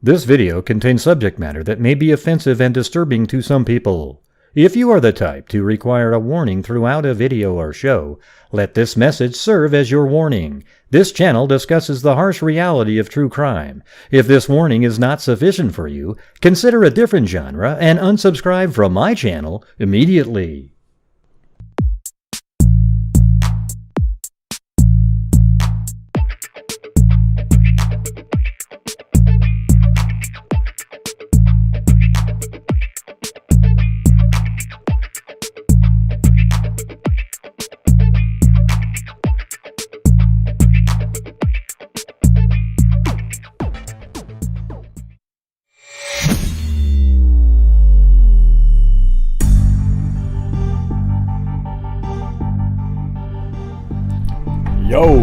This video contains subject matter that may be offensive and disturbing to some people. If you are the type to require a warning throughout a video or show, let this message serve as your warning. This channel discusses the harsh reality of true crime. If this warning is not sufficient for you, consider a different genre and unsubscribe from my channel immediately. Yo!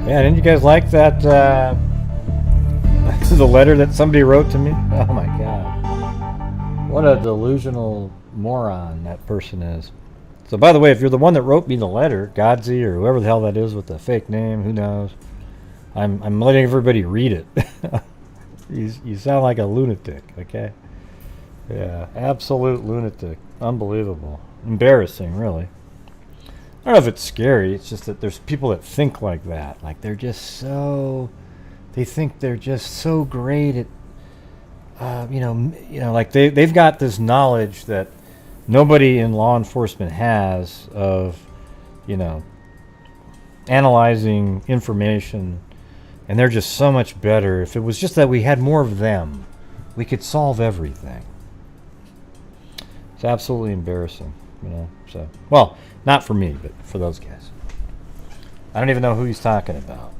Yeah, didn't you guys like that? This is a letter that somebody wrote to me. Oh my god. What a delusional moron that person is. So by the way, if you're the one that wrote me the letter, Godsey or whoever the hell that is with the fake name, who knows? I'm letting everybody read it. You sound like a lunatic, okay? Yeah, absolute lunatic. Unbelievable. Embarrassing, really. I don't know if it's scary. It's just that there's people that think like that. Like they're just so, they think they're just so great at, like they've got this knowledge that nobody in law enforcement has of, analyzing information, and they're just so much better. If it was just that we had more of them, we could solve everything. It's absolutely embarrassing, So, well. Not for me, but for those guys. I don't even know who he's talking about.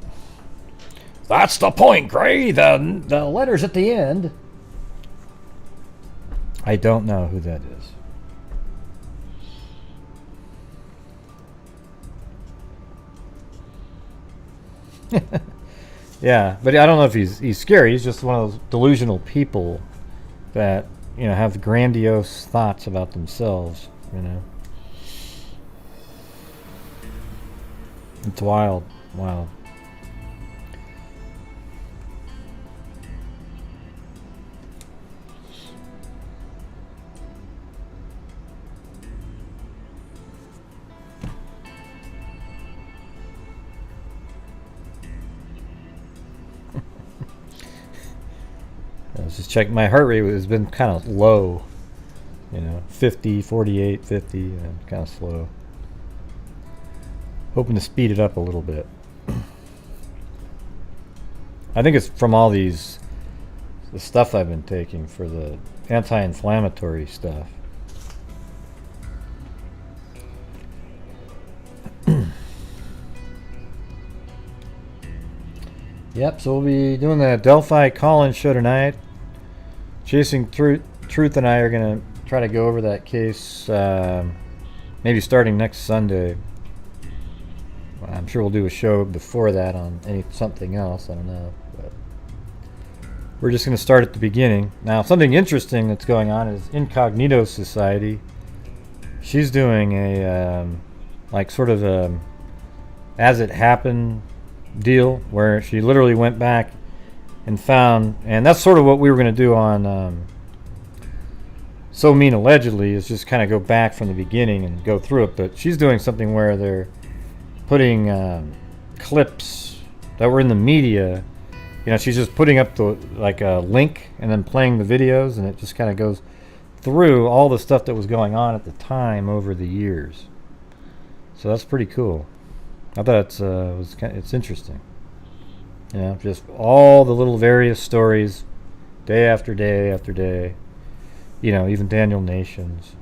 That's the point, Gray. The letter's at the end. I don't know who that is. Yeah, but I don't know if he's scary. He's just one of those delusional people that, have grandiose thoughts about themselves, It's wild. Wow. I was just checking. My heart rate has been kind of low. 50, 48, 50, and kind of slow. Hoping to speed it up a little bit. I think it's from all the stuff I've been taking for the anti-inflammatory stuff. Yep, so we'll be doing the Delphi call-in show tonight. Chasing Truth and I are going to try to go over that case maybe starting next Sunday. I'm sure we'll do a show before that on something else. I don't know. But we're just going to start at the beginning. Now, something interesting that's going on is Incognito Society. She's doing a sort of a as it happened deal where she literally went back and found, and that's sort of what we were going to do on So Mean Allegedly, is just kind of go back from the beginning and go through it. But she's doing something where they're putting clips that were in the media. She's just putting up a link and then playing the videos, and it just kind of goes through all the stuff that was going on at the time over the years. So that's pretty cool. I thought it's interesting. Just all the little various stories, day after day after day. Even Daniel Nations.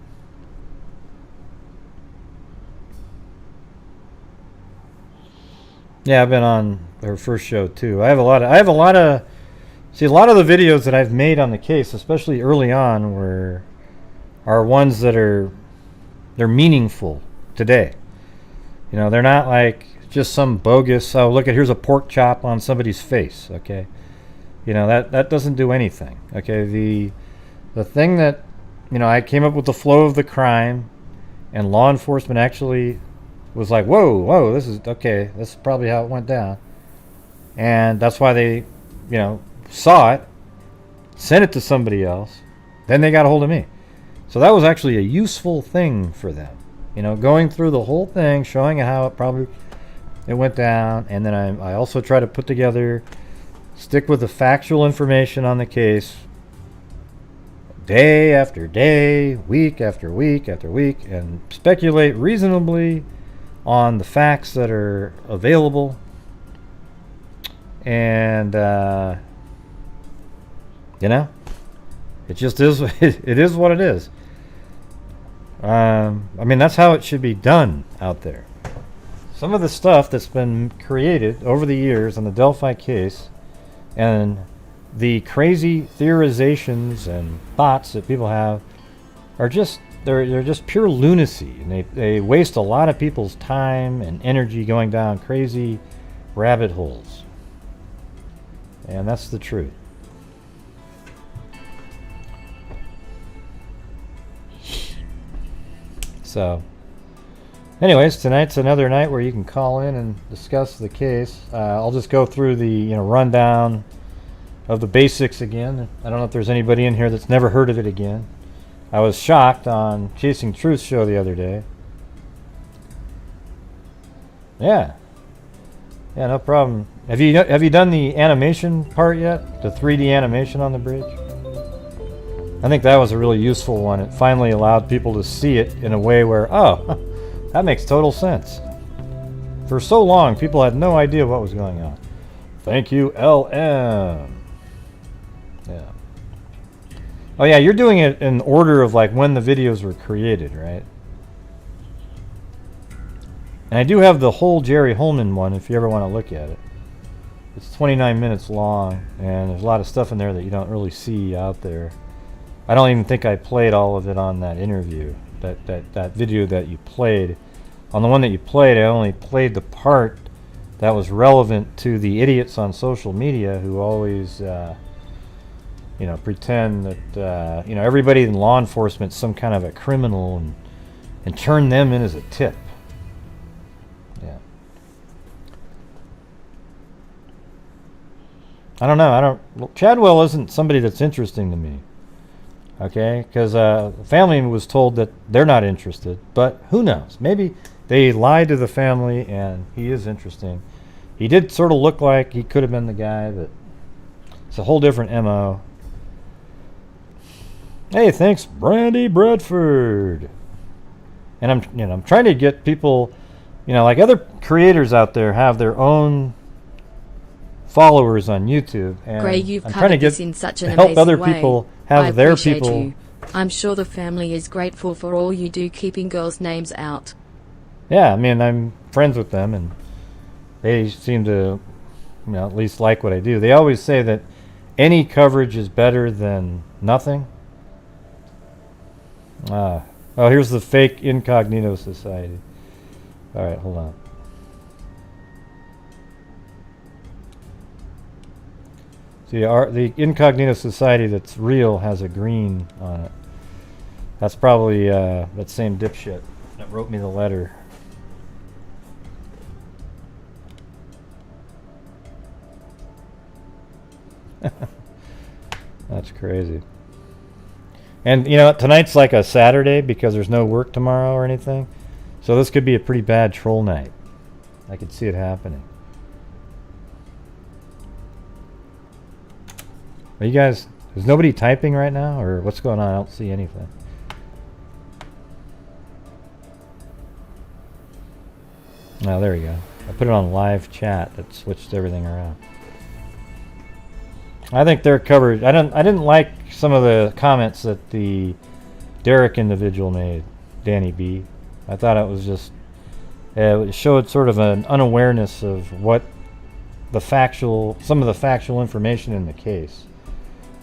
Yeah, I've been on her first show too. A lot of the videos that I've made on the case, especially early on, are ones that they're meaningful today. They're not like just some bogus, here's a pork chop on somebody's face, okay? That doesn't do anything. Okay, the thing that, I came up with the flow of the crime, and law enforcement actually was like, whoa, this is okay. This is probably how it went down. And that's why they, saw it, sent it to somebody else, then they got a hold of me. So that was actually a useful thing for them. Going through the whole thing, showing how it went down, and then I also try to put together, stick with the factual information on the case, day after day, week after week after week, and speculate reasonably on the facts that are available. And it just is. It is what it is. That's how it should be done out there. Some of the stuff that's been created over the years on the Delphi case, and the crazy theorizations and thoughts that people have, are just they're just pure lunacy, and they waste a lot of people's time and energy going down crazy rabbit holes. And that's the truth. So, anyways, tonight's another night where you can call in and discuss the case. I'll just go through the rundown of the basics again. I don't know if there's anybody in here that's never heard of it again. I was shocked on Chasing Truth show the other day. Yeah, no problem. Have you done the animation part yet? The 3D animation on the bridge? I think that was a really useful one. It finally allowed people to see it in a way where, that makes total sense. For so long, people had no idea what was going on. Thank you, LM. Yeah. Oh yeah, you're doing it in order of like when the videos were created, right? And I do have the whole Jerry Holman one if you ever want to look at it. It's 29 minutes long, and there's a lot of stuff in there that you don't really see out there. I don't even think I played all of it on that interview, that video that you played. On the one that you played, I only played the part that was relevant to the idiots on social media who always, pretend that, everybody in law enforcement is some kind of a criminal and turn them in as a tip. Yeah. I don't know. Chadwell isn't somebody that's interesting to me. Okay, because the family was told that they're not interested, but who knows? Maybe they lied to the family and he is interesting. He did sort of look like he could have been the guy, but it's a whole different MO. Hey, thanks, Brandy Bradford. And I'm trying to get people, like other creators out there have their own followers on YouTube, and Gray, you've I'm trying to this in such an help other way. people have their people. You. I'm sure the family is grateful for all you do keeping girls' names out. Yeah, I'm friends with them, and they seem to, at least like what I do. They always say that any coverage is better than nothing. Here's the fake Incognito Society. All right, hold on. See, the Incognito Society that's real has a green on it. That's probably that same dipshit that wrote me the letter. That's crazy. And tonight's like a Saturday because there's no work tomorrow or anything. So this could be a pretty bad troll night. I could see it happening. Are you guys, is nobody typing right now, or what's going on? I don't see anything. Oh, there you go. I put it on live chat. That switched everything around. I think they're covered. I didn't like some of the comments that the Derrick individual made, Danny B. I thought it was just, it showed sort of an unawareness of what some of the factual information in the case.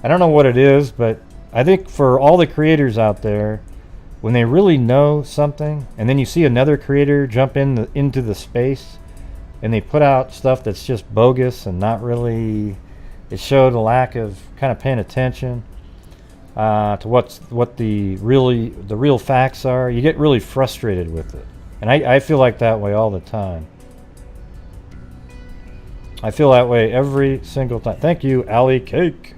I don't know what it is, but I think for all the creators out there, when they really know something, and then you see another creator jump into the space, and they put out stuff that's just bogus and not really, it showed a lack of kind of paying attention to what the real facts are. You get really frustrated with it, and I feel like that way all the time. I feel that way every single time. Thank you, Allie Cake.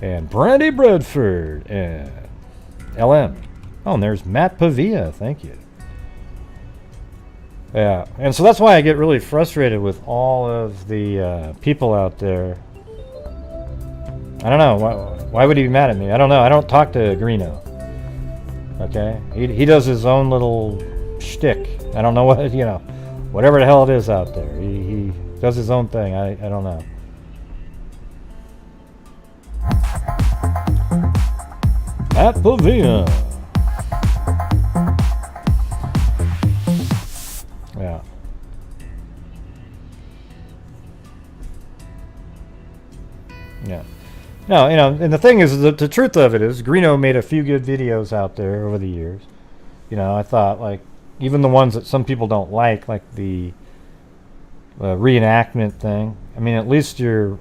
And Brandy Bradford. And LM. Oh, and there's Matt Pavia. Thank you. Yeah, and so that's why I get really frustrated with all of the people out there. I don't know. Why would he be mad at me? I don't know. I don't talk to Greeno. Okay? He does his own little shtick. I don't know what, whatever the hell it is out there. He does his own thing. I don't know. At Pavia. Yeah. Yeah. No, and the thing is, the truth of it is, Greeno made a few good videos out there over the years. I thought, like, even the ones that some people don't like the reenactment thing. I mean, at least you're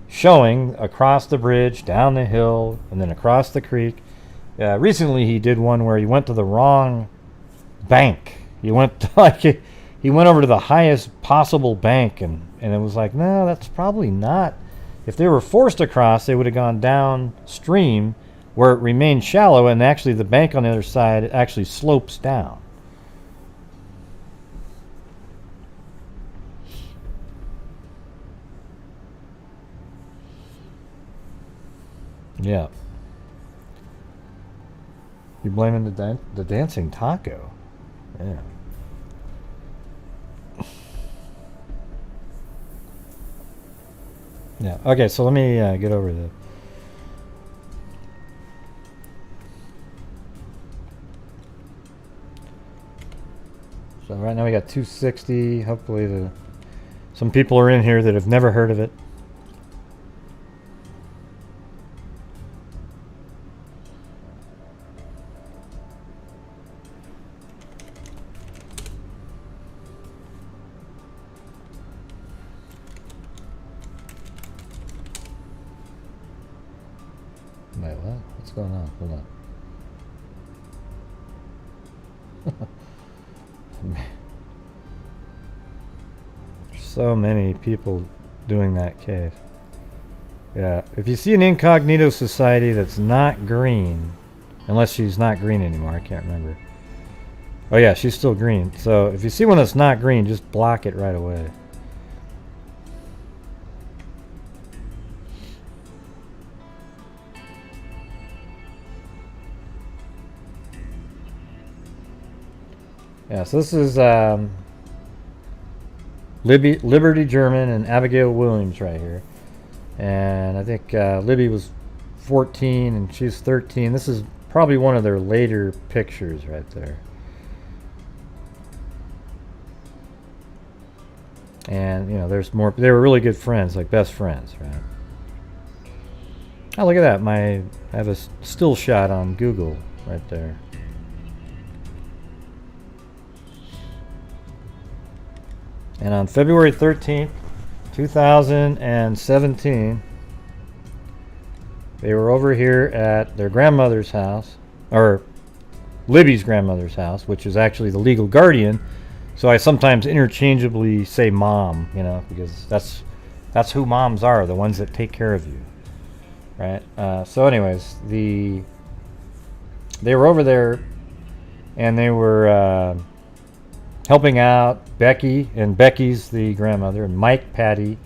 showing across the bridge, down the hill, and then across the creek. Recently, he did one where he went to the wrong bank. He went he went over to the highest possible bank, and it was like, no, that's probably not. If they were forced across, they would have gone downstream where it remained shallow, and actually the bank on the other side actually slopes down. Yeah. You're blaming the dancing taco. Yeah. Yeah. Okay, so let me get over the. So right now we got 260. Hopefully some people are in here that have never heard of it. Wait, what? What's going on? Hold on. So many people doing that case. Yeah, if you see an incognito society that's not green, unless she's not green anymore, I can't remember. Oh yeah, she's still green. So if you see one that's not green, just block it right away. Yeah, so this is Liberty German and Abigail Williams right here. And I think Libby was 14 and she's 13. This is probably one of their later pictures right there. And, there's more. They were really good friends, like best friends, right? Oh, look at that. I have a still shot on Google right there. And on February 13th, 2017, they were over here at their grandmother's house, or Libby's grandmother's house, which is actually the legal guardian. So I sometimes interchangeably say mom, because that's who moms are, the ones that take care of you, right? So anyways, they were over there, and they were helping out Becky, and Becky's the grandmother, and Mike, Patty.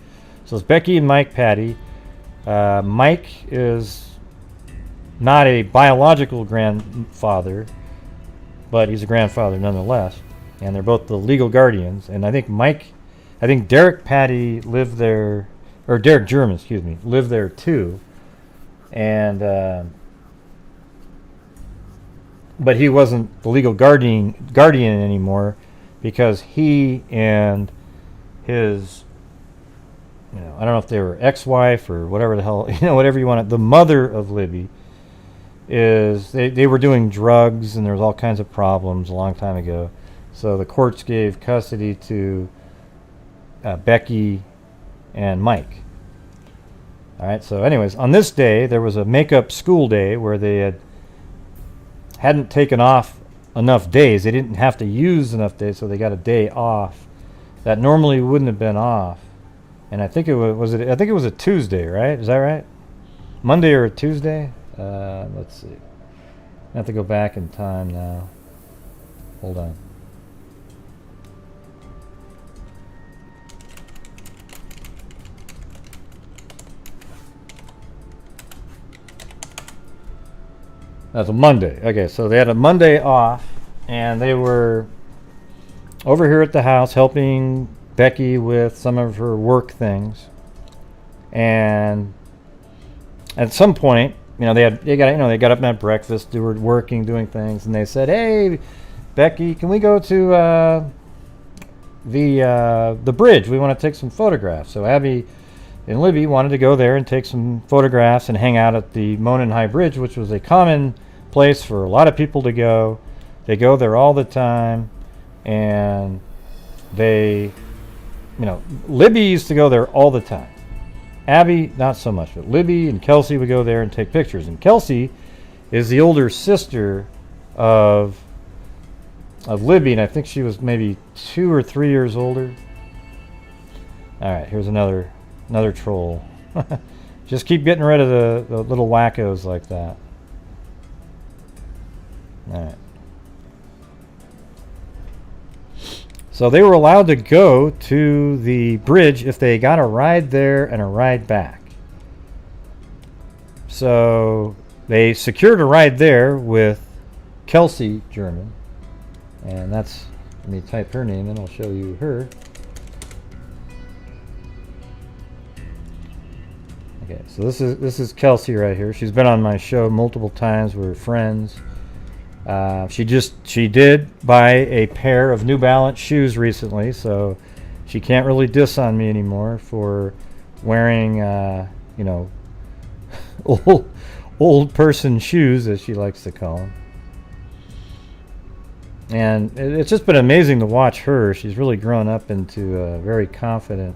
So it's Becky and Mike, Patty. Mike is not a biological grandfather, but he's a grandfather nonetheless. And they're both the legal guardians. And I think Derrick Patty lived there, or Derrick German, lived there too. And but he wasn't the legal guardian anymore, because he and his, I don't know if they were ex-wife or whatever the hell, whatever you want. The mother of Libby is, they were doing drugs, and there was all kinds of problems a long time ago. So the courts gave custody to Becky and Mike. All right. So anyways, on this day, there was a make-up school day where they hadn't taken off enough days. They didn't have to use enough days, so they got a day off. that normally wouldn't have been off. And I think it I think it was a Tuesday, right? Is that right? Monday or a Tuesday? Let's see. I have to go back in time now. Hold on. That's a Monday. Okay, so they had a Monday off, and they were over here at the house helping Becky with some of her work things. And at some point, they got up and had breakfast, they were working, doing things, and they said, "Hey, Becky, can we go to the bridge? We want to take some photographs." So Abby and Libby wanted to go there and take some photographs and hang out at the Monon High Bridge, which was a common place for a lot of people to go. They go there all the time, and they, Libby used to go there all the time. Abby, not so much, but Libby and Kelsey would go there and take pictures. And Kelsey is the older sister of Libby, and I think she was maybe 2 or 3 years older. All right, here's another troll. Just keep getting rid of the little wackos like that. All right. So they were allowed to go to the bridge if they got a ride there and a ride back. So they secured a ride there with Kelsey German. And that's, let me type her name and I'll show you her. Okay, so this is Kelsey right here. She's been on my show multiple times. We're friends. She did buy a pair of New Balance shoes recently, so she can't really diss on me anymore for wearing, old person shoes, as she likes to call them. And it's just been amazing to watch her. She's really grown up into a very confident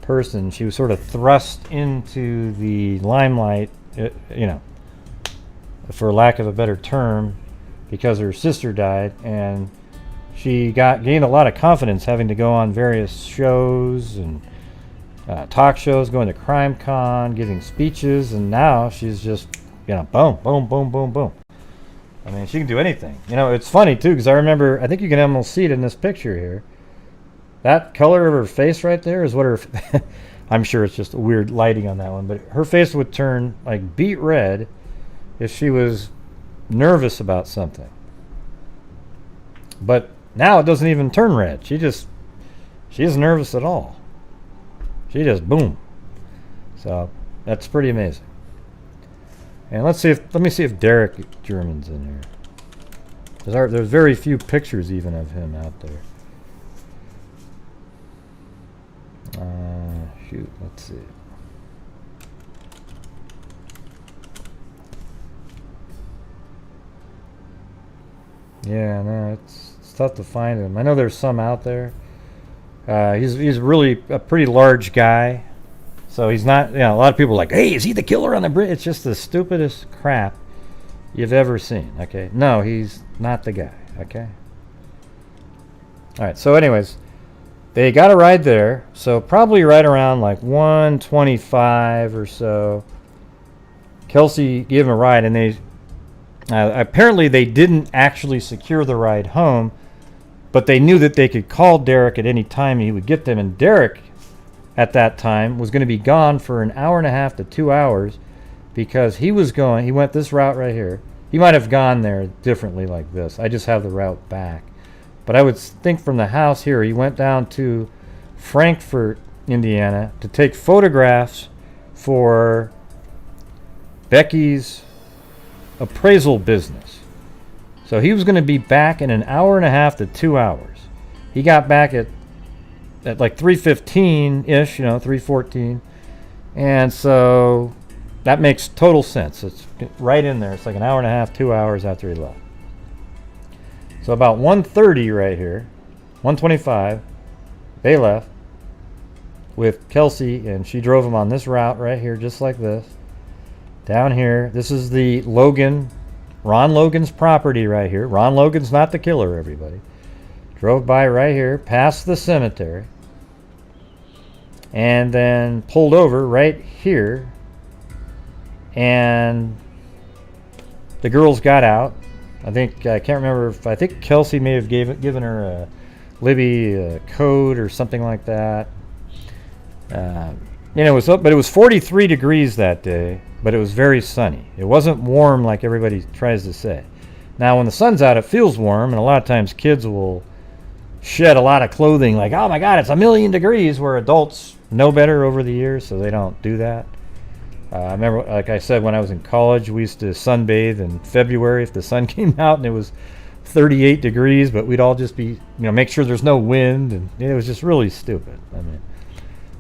person. She was sort of thrust into the limelight, for lack of a better term, because her sister died, and she gained a lot of confidence having to go on various shows and talk shows, going to Crime Con, giving speeches, and now she's just, boom, boom, boom, boom, boom. I mean, she can do anything. It's funny, too, because I think you can almost see it in this picture here. That color of her face right there is what her... I'm sure it's just a weird lighting on that one, but her face would turn, like, beet red if she was nervous about something. But now it doesn't even turn red. She isn't nervous at all. She just boom. So that's pretty amazing. And let me see if Derrick German's in here. There's very few pictures even of him out there. Shoot, let's see. Yeah, no, it's tough to find him. I know there's some out there. He's really a pretty large guy, so he's not. A lot of people are like, "Hey, is he the killer on the bridge?" It's just the stupidest crap you've ever seen. Okay, no, he's not the guy. Okay. All right. So, anyways, they got a ride there. So probably right around like 1:25 or so. Kelsey gave him a ride, and they. Apparently they didn't actually secure the ride home, but they knew that they could call Derrick at any time and he would get them. And Derrick, at that time, was going to be gone for an hour and a half to 2 hours because he went this route right here. He might have gone there differently like this. I just have the route back. But I would think from the house here, he went down to Frankfort, Indiana, to take photographs for Becky's appraisal business. So he was going to be back in an hour and a half to 2 hours. He got back at like 3:15-ish, 3:14. And so that makes total sense. It's right in there. It's like an hour and a half, 2 hours after he left. So about 1:30 right here, 1:25, they left with Kelsey, and she drove him on this route right here, just like this. Down here, this is Ron Logan's property right here. Ron Logan's not the killer, everybody. drove by right here, past the cemetery, and then pulled over right here, and the girls got out. I can't remember I think Kelsey may have given her Libby a code or something like that. It was 43 degrees that day, but it was very sunny. It wasn't warm like everybody tries to say. Now, when the sun's out, it feels warm, and a lot of times kids will shed a lot of clothing like, oh my God, it's 1,000,000 degrees, where adults know better over the years, so they don't do that. I remember, like I said, when I was in college, we used to sunbathe in February if the sun came out and it was 38 degrees, but we'd all just be, make sure there's no wind, and it was just really stupid.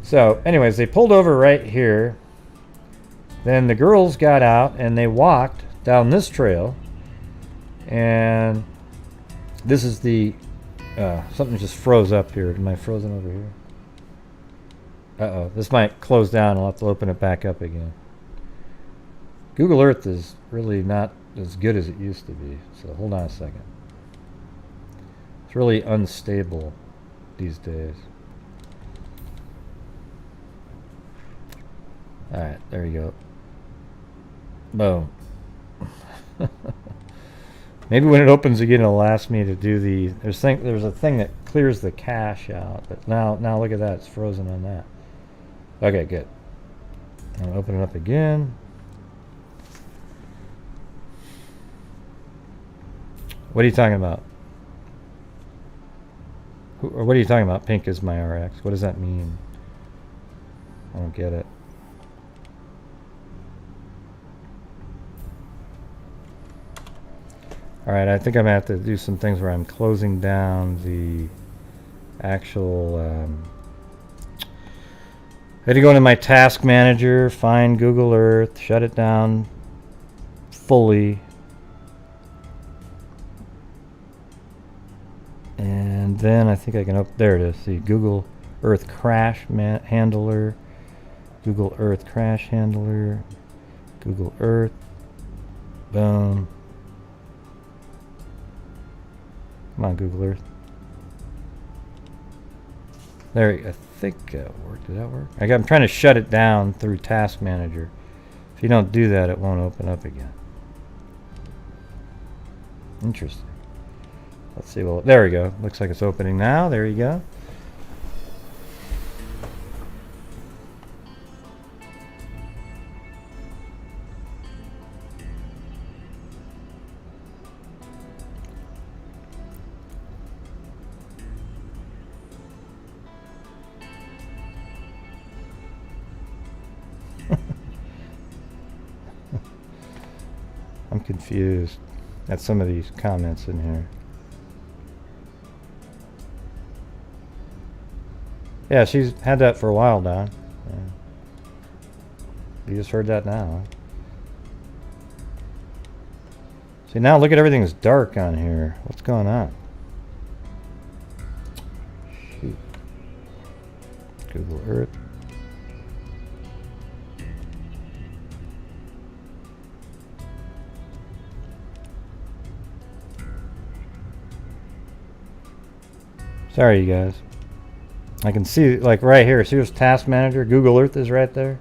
So anyways, they pulled over right here. Then the girls got out and they walked down this trail, and this is the something just froze up here. Am I frozen over here? Uh-oh, this might close down. I'll have to open it back up again. Google Earth is really not as good as it used to be, so hold on a second. It's really unstable these days. Alright, there you go. Boom. Maybe when it opens again, it'll ask me to do there's a thing that clears the cache out, but now look at that, it's frozen on that. Okay, good. I'll open it up again. What are you talking about? What are you talking about? Pink is my RX. What does that mean? I don't get it. Alright, I think I'm going to have to do some things where I'm closing down the actual... I had to go into my task manager, find Google Earth, shut it down fully. And then I think I can there it is. See, Google Earth crash handler, Google Earth crash handler, Google Earth, boom. Come on, Google Earth. There, I think that worked. Did that work? I'm trying to shut it down through Task Manager. If you don't do that, it won't open up again. Interesting. Let's see. Well, there we go. Looks like it's opening now. There you go. I'm confused at some of these comments in here. Yeah, she's had that for a while, Don. Yeah. You just heard that now. See, now look at everything that's dark on here. What's going on? Shoot. Google Earth. Sorry, you guys. I can see, like right here, see this Task Manager? Google Earth is right there.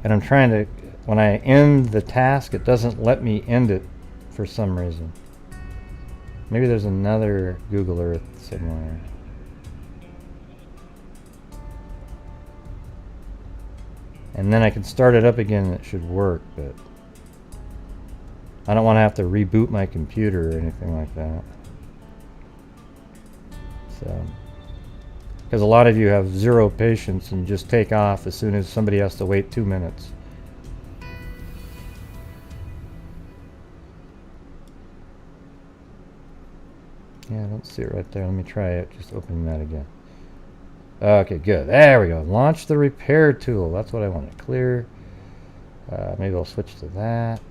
And I'm trying to, when I end the task, it doesn't let me end it for some reason. Maybe there's another Google Earth somewhere. And then I can start it up again and it should work, but I don't want to have to reboot my computer or anything like that. So, because a lot of you have zero patience and just take off as soon as somebody has to wait 2 minutes. Yeah, I don't see it right there. Let me try it. Just opening that again. Okay, good. There we go. Launch the repair tool. That's what I want to clear. Maybe I'll switch to that.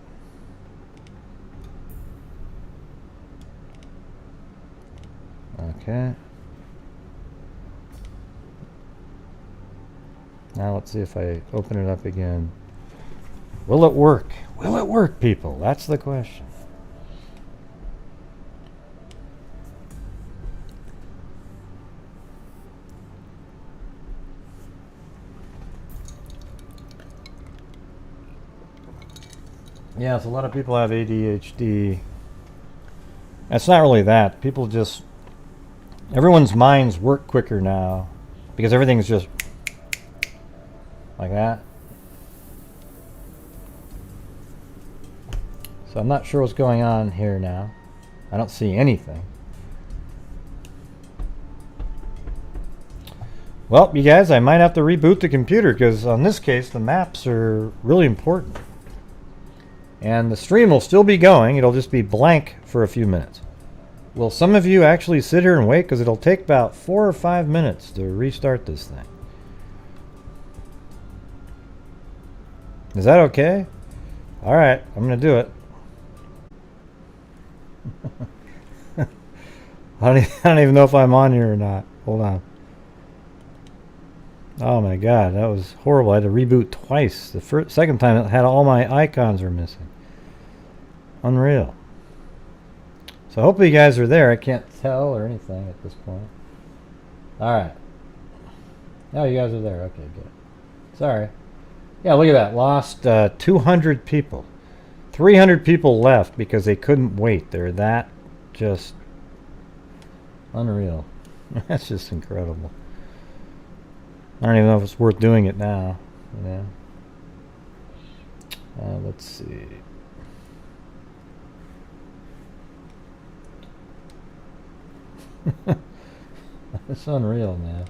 Okay. Now let's see if I open it up again. Will it work? Will it work, people? That's the question. Yeah, so a lot of people have ADHD. It's not really that. People just... Everyone's minds work quicker now because everything's just like that. So I'm not sure what's going on here now. I don't see anything. Well, you guys, I might have to reboot the computer because on this case, the maps are really important. And the stream will still be going. It'll just be blank for a few minutes. Will some of you actually sit here and wait? Because it'll take about 4 or 5 minutes to restart this thing. Is that okay? All right, I'm going to do it. I don't even know if I'm on here or not. Hold on. Oh my god, that was horrible. I had to reboot twice. The second time it had all my icons were missing. Unreal. So hopefully you guys are there. I can't tell or anything at this point. Alright. Oh, you guys are there. Okay, good. Sorry. Yeah, look at that. Lost 200 people. 300 people left because they couldn't wait. They're that just unreal. That's just incredible. I don't even know if it's worth doing it now. You know? Let's see. It's unreal, man.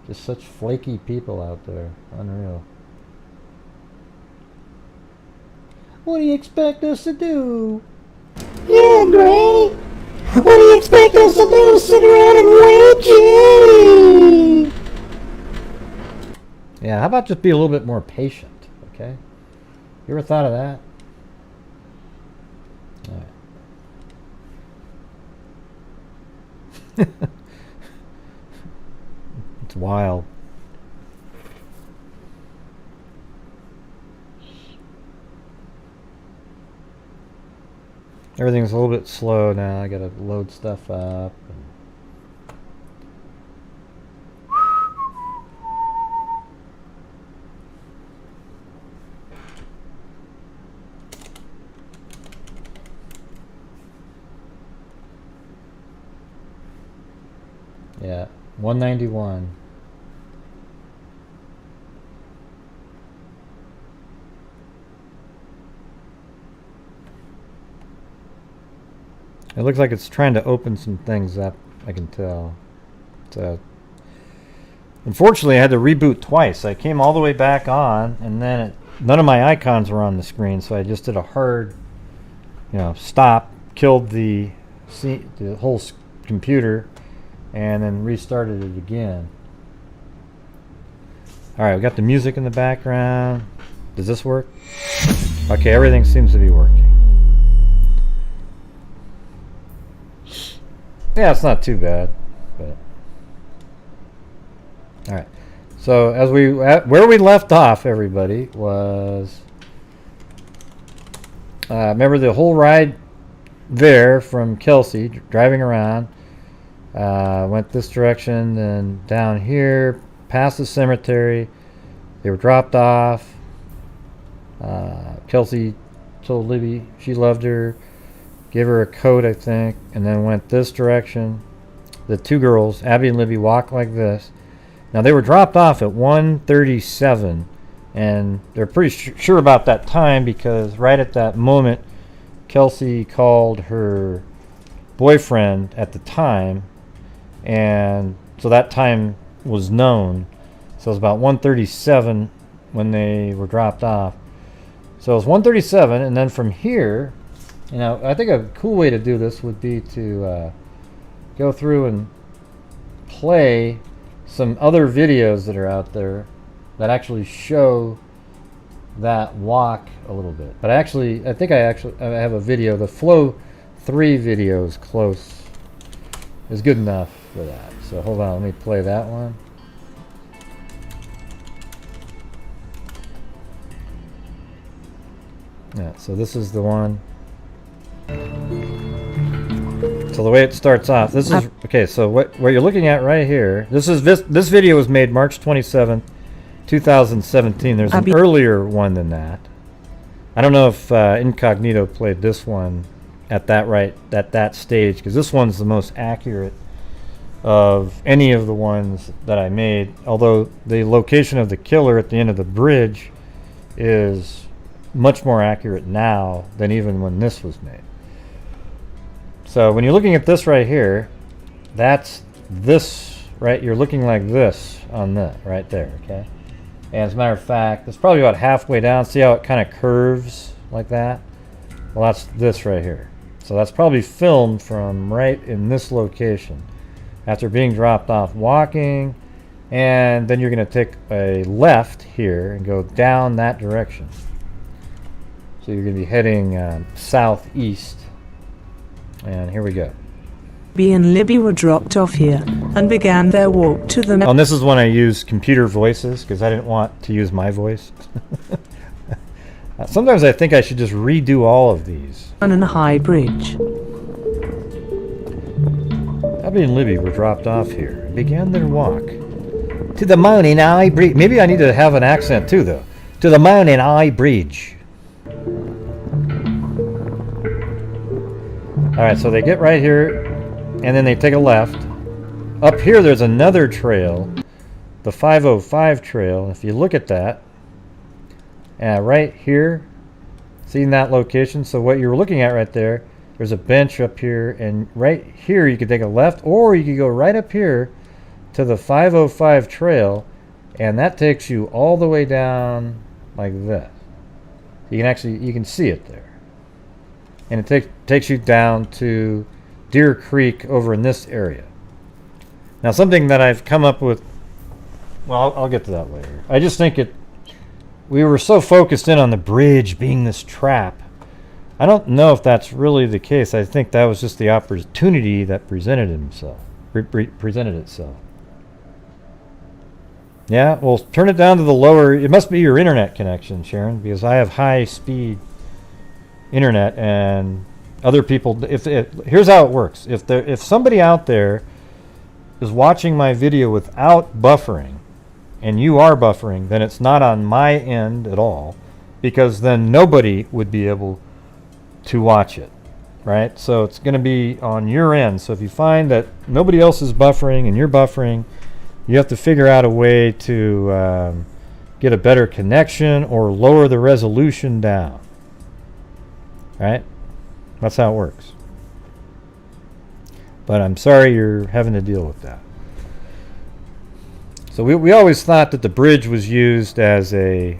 Just such flaky people out there. Unreal. What do you expect us to do? Yeah, Granny. What do you expect us to do? Sit around and wait, Jenny? Yeah, how about just be a little bit more patient, okay? You ever thought of that? All right. It's wild. Everything's a little bit slow now. I gotta load stuff up. Yeah, 191. It looks like it's trying to open some things up, I can tell. So, unfortunately, I had to reboot twice. I came all the way back on, and then none of my icons were on the screen, so I just did a hard, stop, killed the whole computer, and then restarted it again. Alright, we got the music in the background. Does this work? Okay, everything seems to be working. Yeah, it's not too bad, but all right. So as where we left off, everybody, was remember the whole ride there from Kelsey driving around. Went this direction, then down here, past the cemetery. They were dropped off. Kelsey told Libby she loved her. Gave her a coat, I think, and then went this direction. The two girls, Abby and Libby, walked like this. Now, they were dropped off at 1:37, and they're pretty sure about that time because right at that moment, Kelsey called her boyfriend at the time, and so that time was known. So it was about 1:37 when they were dropped off. So it was 1:37, and then from here... I think a cool way to do this would be to go through and play some other videos that are out there that actually show that walk a little bit. But I think I have a video. The Flow 3 video is close. Is good enough for that. So hold on, let me play that one. Yeah, so this is the one. So the way it starts off, this is okay. So what you're looking at right here, this video was made March 27th, 2017. There's an earlier one than that. I don't know if Incognito played this one at that stage, because this one's the most accurate of any of the ones that I made, although the location of the killer at the end of the bridge is much more accurate now than even when this was made. So when you're looking at this right here, that's this, right? You're looking like this on that right there, okay? And as a matter of fact, it's probably about halfway down. See how it kind of curves like that? Well, that's this right here. So that's probably filmed from right in this location after being dropped off walking, and then you're going to take a left here and go down that direction. So you're going to be heading southeast, and here we go. Bea and Libby were dropped off here and began their walk to the... Oh, and this is when I used computer voices because I didn't want to use my voice. Sometimes I think I should just redo all of these. Monon High Bridge. Abby and Libby were dropped off here and began their walk to the Monon High Bridge. Maybe I need to have an accent too, though. To the Monon High Bridge. Alright, so they get right here, and then they take a left. Up here there's another trail, the 505 trail. If you look at that, right here, seeing that location, so what you're looking at right there, there's a bench up here, and right here you could take a left, or you could go right up here to the 505 trail, and that takes you all the way down like this. You can see it there. And it takes you down to Deer Creek over in this area. Now, something that I've come up with, well, I'll get to that later. I just think we were so focused in on the bridge being this trap. I don't know if that's really the case. I think that was just the opportunity that presented itself. Yeah, well, turn it down to the lower. It must be your internet connection, Sharon, because I have high speed internet, and other people, here's how it works. If somebody out there is watching my video without buffering, and you are buffering, then it's not on my end at all, because then nobody would be able to watch it, right? So it's going to be on your end. So if you find that nobody else is buffering and you're buffering, you have to figure out a way to get a better connection or lower the resolution down. Right? That's how it works. But I'm sorry you're having to deal with that. So we always thought that the bridge was used as the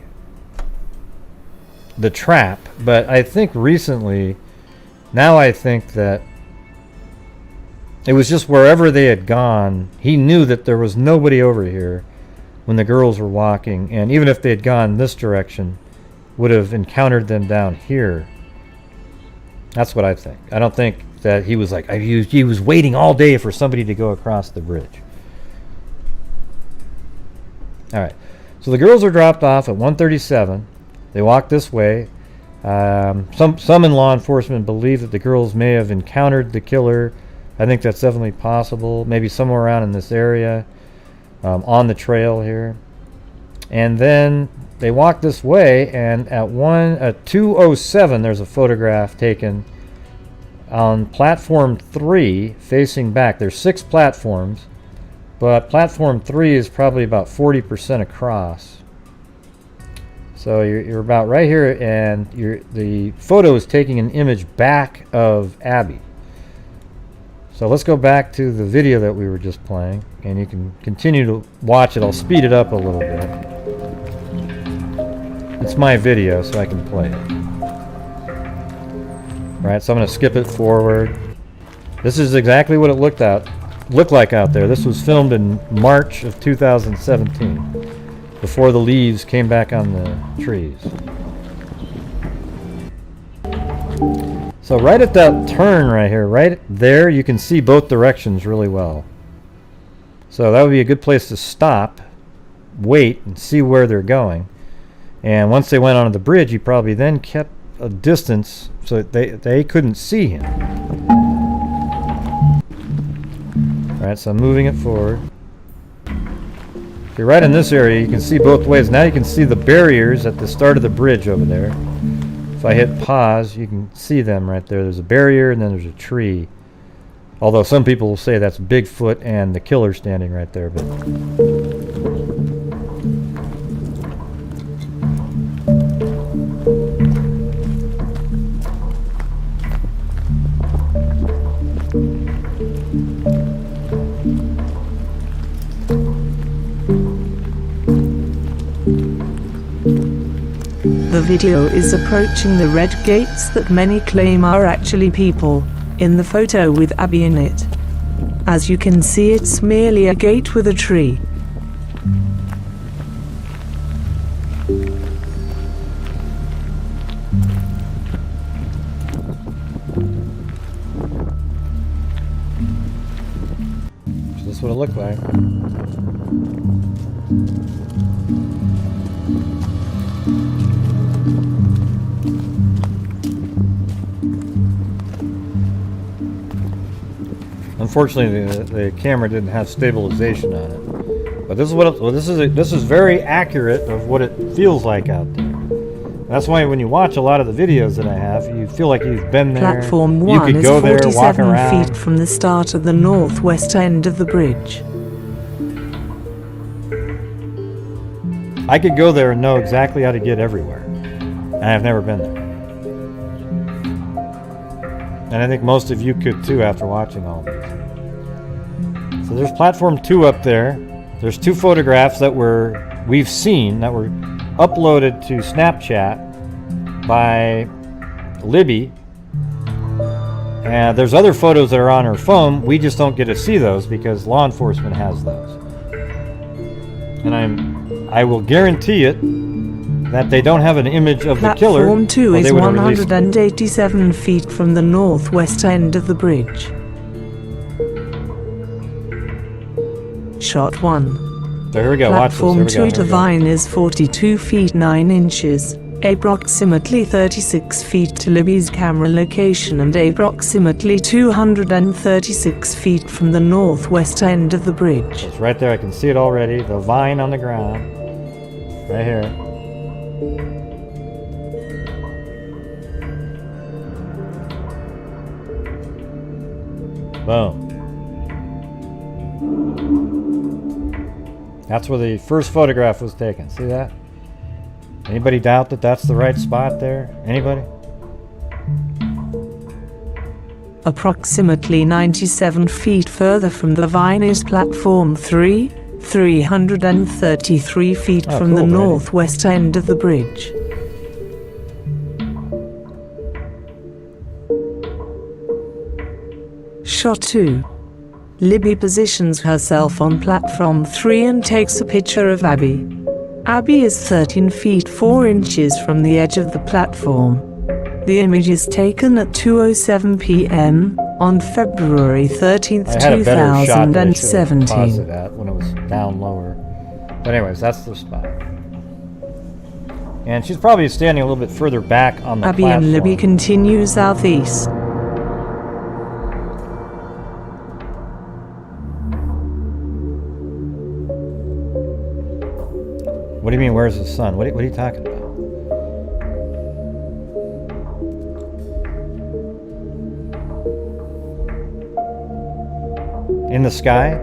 trap, but I think recently, now I think that it was just wherever they had gone, he knew that there was nobody over here when the girls were walking, and even if they had gone this direction, would have encountered them down here. That's what I think. I don't think that he was like, he was waiting all day for somebody to go across the bridge. All right. So the girls are dropped off at 137. They walk this way. Some in law enforcement believe that the girls may have encountered the killer. I think that's definitely possible. Maybe somewhere around in this area, on the trail here. And then they walk this way, and at 207, there's a photograph taken on platform 3 facing back. There's 6 platforms, but platform 3 is probably about 40% across. So you're about right here, and the photo is taking an image back of Abby. So let's go back to the video that we were just playing, and you can continue to watch it. I'll speed it up a little bit. It's my video, so I can play it. Alright, so I'm going to skip it forward. This is exactly what it looked like out there. This was filmed in March of 2017, before the leaves came back on the trees. So right at that turn right here, right there, you can see both directions really well. So that would be a good place to stop, wait, and see where they're going. And once they went onto the bridge, he probably then kept a distance so that they couldn't see him. Alright, so I'm moving it forward. If you're right in this area, you can see both ways. Now you can see the barriers at the start of the bridge over there. If I hit pause, you can see them right there. There's a barrier and then there's a tree. Although some people will say that's Bigfoot and the killer standing right there. But The video is approaching the red gates that many claim are actually people, in the photo with Abby in it. As you can see, it's merely a gate with a tree. so this is what it looked like. Unfortunately, the camera didn't have stabilization on it. But this is what this is very accurate of what it feels like out there. That's why when you watch a lot of the videos that I have, you feel like you've been there. Platform you 1 could is go there, walk 47 around. feet from the start of the northwest end of the bridge. I could go there and know exactly how to get everywhere. And I've never been there. And I think most of you could too after watching all these. So there's platform 2 up there. There's 2 photographs that we've seen that were uploaded to Snapchat by Libby. And there's other photos that are on her phone. We just don't get to see those because law enforcement has those. And I will guarantee it that they don't have an image of the killer. Platform 2 or is they would have released it. 187 feet from the northwest end of the bridge. Shot 1. So here we go. Watch this. Here Platform we go. 2 Here to we go. Vine is 42 feet 9 inches, approximately 36 feet to Libby's camera location and approximately 236 feet from the northwest end of the bridge. It's right there. I can see it already. The vine on the ground. Right here. Boom. That's where the first photograph was taken. See that? Anybody doubt that that's the right spot there? Anybody? Approximately 97 feet further from the Vine is Platform 3, 333 feet Oh, from the cool, Brady. northwest end of the bridge. Shot 2. Libby positions herself on Platform 3 and takes a picture of Abby. Abby is 13 feet 4 inches from the edge of the platform. The image is taken at 2:07 p.m. on February 13th, I had a better shot that I should have 2017. paused it at when it was down lower. But anyways, that's the spot. And she's probably standing a little bit further back on the Abby platform. and Libby continue southeast. What do you mean, where's the sun? What are you talking about? In the sky?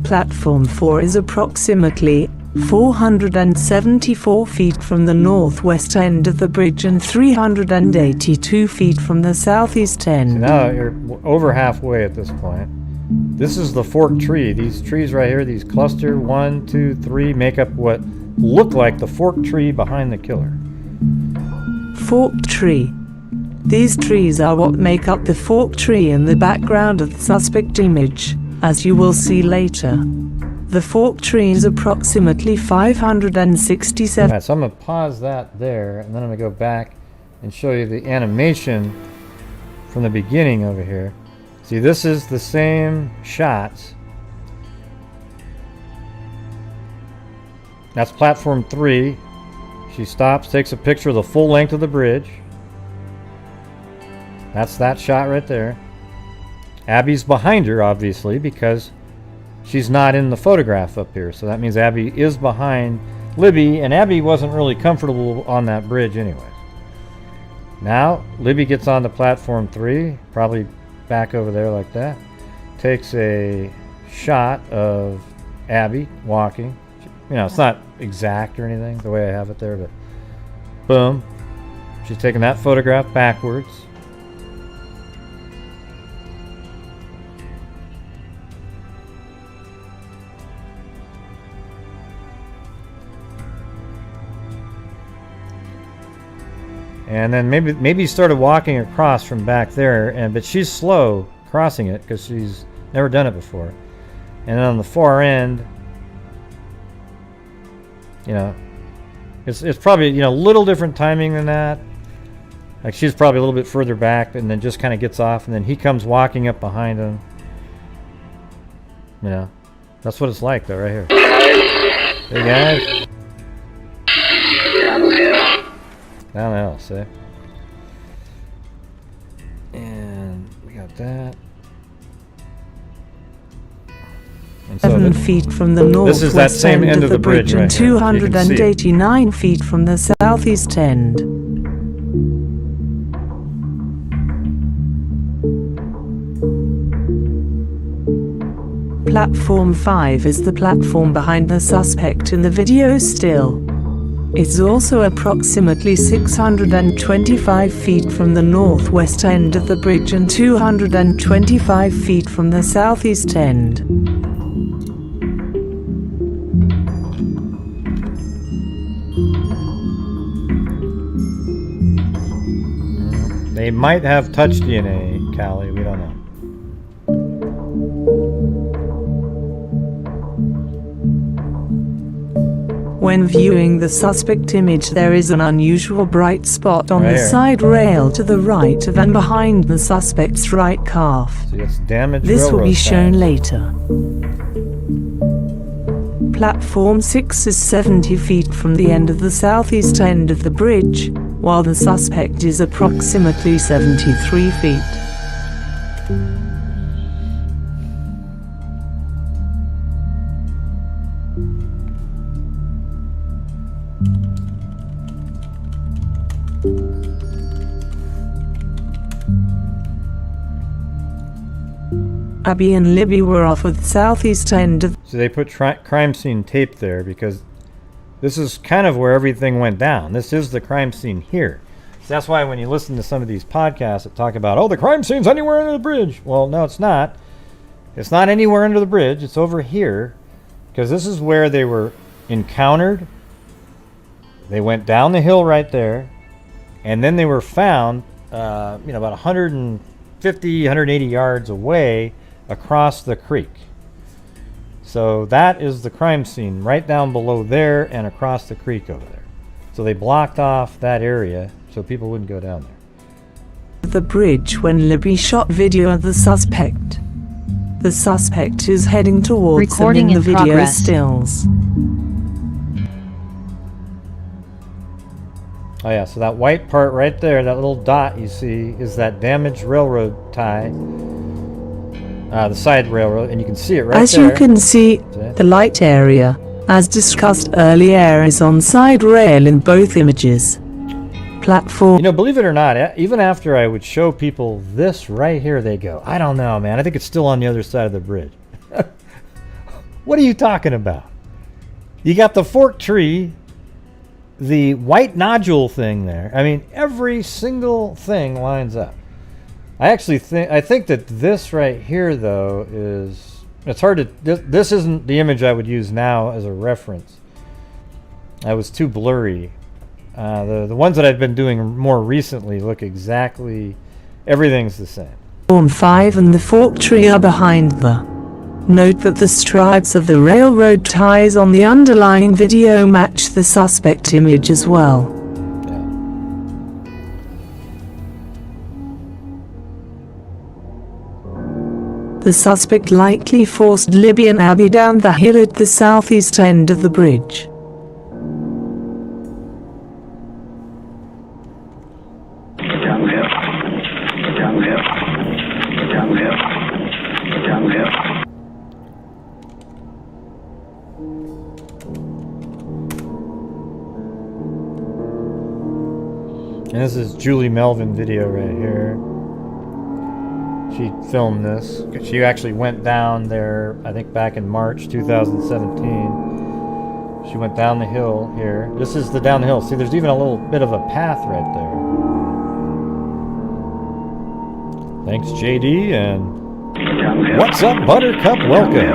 Platform 4 is approximately 474 feet from the northwest end of the bridge and 382 feet from the southeast So end. now you're over halfway at this point. This is the forked tree. These trees right here, these cluster 1, 2, 3, make up what look like the forked tree behind the killer. Forked tree. These trees are what make up the forked tree in the background of the suspect image, as you will see later. The forked tree is approximately 567. Alright, so I'm going to pause that there, and then I'm going to go back and show you the animation from the beginning over here. See, this is the same shots. That's platform 3. She stops, takes a picture of the full length of the bridge. That's that shot right there. Abby's behind her, obviously, because she's not in the photograph up here. So that means Abby is behind Libby, and Abby wasn't really comfortable on that bridge anyway. Now, Libby gets onto platform 3, probably back over there like that. Takes a shot of Abby walking. You know, it's not exact or anything, the way I have it there, but boom. She's taking that photograph backwards. And then maybe started walking across from back there, but she's slow crossing it because she's never done it before. And then on the far end, you know, it's probably, you know, a little different timing than that. Like she's probably a little bit further back and then just kind of gets off, and then he comes walking up behind him. You know, that's what it's like though, right here. Hey guys. Down the hill, see? And we got that. And so 7 feet from the northwest this is that same end of the bridge and right here. You can see it. 289 feet from the southeast end. Platform 5 is the platform behind the suspect in the video still. It's also approximately 625 feet from the northwest end of the bridge and 225 feet from the southeast end. They might have touch DNA, Callie, we don't know. When viewing the suspect image, there is an unusual bright spot on Right the here. side rail to the right of and behind the suspect's right calf. See, it's damaged This will railroad be shown ties. later. Platform 6 is 70 feet from the end of the southeast end of the bridge, while the suspect is approximately 73 feet. Abby and Libby were off at the southeast end of So they put crime scene tape there because this is kind of where everything went down. This is the crime scene here. So that's why when you listen to some of these podcasts that talk about, oh, the crime scene's anywhere under the bridge. Well, no, it's not. It's not anywhere under the bridge. It's over here because this is where they were encountered. They went down the hill right there, and then they were found, about 150, 180 yards away across the creek. So that is the crime scene right down below there and across the creek over there. So they blocked off that area so people wouldn't go down there. the bridge when Libby shot video of the suspect. The suspect is heading towards Recording them in in the video progress. stills. Oh yeah, so that white part right there, that little dot you see, is that damaged railroad tie. The side railroad, and you can see it right As there. you can see, the light area, as discussed earlier, is on side rail in both images. Platform. You know, believe it or not, even after I would show people this right here, they go, I don't know, man. I think it's still on the other side of the bridge. What are you talking about? You got the forked tree, the white nodule thing there. I mean, every single thing lines up. I think that this right here, though, it's hard to, this isn't the image I would use now as a reference. That was too blurry. The ones that I've been doing more recently look exactly, everything's the same. Platform 5 and the fork tree are behind the. Note that the stripes of the railroad ties on the underlying video match the suspect image as well. The suspect likely forced Libby and Abby down the hill at the southeast end of the bridge. And this is Julie Melvin video right here. She filmed this. She actually went down there, I think back in March 2017. She went down the hill here. This is the down the hill. See, there's even a little bit of a path right there. Thanks, JD, and what's up, Buttercup? Welcome.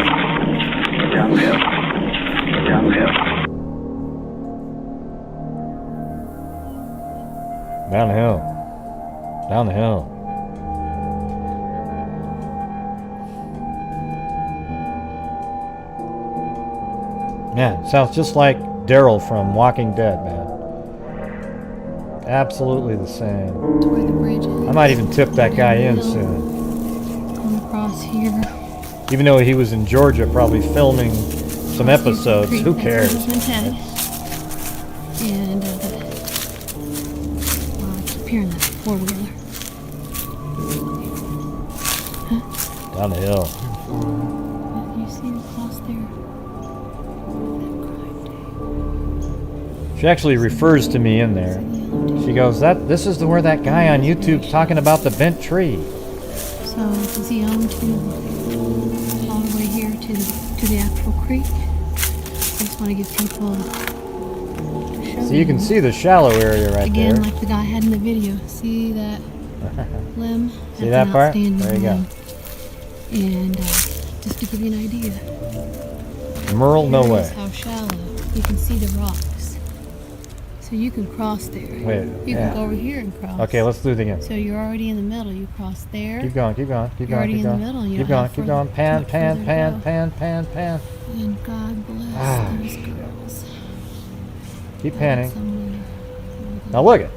Down the hill. Down the hill. Man, sounds just like Daryl from Walking Dead, man. Absolutely the same. To where the bridge is. I might even tip that guy in soon. Come across here. Even though he was in Georgia probably filming some episodes, who cares? And I keep hearing that four-wheeler. Down the hill. You see him across there? She actually refers to me in there. She goes, this is where that guy on YouTube's talking about the bent tree. So does he own to all the way here to the actual creek? I just want to give people to show So you can see the shallow area right again, there. like the guy had in the video. See that limb? See That's that an part? outstanding There you go. limb. And just to give you an idea. Merle, no Here's way. how shallow. You can see the rocks. So you can cross there. Wait, You yeah. can go over here and cross. Okay, let's do it again. So you're already in the middle. You cross there. Keep going, keep going, keep You're going, already keep in the going. middle. You Keep don't going, have keep further- going. Pan, much pan, further pan, to go. pan, pan, pan. And God bless Ah, those girls. Keep panning. Somewhere. Now look it.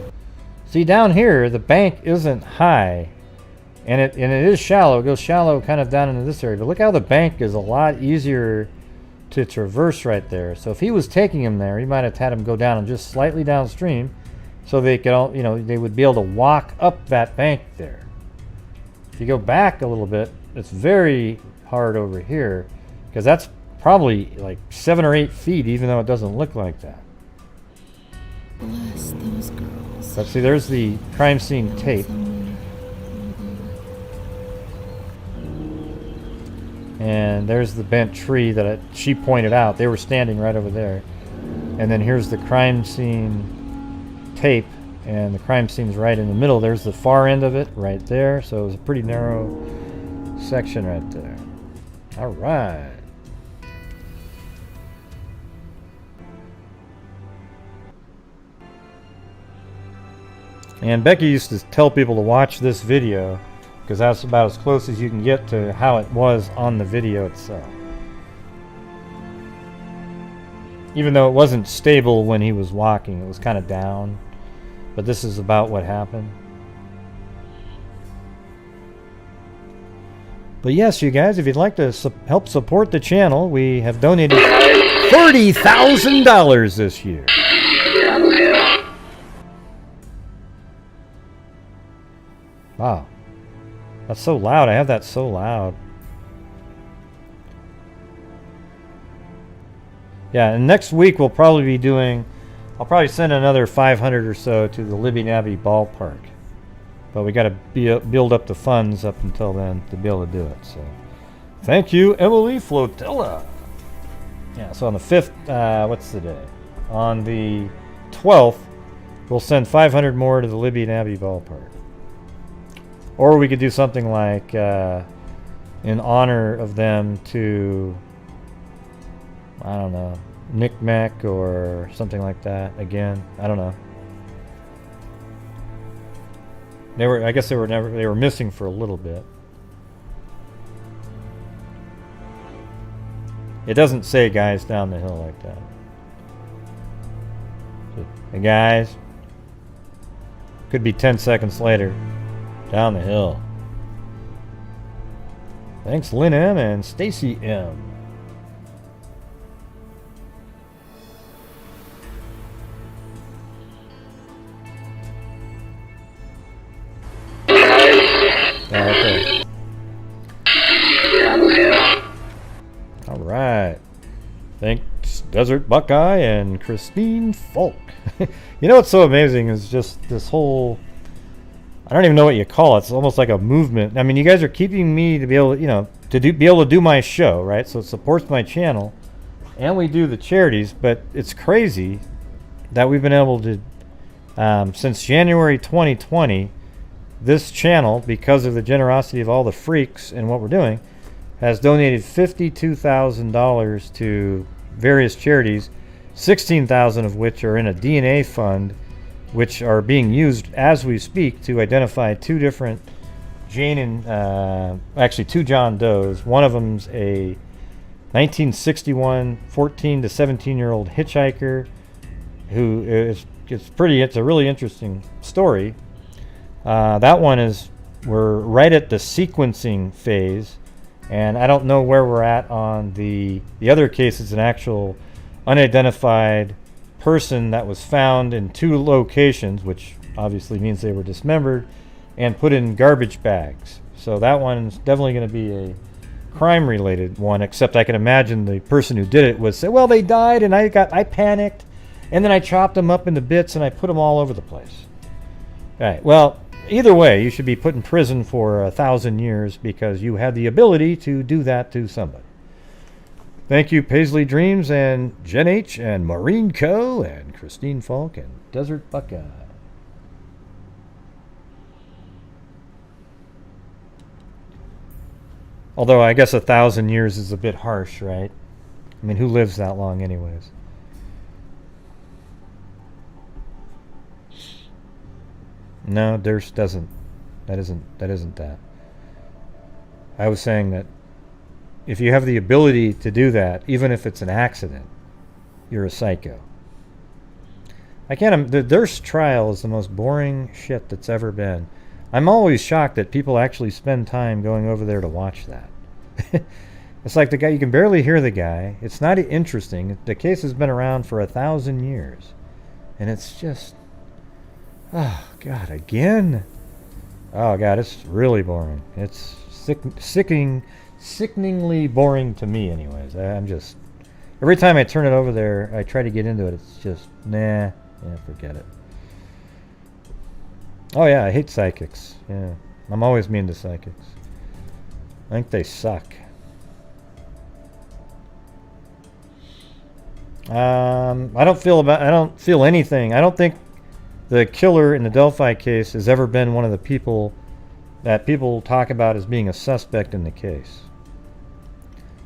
See down here, the bank isn't high, and it is shallow. It goes shallow kind of down into this area. But look how the bank is a lot easier to traverse right there. So if he was taking him there, he might have had him go down and just slightly downstream, so they could all, they would be able to walk up that bank there. If you go back a little bit, it's very hard over here, because that's probably like 7 or 8 feet, even though it doesn't look like that. Bless those girls. But see, there's the crime scene tape. Somewhere. And there's the bent tree that she pointed out. They were standing right over there. And then here's the crime scene tape, and the crime scene's right in the middle. There's the far end of it right there. So it was a pretty narrow section right there. All right. And Becky used to tell people to watch this video, because that's about as close as you can get to how it was on the video itself. Even though it wasn't stable when he was walking, it was kind of down. But this is about what happened. But yes, you guys, if you'd like to help support the channel, we have donated $30,000 this year. Wow. That's so loud. I have that so loud. Yeah, and next week we'll probably be doing... I'll probably send another 500 or so to the Libby Nabby ballpark. But we got to build up the funds up until then to be able to do it. So, thank you, Emily Flotilla. Yeah, so on the 5th, what's the day? On the 12th, we'll send 500 more to the Libby Nabby ballpark. Or we could do something like, in honor of them, to, I don't know, Knick-Knack or something like that. Again, I don't know. I guess they were missing for a little bit. It doesn't say guys down the hill like that. Hey guys, could be 10 seconds later. Down the hill. Thanks, Lynn M and Stacy M. Okay. All right. Thanks, Desert Buckeye and Christine Falk. You know what's so amazing is just this whole, I don't even know what you call it. It's almost like a movement. I mean, you guys are keeping me to be able to, be able to do my show, right? So it supports my channel, and we do the charities. But it's crazy that we've been able to, since January 2020, this channel, because of the generosity of all the freaks and what we're doing, has donated $52,000 to various charities, 16,000 of which are in a DNA fund, which are being used as we speak to identify two different two John Does. One of them's a 1961 14 to 17-year-old hitchhiker who it's a really interesting story. That one we're right at the sequencing phase, and I don't know where we're at on the other case. It's an actual unidentified person that was found in two locations, which obviously means they were dismembered and put in garbage bags. So that one's definitely going to be a crime-related one, except I can imagine the person who did it would say, well, they died and I panicked, and then I chopped them up into bits and I put them all over the place. All right, well, either way, you should be put in prison for 1,000 years because you had the ability to do that to somebody. Thank you, Paisley Dreams and Jen H. and Maureen Co. and Christine Falk and Desert Buckeye. Although I guess 1,000 years is a bit harsh, right? I mean, who lives that long anyways? No, Durst doesn't. That isn't that. I was saying that if you have the ability to do that, even if it's an accident, you're a psycho. The Durst trial is the most boring shit that's ever been. I'm always shocked that people actually spend time going over there to watch that. It's like the guy, you can barely hear the guy. It's not interesting. The case has been around for 1,000 years. And it's just, oh, God, again? Oh, God, it's really boring. It's sickeningly boring to me anyways. I'm just, every time I turn it over there, I try to get into it. It's just, nah, forget it. Oh, yeah, I hate psychics. Yeah, I'm always mean to psychics. I think they suck. I don't feel anything. I don't think the killer in the Delphi case has ever been one of the people that people talk about as being a suspect in the case.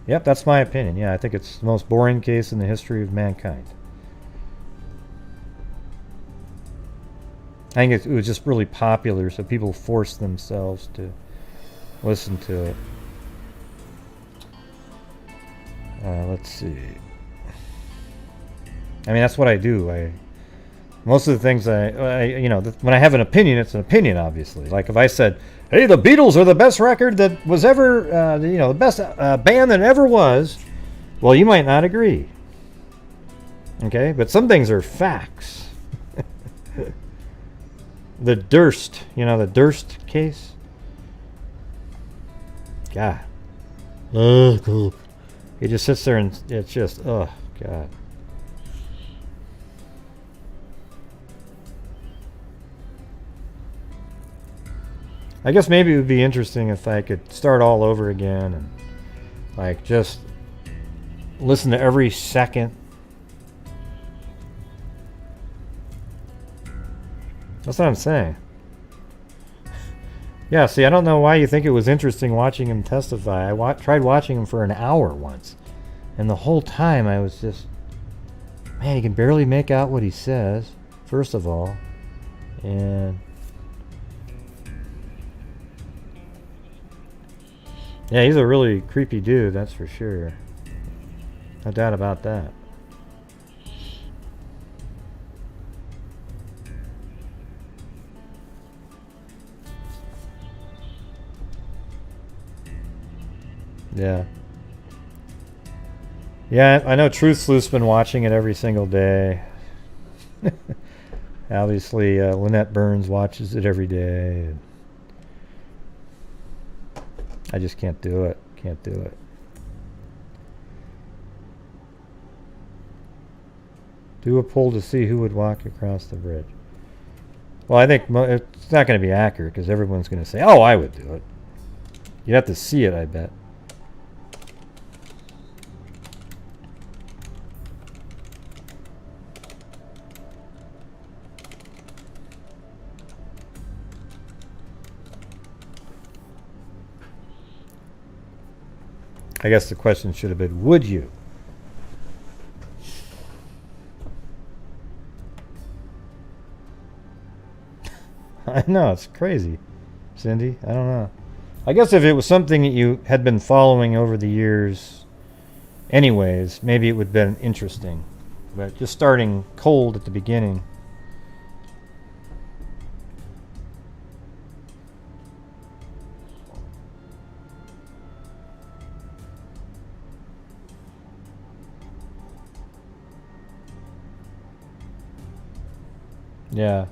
Yep, that's my opinion. Yeah, I think it's the most boring case in the history of mankind. I think it was just really popular, so people forced themselves to listen to it. Let's see. I mean, that's what I do. Most of the things when I have an opinion, it's an opinion, obviously. Like if I said, hey, the Beatles are the best record that was ever, the best band that ever was, well, you might not agree. Okay? But some things are facts. The Durst, the Durst case. God. Ugh. He just sits there and it's just, oh, God. I guess maybe it would be interesting if I could start all over again and like just listen to every second. That's what I'm saying. Yeah, see, I don't know why you think it was interesting watching him testify. I tried watching him for an hour once, and the whole time I was just, man, you can barely make out what he says, first of all, and yeah, he's a really creepy dude, that's for sure. No doubt about that. Yeah. Yeah, I know Truth Sleuth's been watching it every single day. Obviously, Lynette Burns watches it every day. And I just can't do it. Can't do it. Do a poll to see who would walk across the bridge. Well, I think it's not going to be accurate because everyone's going to say, "Oh, I would do it." You'd have to see it, I bet. I guess the question should have been, would you? I know, it's crazy, Cindy. I don't know. I guess if it was something that you had been following over the years anyways, maybe it would have been interesting. But just starting cold at the beginning. Yeah.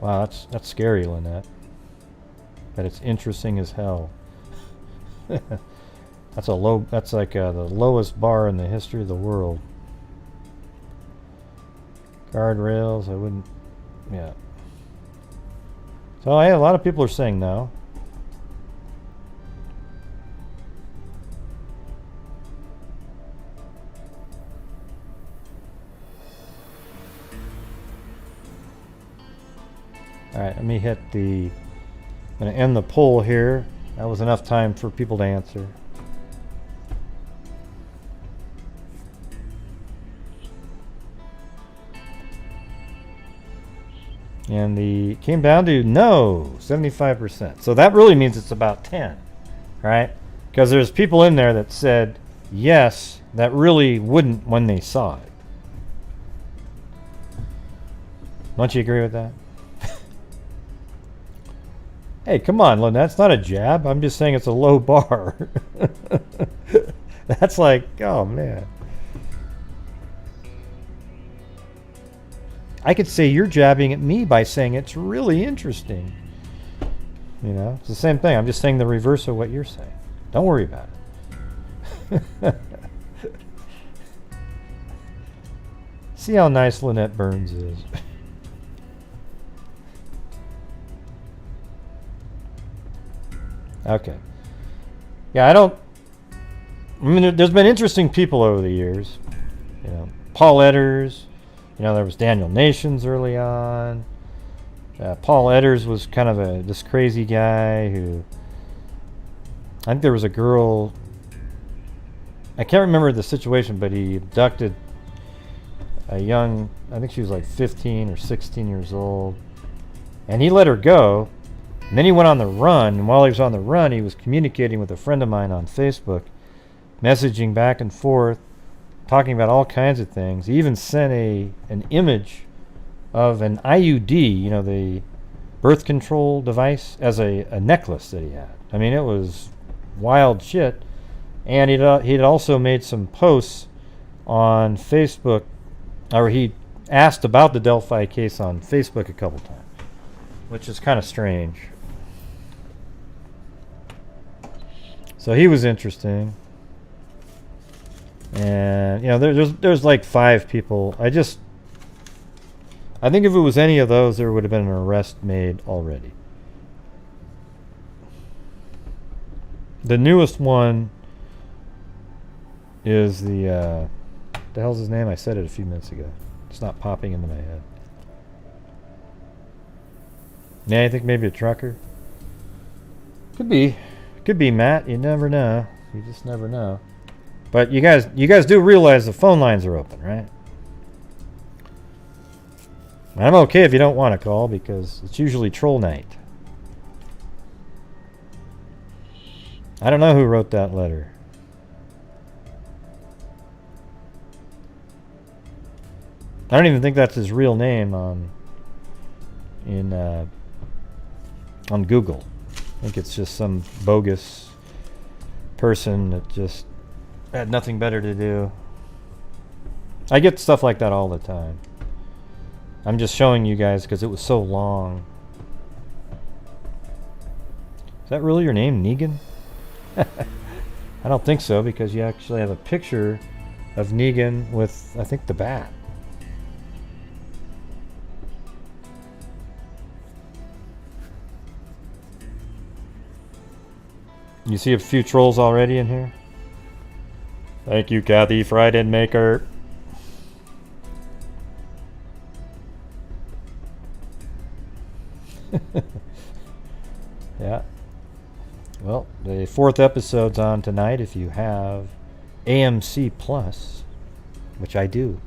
Wow, that's scary, Lynette. But it's interesting as hell. That's like the lowest bar in the history of the world. Guardrails, I wouldn't. Yeah. So yeah, a lot of people are saying no. Alright, let me hit the... I'm going to end the poll here. That was enough time for people to answer. And the came down to no, 75%. So that really means it's about 10, right? Because there's people in there that said yes, that really wouldn't when they saw it. Don't you agree with that? Hey, come on, Lynn, that's not a jab. I'm just saying it's a low bar. That's like, oh, man. I could say you're jabbing at me by saying it's really interesting. You know, it's the same thing. I'm just saying the reverse of what you're saying. Don't worry about it. See how nice Lynette Burns is. Okay. Yeah, I mean, there's been interesting people over the years. You know, Paul Edders. You know, there was Daniel Nations early on. Paul Edders was kind of this crazy guy who... I think there was a girl... I can't remember the situation, but he abducted a young... I think she was like 15 or 16 years old. And he let her go. And then he went on the run, and while he was on the run, he was communicating with a friend of mine on Facebook, messaging back and forth, talking about all kinds of things. He even sent an image of an IUD, you know, the birth control device, as a necklace that he had. I mean, it was wild shit. And he'd also made some posts on Facebook, or he asked about the Delphi case on Facebook a couple times, which is kind of strange. So he was interesting. And, you know, there's like 5 people. I think if it was any of those, there would have been an arrest made already. The newest one is the hell's his name? I said it a few minutes ago. It's not popping into my head. Yeah, I think maybe a trucker. Could be Matt. You never know. You just never know. But you guys do realize the phone lines are open, right? I'm okay if you don't want to call because it's usually troll night. I don't know who wrote that letter. I don't even think that's his real name on Google. I think it's just some bogus person that just had nothing better to do. I get stuff like that all the time. I'm just showing you guys because it was so long. Is that really your name, Negan? I don't think so, because you actually have a picture of Negan with, I think, the bat. You see a few trolls already in here? Thank you, Kathy, Friday Maker. Yeah. Well, the 4th episode's on tonight if you have AMC Plus, which I do.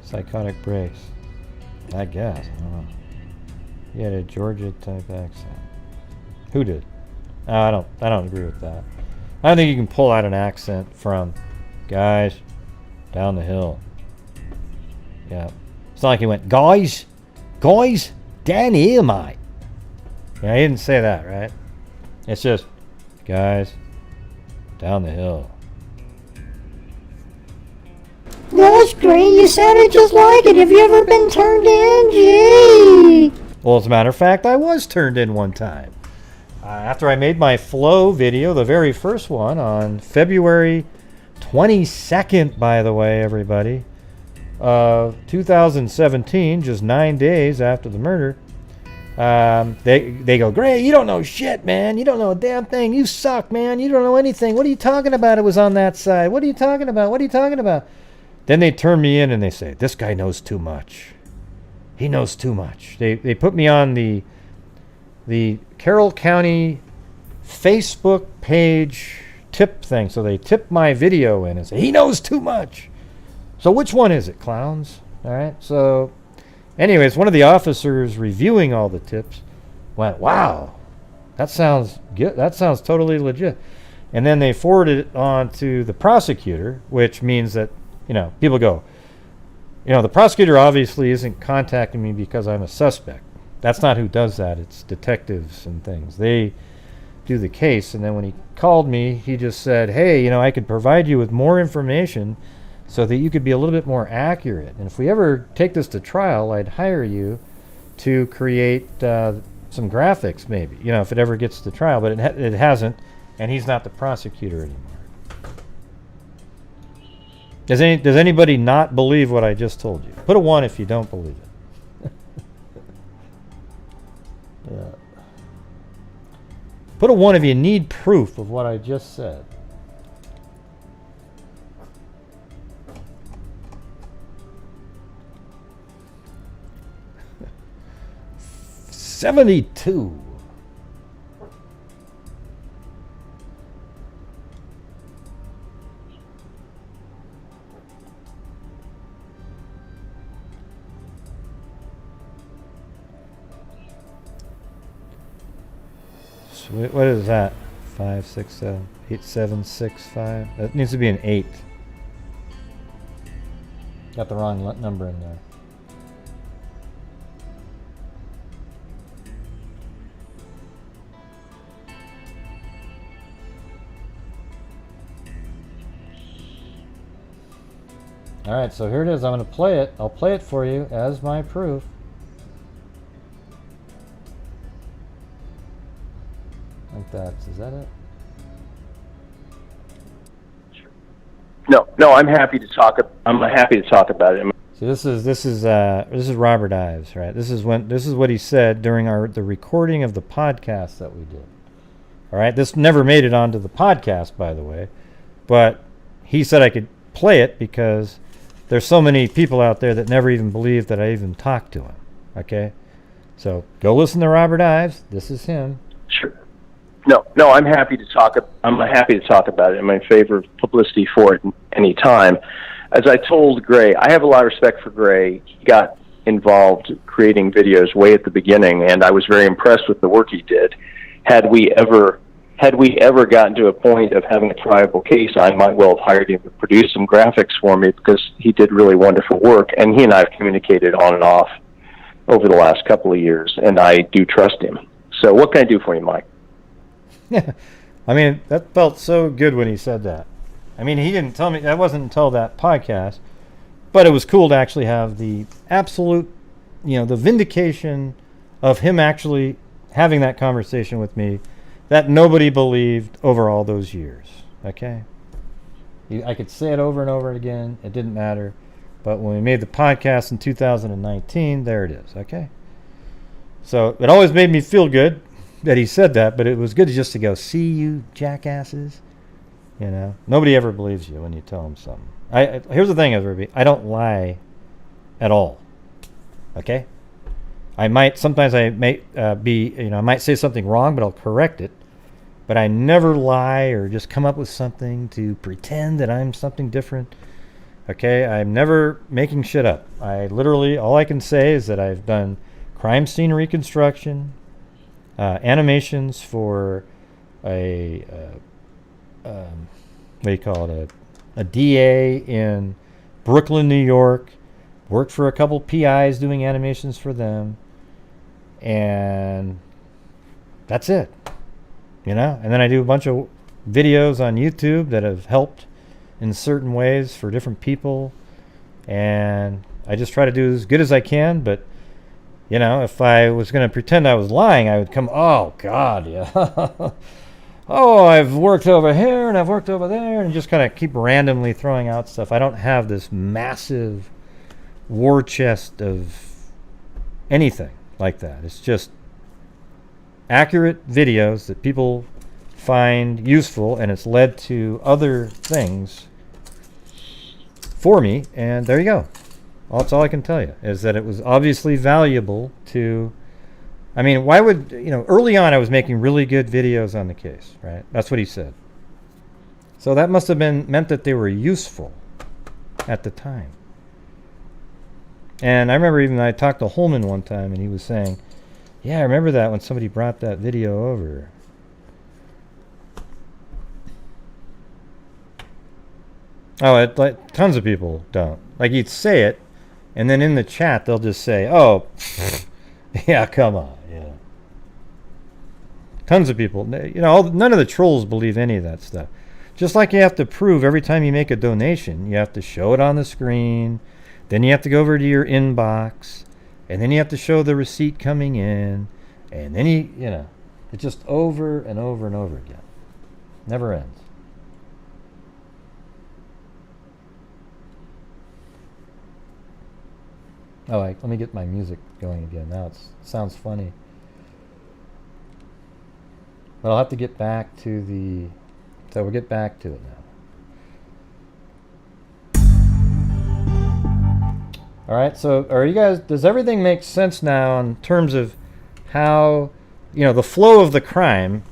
Psychotic breaks. I guess. I don't know. He had a Georgia type accent. Who did? I don't agree with that. I don't think you can pull out an accent from guys down the hill. Yeah. It's not like he went, guys, down here, mate. Yeah, he didn't say that, right? It's just, guys, down the hill. Gosh, Gray, you sounded just like it. Have you ever been turned in? Gee. Well, as a matter of fact, I was turned in one time. After I made my flow video, the very first one, on February 22nd, by the way, everybody, 2017, just 9 days after the murder, they go, Gray, you don't know shit, man. You don't know a damn thing. You suck, man. You don't know anything. What are you talking about? It was on that side. What are you talking about? What are you talking about? Then they turn me in and they say, this guy knows too much. He knows too much. They put me on the Carroll County Facebook page tip thing. So they tip my video in and say, he knows too much. So which one is it, clowns? All right. So anyways, one of the officers reviewing all the tips went, wow, that sounds good. That sounds totally legit. And then they forwarded it on to the prosecutor, which means that, people go, the prosecutor obviously isn't contacting me because I'm a suspect. That's not who does that. It's detectives and things. They do the case. And then when he called me, he just said, hey, I could provide you with more information so that you could be a little bit more accurate. And if we ever take this to trial, I'd hire you to create some graphics maybe, if it ever gets to trial. But it hasn't, and he's not the prosecutor anymore. Does anybody not believe what I just told you? Put a 1 if you don't believe it. Yeah. Put a 1 if you need proof of what I just said. $72. What is that? 5, 6, 7, 8, 7, 6, 5. That needs to be an 8. Got the wrong number in there. Alright, so here it is. I'm going to play it. I'll play it for you as my proof. Like that. Is that it? No, I'm happy to talk. I'm happy to talk about it. So this is Robert Ives, right? This is what he said during the recording of the podcast that we did. All right, this never made it onto the podcast, by the way, but he said I could play it because there's so many people out there that never even believed that I even talked to him. Okay, so go listen to Robert Ives. This is him. Sure. No, I'm happy to talk. I'm happy to talk about it. I'm in favor of publicity for it any time. As I told Gray, I have a lot of respect for Gray. He got involved creating videos way at the beginning, and I was very impressed with the work he did. Had we ever gotten to a point of having a triable case, I might well have hired him to produce some graphics for me because he did really wonderful work, and he and I have communicated on and off over the last couple of years, and I do trust him. So what can I do for you, Mike? Yeah, I mean, that felt so good when he said that. I mean, he didn't tell me, that wasn't until that podcast, but it was cool to actually have the absolute, the vindication of him actually having that conversation with me that nobody believed over all those years. Okay? I could say it over and over again. It didn't matter. But when we made the podcast in 2019, there it is. Okay. So it always made me feel good that he said that, but it was good just to go, see you jackasses. You know, nobody ever believes you when you tell them something. Here's the thing, everybody. I don't lie at all. Okay? Sometimes I may I might say something wrong, but I'll correct it. But I never lie or just come up with something to pretend that I'm something different. Okay? I'm never making shit up. All I can say is that I've done crime scene reconstruction, animations for a DA in Brooklyn, New York. Worked for a couple PIs doing animations for them. And that's it. You know? And then I do a bunch of videos on YouTube that have helped in certain ways for different people. And I just try to do as good as I can. But, you know, if I was going to pretend I was lying, I would come, oh, God, yeah. Oh, I've worked over here and I've worked over there, and just kind of keep randomly throwing out stuff. I don't have this massive war chest of anything like that. It's just accurate videos that people find useful, and it's led to other things for me, and there you go. That's all I can tell you, is that it was obviously valuable to... I mean, why would, early on I was making really good videos on the case, right? That's what he said. So that must have meant that they were useful at the time. And I remember even I talked to Holman one time, and he was saying, yeah, I remember that when somebody brought that video over. Oh, tons of people don't. Like, you'd say it, and then in the chat they'll just say, oh, yeah, come on. Yeah. Tons of people. None of the trolls believe any of that stuff. Just like you have to prove every time you make a donation, you have to show it on the screen. Then you have to go over to your inbox. And then you have to show the receipt coming in. And then it's just over and over and over again. Never ends. Oh, let me get my music going again. Now it sounds funny. But I'll have to get back to so we'll get back to it now. All right, so does everything make sense now in terms of how, the flow of the crime?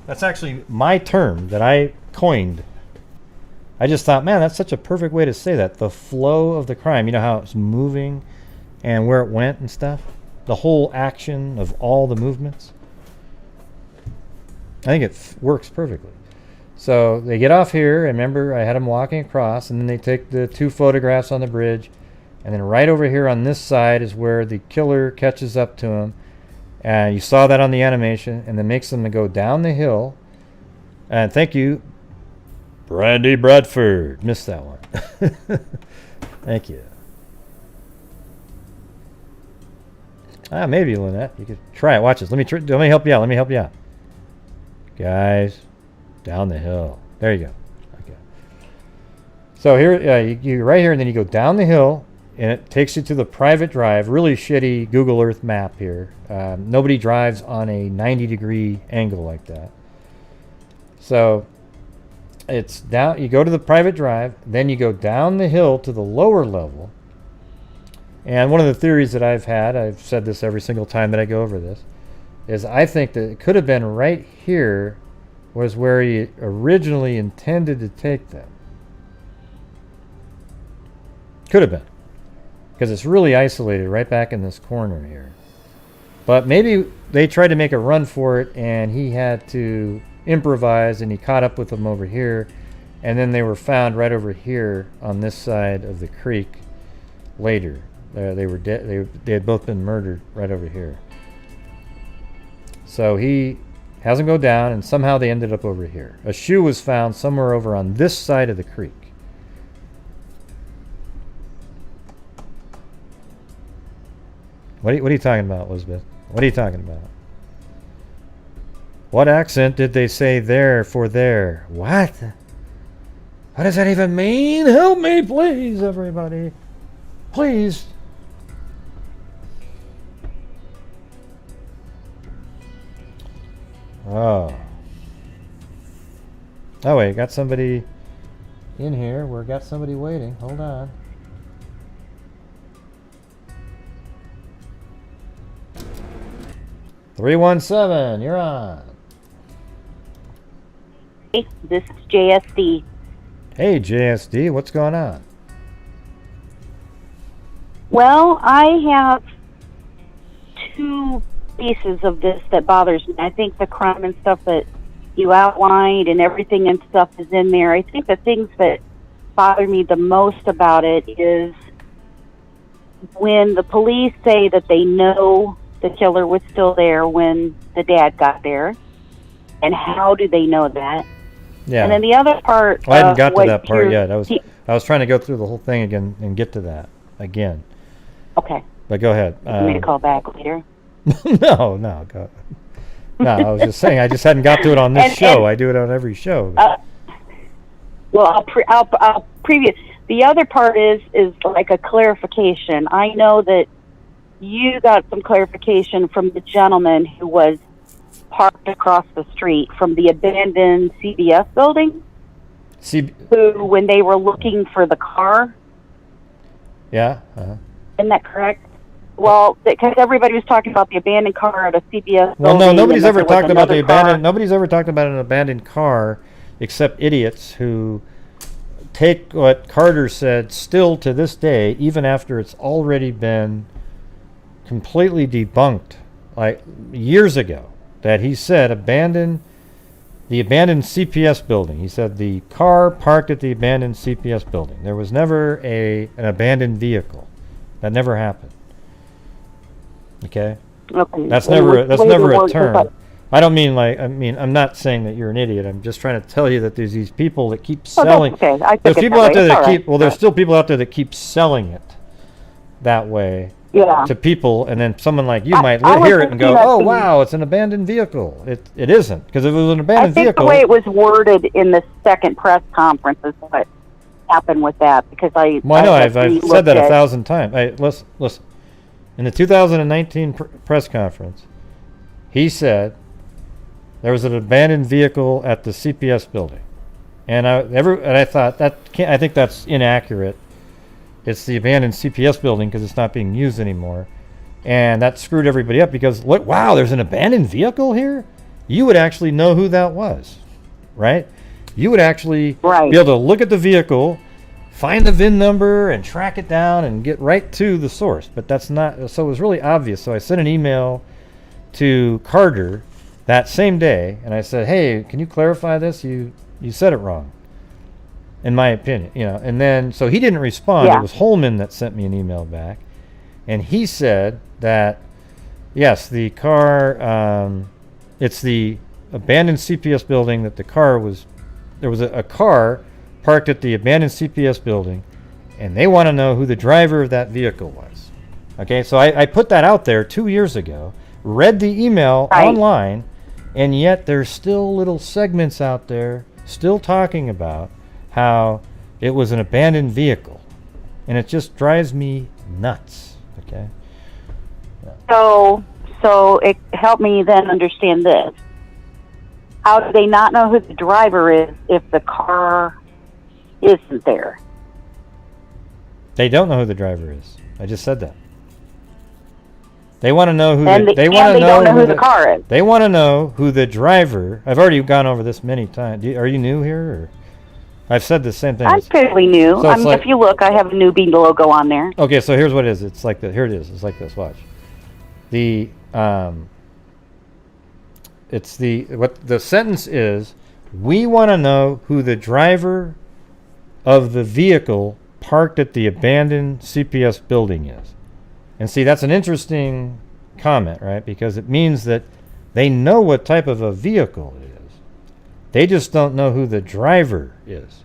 That's actually my term that I coined. I just thought, man, that's such a perfect way to say that. The flow of the crime. You know how it's moving and where it went and stuff? The whole action of all the movements. I think it works perfectly. So they get off here. Remember, I had them walking across, and then they take the 2 photographs on the bridge. And then right over here on this side is where the killer catches up to him. And you saw that on the animation. And then makes them go down the hill. And thank you, Brandy Bradford. Missed that one. Thank you. Maybe, Lynette. You could try it. Watch this. Let me help you out. Guys, down the hill. There you go. Okay. So here, you right here, and then you go down the hill, and it takes you to the private drive. Really shitty Google Earth map here. Nobody drives on a 90-degree angle like that. So it's down. You go to the private drive, then you go down the hill to the lower level. And one of the theories that I've said this every single time that I go over this, is I think that it could have been right here was where he originally intended to take them. Could have been. Because it's really isolated right back in this corner here. But maybe they tried to make a run for it, and he had to improvise, and he caught up with them over here. And then they were found right over here on this side of the creek later. They were dead. They had both been murdered right over here. So he has them go down, and somehow they ended up over here. A shoe was found somewhere over on this side of the creek. What are you talking about, Elizabeth? What are you talking about? What accent did they say there for there? What? What does that even mean? Help me, please, everybody. Please. Oh. Oh, wait. Got somebody in here. We've got somebody waiting. Hold on. "317, you're on." This is JSD. Hey, JSD, what's going on? Well, I have two pieces of this that bothers me. I think the crime and stuff that you outlined and everything and stuff is in there. I think the things that bother me the most about it is when the police say that they know the killer was still there when the dad got there, and how do they know that? Yeah. And then the other part. Well, I hadn't got to that part yet. I was trying to go through the whole thing again and get to that again. Okay. But go ahead. You want me to call back later? No, go. No, I was just saying I just hadn't got to it on this show. I do it on every show. Well, I'll previous. The other part is like a clarification. I know that you got some clarification from the gentleman who was parked across the street from the abandoned CBS building. Who, when they were looking for the car. Yeah. Isn't that correct? Well, because everybody was talking about the abandoned car at a CBS building. Well, no, nobody's ever talked about the abandoned. Nobody's ever talked about an abandoned car, except idiots who take what Carter said still to this day, even after it's already been completely debunked, like years ago, that he said the abandoned CPS building. He said the car parked at the abandoned CPS building. There was never an abandoned vehicle. That never happened. Okay? That's never a term. I don't mean I'm not saying that you're an idiot. I'm just trying to tell you that there's these people that keep selling. That's okay. There's people out there that keep. Well, there's still people out there that keep selling it that way to people, and then someone like you might hear it and go, "Oh, wow, it's an abandoned vehicle." It isn't, because if it was an abandoned vehicle. I think the way it was worded in the second press conference is what happened with that, because I. Well, I know I've said that 1,000 times. Listen. In the 2019 press conference, he said there was an abandoned vehicle at the CPS building, and I thought I think that's inaccurate. It's the abandoned CPS building because it's not being used anymore, and that screwed everybody up because wow, there's an abandoned vehicle here. You would actually know who that was, right? You would actually be able to look at the vehicle, find the VIN number and track it down and get right to the source. But that's not, so it was really obvious. So I sent an email to Carter that same day and I said, "Hey, can you clarify this? You said it wrong, in my opinion." And then, so he didn't respond. Yeah. It was Holman that sent me an email back. And he said that, yes, the car, it's the abandoned CPS building that there was a car parked at the abandoned CPS building, and they want to know who the driver of that vehicle was. Okay, so I put that out there 2 years ago, read the email online, and yet there's still little segments out there still talking about how it was an abandoned vehicle, and it just drives me nuts. Okay. Yeah. So it helped me then understand this. How do they not know who the driver is if the car isn't there? They don't know who the driver is. I just said that. They want to know who they want to know who the car is. They want to know who the driver. I've already gone over this many times. Are you new here? Or? I've said the same thing. I'm fairly new. So if you look, I have a newbie logo on there. Okay, so here's what it is. It's like here it is. It's like this. Watch. What the sentence is: we want to know who the driver of the vehicle parked at the abandoned CPS building is. And see, that's an interesting comment, right? Because it means that they know what type of a vehicle it is. They just don't know who the driver is,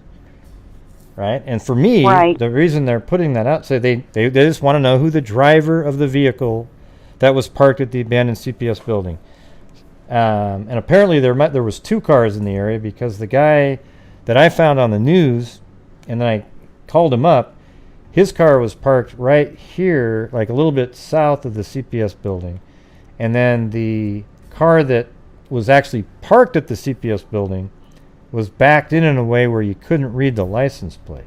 right? And for me, the reason they're putting that out, they just want to know who the driver of the vehicle that was parked at the abandoned CPS building. And apparently there was 2 cars in the area, because the guy that I found on the news and then I called him up. His car was parked right here, like a little bit south of the CPS building. And then the car that was actually parked at the CPS building was backed in a way where you couldn't read the license plate.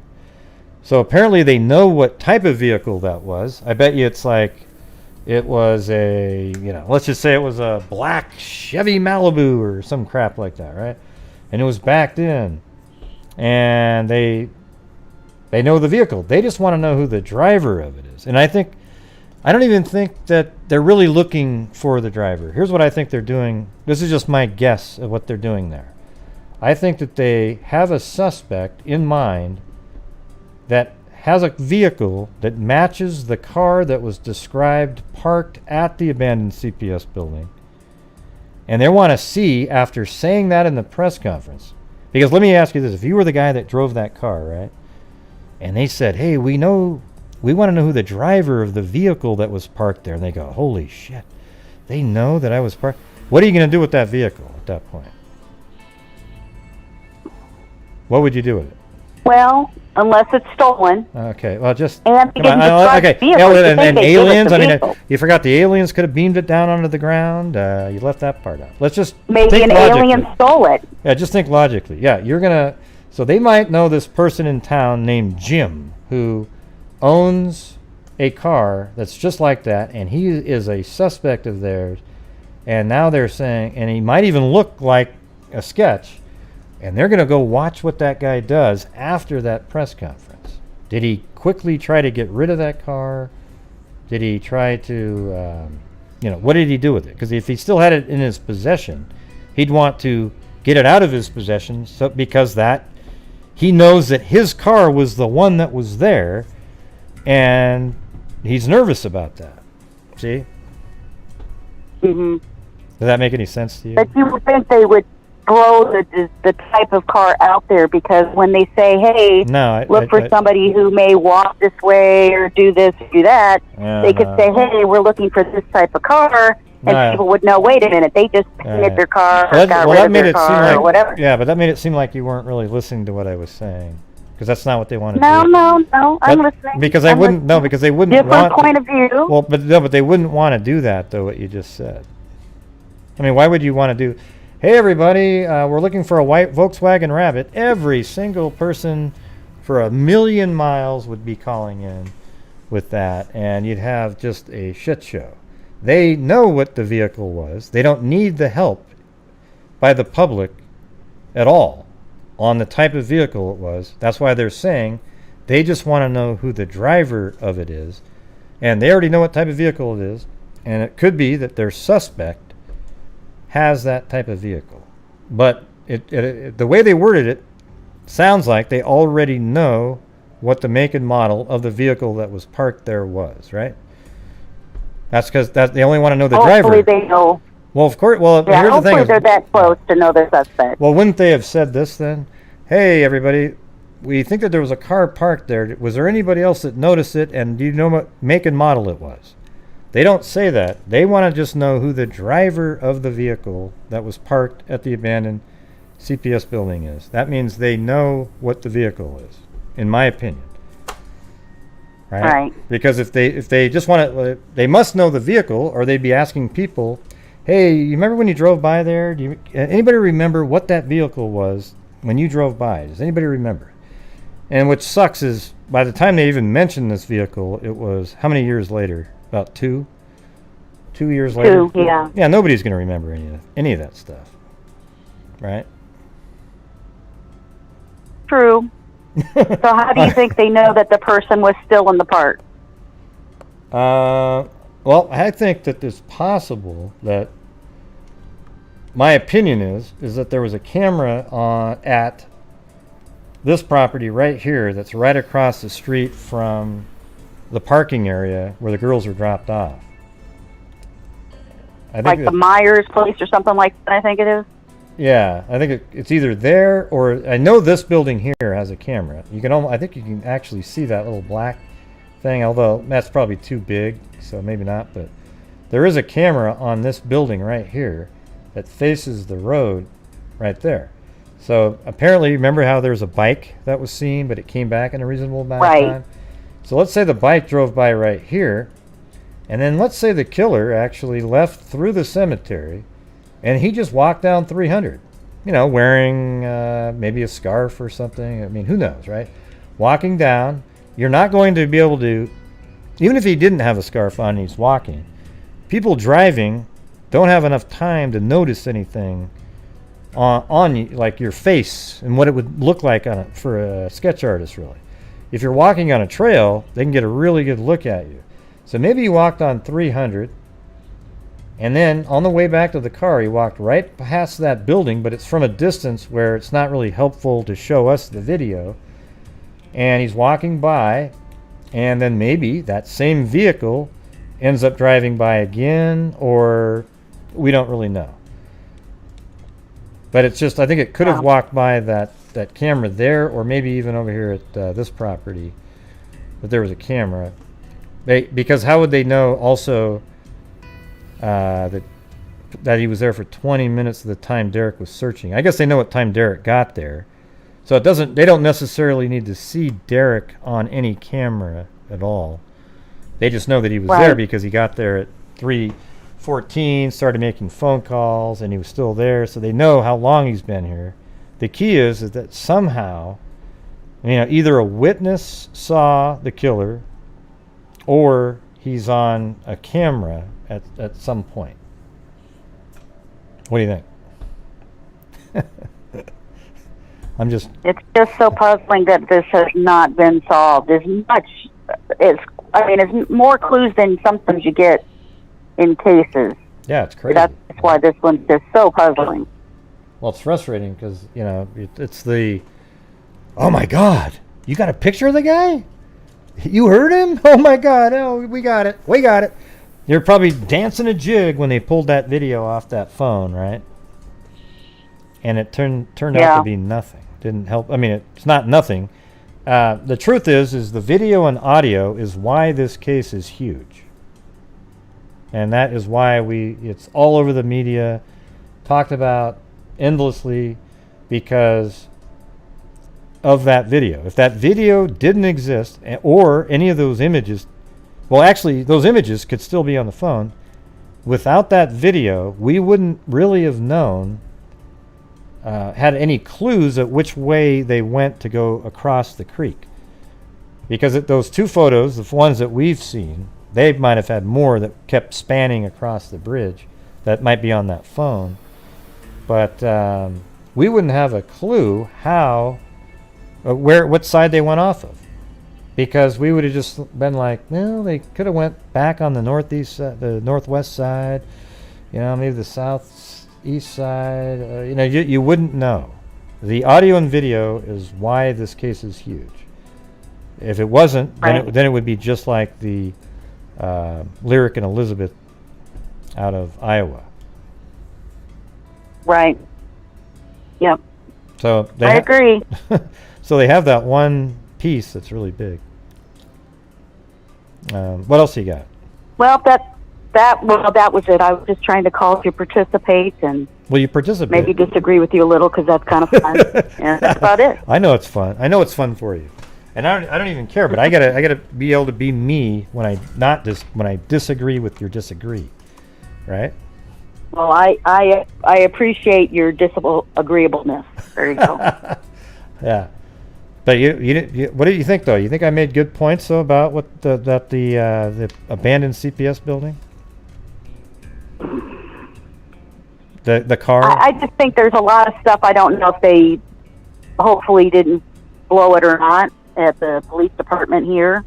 So apparently they know what type of vehicle that was. I bet you it's like, it was a, let's just say it was a black Chevy Malibu or some crap like that, right? And it was backed in. And they know the vehicle. They just want to know who the driver of it is. And I don't even think that they're really looking for the driver. Here's what I think they're doing. This is just my guess of what they're doing there. I think that they have a suspect in mind that has a vehicle that matches the car that was described parked at the abandoned CPS building. And they want to see, after saying that in the press conference, because let me ask you this, if you were the guy that drove that car, right? And they said, hey, we want to know who the driver of the vehicle that was parked there. And they go, holy shit, they know that I was parked. What are you going to do with that vehicle at that point? What would you do with it? Well, unless it's stolen. Okay, well, just... And they didn't describe the vehicle. And aliens, you forgot the aliens could have beamed it down onto the ground. You left that part out. Let's just maybe think an logically. alien stole it. Yeah, just think logically. Yeah, you're going to... So they might know this person in town named Jim who owns a car that's just like that, and he is a suspect of theirs. And now they're saying, and he might even look like a sketch, and they're going to go watch what that guy does after that press conference. Did he quickly try to get rid of that car? Did he try to, what did he do with it? Because if he still had it in his possession, he'd want to get it out of his possession because he knows that his car was the one that was there, and he's nervous about that. See? Mm-hmm. Does that make any sense to you? But you would think they would throw the type of car out there, because when they say, hey, look for somebody who may walk this way or do this or do that, they could say, hey, we're looking for this type of car, and people would know, wait a minute, they just painted their car or got rid of their car or whatever. Yeah, but that made it seem like you weren't really listening to what I was saying, because that's not what they want to do. No, I'm listening. Because they wouldn't different point of view. Well, but they wouldn't want to do that, though, what you just said. I mean, why would you want to do... Hey, everybody, we're looking for a white Volkswagen Rabbit. Every single person for 1,000,000 miles would be calling in with that, and you'd have just a shit show. They know what the vehicle was. They don't need the help by the public at all on the type of vehicle it was. That's why they're saying they just want to know who the driver of it is, and they already know what type of vehicle it is, and it could be that their suspect has that type of vehicle. But the way they worded it sounds like they already know what the make and model of the vehicle that was parked there was, right? That's because they only want to know the driver. Hopefully they know. Well, of course. Well, yeah, here's the thing. Hopefully they're that close to know their suspect. Well, wouldn't they have said this then? Hey, everybody, we think that there was a car parked there. Was there anybody else that noticed it, and do you know what make and model it was? They don't say that. They want to just know who the driver of the vehicle that was parked at the abandoned CPS building is. That means they know what the vehicle is, in my opinion. Right? Because if they just want to, they must know the vehicle, or they'd be asking people, hey, you remember when you drove by there? Anybody remember what that vehicle was when you drove by? Does anybody remember? And what sucks is, by the time they even mentioned this vehicle, it was how many years later? About 2 years later. 2, yeah. Yeah, nobody's going to remember any of that stuff, right? True. So how do you think they know that the person was still in the park? Well, I think that it's possible that, my opinion is that there was a camera at this property right here that's right across the street from the parking area where the girls were dropped off. I think like the Myers place or something like that, I think it is. Yeah, I think it's either there, or I know this building here has a camera. I think you can actually see that little black thing, although that's probably too big, so maybe not. But there is a camera on this building right here that faces the road right there. So apparently, remember how there was a bike that was seen, but it came back in a reasonable amount Right. of time? So let's say the bike drove by right here, and then let's say the killer actually left through the cemetery, and he just walked down 300, wearing maybe a scarf or something. I mean, who knows, right? Walking down, you're not going to be able to, even if he didn't have a scarf on and he's walking, people driving don't have enough time to notice anything on you, like your face and what it would look like for a sketch artist, really. If you're walking on a trail, they can get a really good look at you. So maybe he walked on 300, and then on the way back to the car, he walked right past that building, but it's from a distance where it's not really helpful to show us the video. And he's walking by, and then maybe that same vehicle ends up driving by again, or we don't really know. But it's just, I think it could have walked by that camera there, or maybe even over here at this property, that there was a camera. Because how would they know also that he was there for 20 minutes of the time Derrick was searching? I guess they know what time Derrick got there. So they don't necessarily need to see Derrick on any camera at all. They just know that he was there because he got there at 3:14, started making phone calls, and he was still there. So they know how long he's been here. The key is that somehow, either a witness saw the killer, or he's on a camera at some point. What do you think? It's just so puzzling that this has not been solved. It's more clues than sometimes you get in cases. Yeah, it's crazy. That's why this one's just so puzzling. Well, it's frustrating because, it's the, oh my God, you got a picture of the guy? You heard him? Oh my God, we got it. You're probably dancing a jig when they pulled that video off that phone, right? And it turned out to be nothing. Didn't help. It's not nothing. The truth is the video and audio is why this case is huge. And that is why it's all over the media, talked about endlessly, because of that video. If that video didn't exist, or any of those images, well, actually, those images could still be on the phone. Without that video, we wouldn't really have known, had any clues at which way they went to go across the creek. Because those two photos, the ones that we've seen, they might have had more that kept spanning across the bridge that might be on that phone. But we wouldn't have a clue how, what side they went off of. Because we would have just been like, well, they could have went back on the the northwest side, maybe the southeast side. You wouldn't know. The audio and video is why this case is huge. If it wasn't, then it would be just like the Lyric and Elizabeth out of Iowa. Right. Yep. So I agree. So they have that one piece that's really big. What else you got? Well, that was it. I was just trying to call to participate and. Well, you participate. Maybe disagree with you a little because that's kind of fun. And that's about it. I know it's fun. I know it's fun for you, and I don't even care. But I gotta be able to be me when I disagree with your disagree, right? Well, I appreciate your disagreeableness. There you go. Yeah. But you what do you think, though? You think I made good points, though, about what the abandoned CPS building? The car? I just think there's a lot of stuff. I don't know if they hopefully didn't blow it or not at the police department here,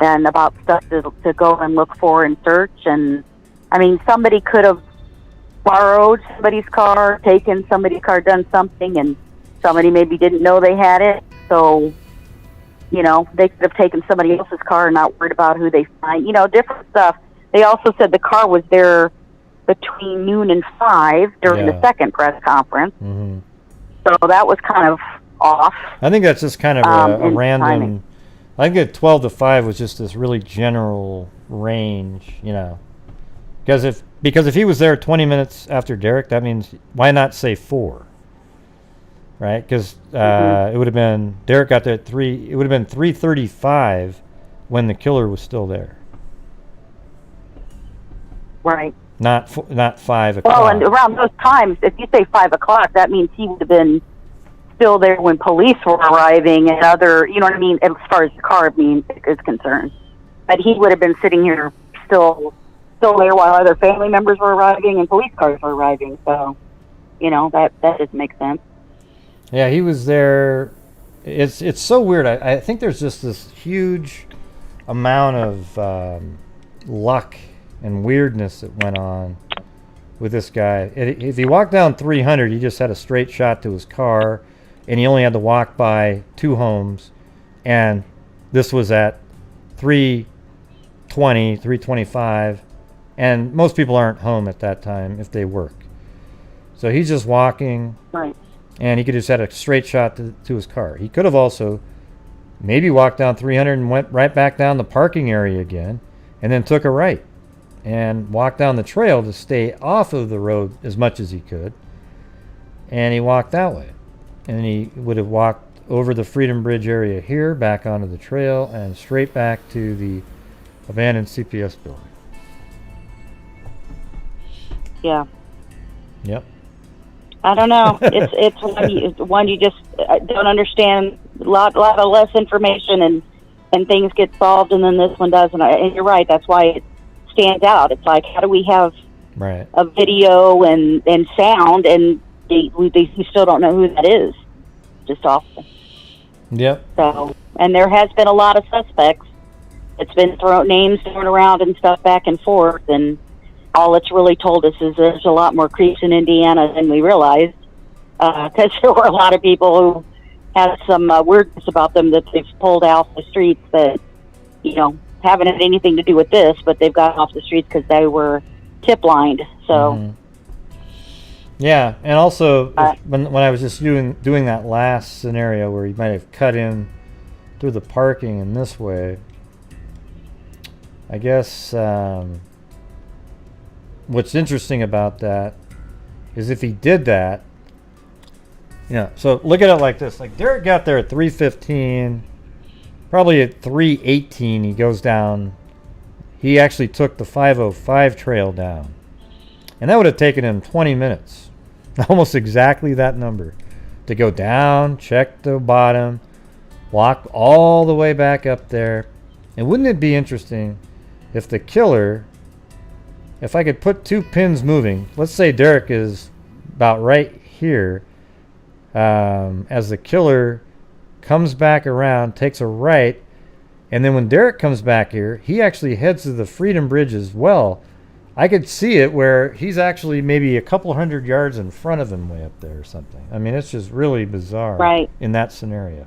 and about stuff to go and look for and search. And, somebody could have borrowed somebody's car, taken somebody's car, done something, and somebody maybe didn't know they had it. So, they could have taken somebody else's car and not worried about who they find. Different stuff. They also said the car was there between noon and 5 during the second press conference. Mm-hmm. So that was kind of off. I think that's just kind of a random. Timing. I think at 12 to 5 was just this really general range, Because if he was there 20 minutes after Derrick, that means why not say 4? right? Because it would have been Derrick got there at 3. It would have been 3:35 when the killer was still there. Right. Not 5 o'clock. Well, and around those times, if you say 5 o'clock, that means he would have been still there when police were arriving and other, you know what I mean, as far as the car is concerned. But he would have been sitting here still there while other family members were arriving and police cars were arriving. So, you know, that doesn't make sense. Yeah, he was there. It's so weird. I think there's just this huge amount of luck and weirdness that went on with this guy. If he walked down 300, he just had a straight shot to his car, and he only had to walk by 2 homes, and this was at 3:20, 3:25, and most people aren't home at that time if they work. So he's just walking, right, and he could just had a straight shot to his car. He could have also maybe walked down 300 and went right back down the parking area again, and then took a right and walked down the trail to stay off of the road as much as he could. And he walked that way. And he would have walked over the Freedom Bridge area here, back onto the trail, and straight back to the abandoned CPS building. Yeah. Yep. I don't know. It's one you just don't understand. A lot of less information, and things get solved, and then this one doesn't. And you're right. That's why it stands out. It's like, how do we have a video and sound, and we still don't know who that is? Just awful. Yep. So, and there has been a lot of suspects. It's been names thrown around and stuff back and forth, and all it's really told us is there's a lot more creeps in Indiana than we realized, because there were a lot of people who had some weirdness about them that they've pulled out the streets that, you know, haven't had anything to do with this, but they've gotten off the streets because they were tip lined. So, yeah, and also when I was just doing that last scenario where he might have cut in through the parking in this way, I guess what's interesting about that is if he did that, you know, so look at it like this. Like, Derrick got there at 3:15, probably at 3:18 he goes down. He actually took the 505 trail down, and that would have taken him 20 minutes, almost exactly that number, to go down, check the bottom, walk all the way back up there. And wouldn't it be interesting if the killer, if I could put 2 pins moving, let's say Derrick is about right here, as the killer comes back around, takes a right, and then when Derrick comes back here, he actually heads to the Freedom Bridge as well. I could see it where he's actually maybe a couple hundred yards in front of him way up there or something. I mean, it's just really bizarre in that scenario.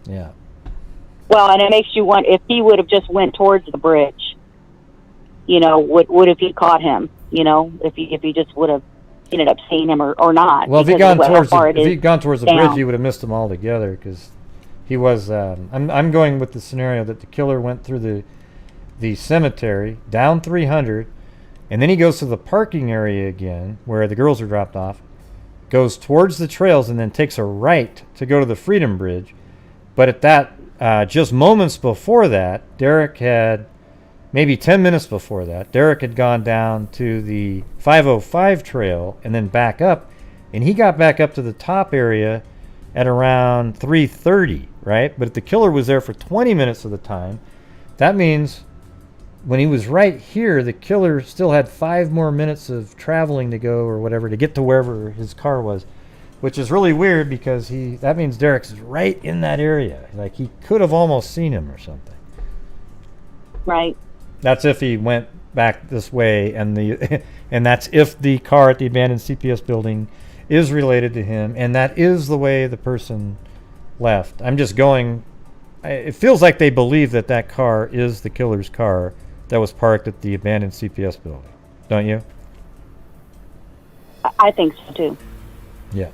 Yeah. Well, and it makes you wonder if he would have just went towards the bridge, you know, would have he caught him, you know, if he just would have ended up seeing him or not. Well, if he'd gone towards the bridge, he would have missed him altogether, because he was. I'm going with the scenario that the killer went through the cemetery down 300, and then he goes to the parking area again where the girls are dropped off, goes towards the trails, and then takes a right to go to the Freedom Bridge. But at that, just moments before that, Derrick had. Maybe 10 minutes before that, Derrick had gone down to the 505 trail and then back up, and he got back up to the top area at around 3:30, right? But if the killer was there for 20 minutes of the time, that means when he was right here, the killer still had 5 more minutes of traveling to go or whatever to get to wherever his car was, which is really weird because that means Derrick's right in that area. Like, he could have almost seen him or something. Right. That's if he went back this way, and that's if the car at the abandoned CPS building is related to him, and that is the way the person left. I'm just going. It feels like they believe that car is the killer's car that was parked at the abandoned CPS building, don't you? I think so too. Yeah.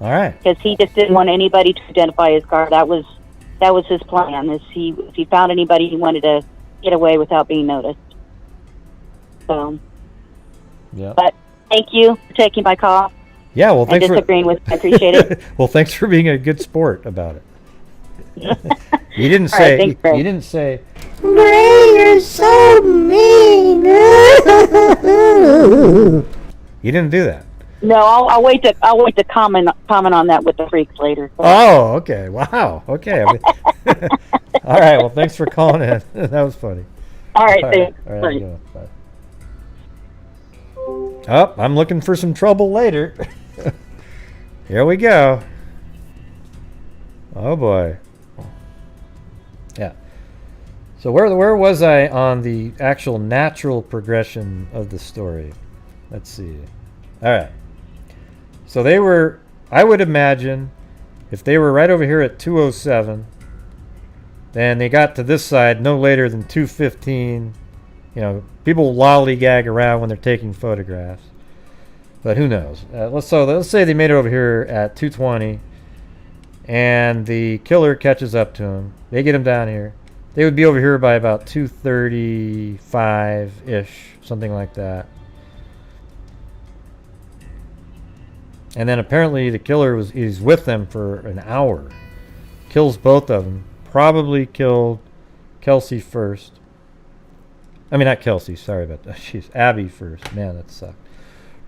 All right. Because he just didn't want anybody to identify his car. That was his plan. If he found anybody, he wanted to get away without being noticed. So, yeah. But thank you for taking my call. Yeah, well, and thanks disagreeing with me. I appreciate it. Well, thanks for being a good sport about it. You didn't All right, say. thanks, Greg. You didn't say. Gray, you're so mean. You didn't do that. No, I'll wait to comment on that with the freaks later. So. Oh, okay. Wow. Okay. All right. Well, thanks for calling in. That was funny. All right, thanks. All right. Bye. Oh, I'm looking for some trouble later. Here we go. Oh boy. Yeah. So where was I on the actual natural progression of the story? Let's see. All right. So they were, I would imagine, if they were right over here at 207, then they got to this side no later than 215. You know, people lollygag around when they're taking photographs, but who knows? Let's say they made it over here at 220, and the killer catches up to him. They get him down here. They would be over here by about 2:35-ish, something like that. And then apparently the killer he's with them for an hour. Kills both of them. Probably killed Kelsey first. I mean, not Kelsey, sorry about that. She's Abby first. Man, that sucked.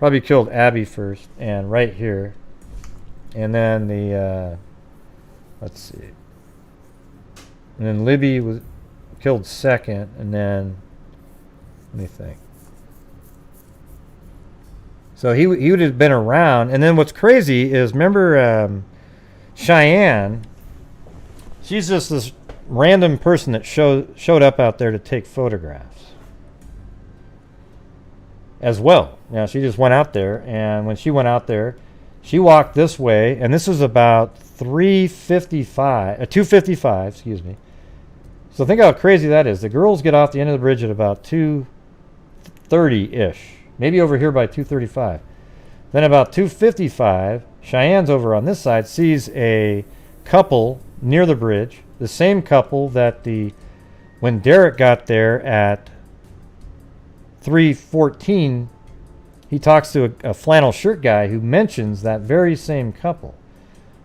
Probably killed Abby first, and right here. And then let's see. And then Libby was killed second, and then, let me think. So he would have been around. And then what's crazy is, remember Cheyenne? She's just this random person that showed up out there to take photographs as well. Now, she just went out there, and when she went out there, she walked this way, and this was about 2:55, excuse me. So think how crazy that is. The girls get off the end of the bridge at about 2:30-ish, maybe over here by 2:35. Then about 2:55, Cheyenne's over on this side, sees a couple near the bridge, the same couple that when Derrick got there at 3:14, he talks to a flannel shirt guy who mentions that very same couple.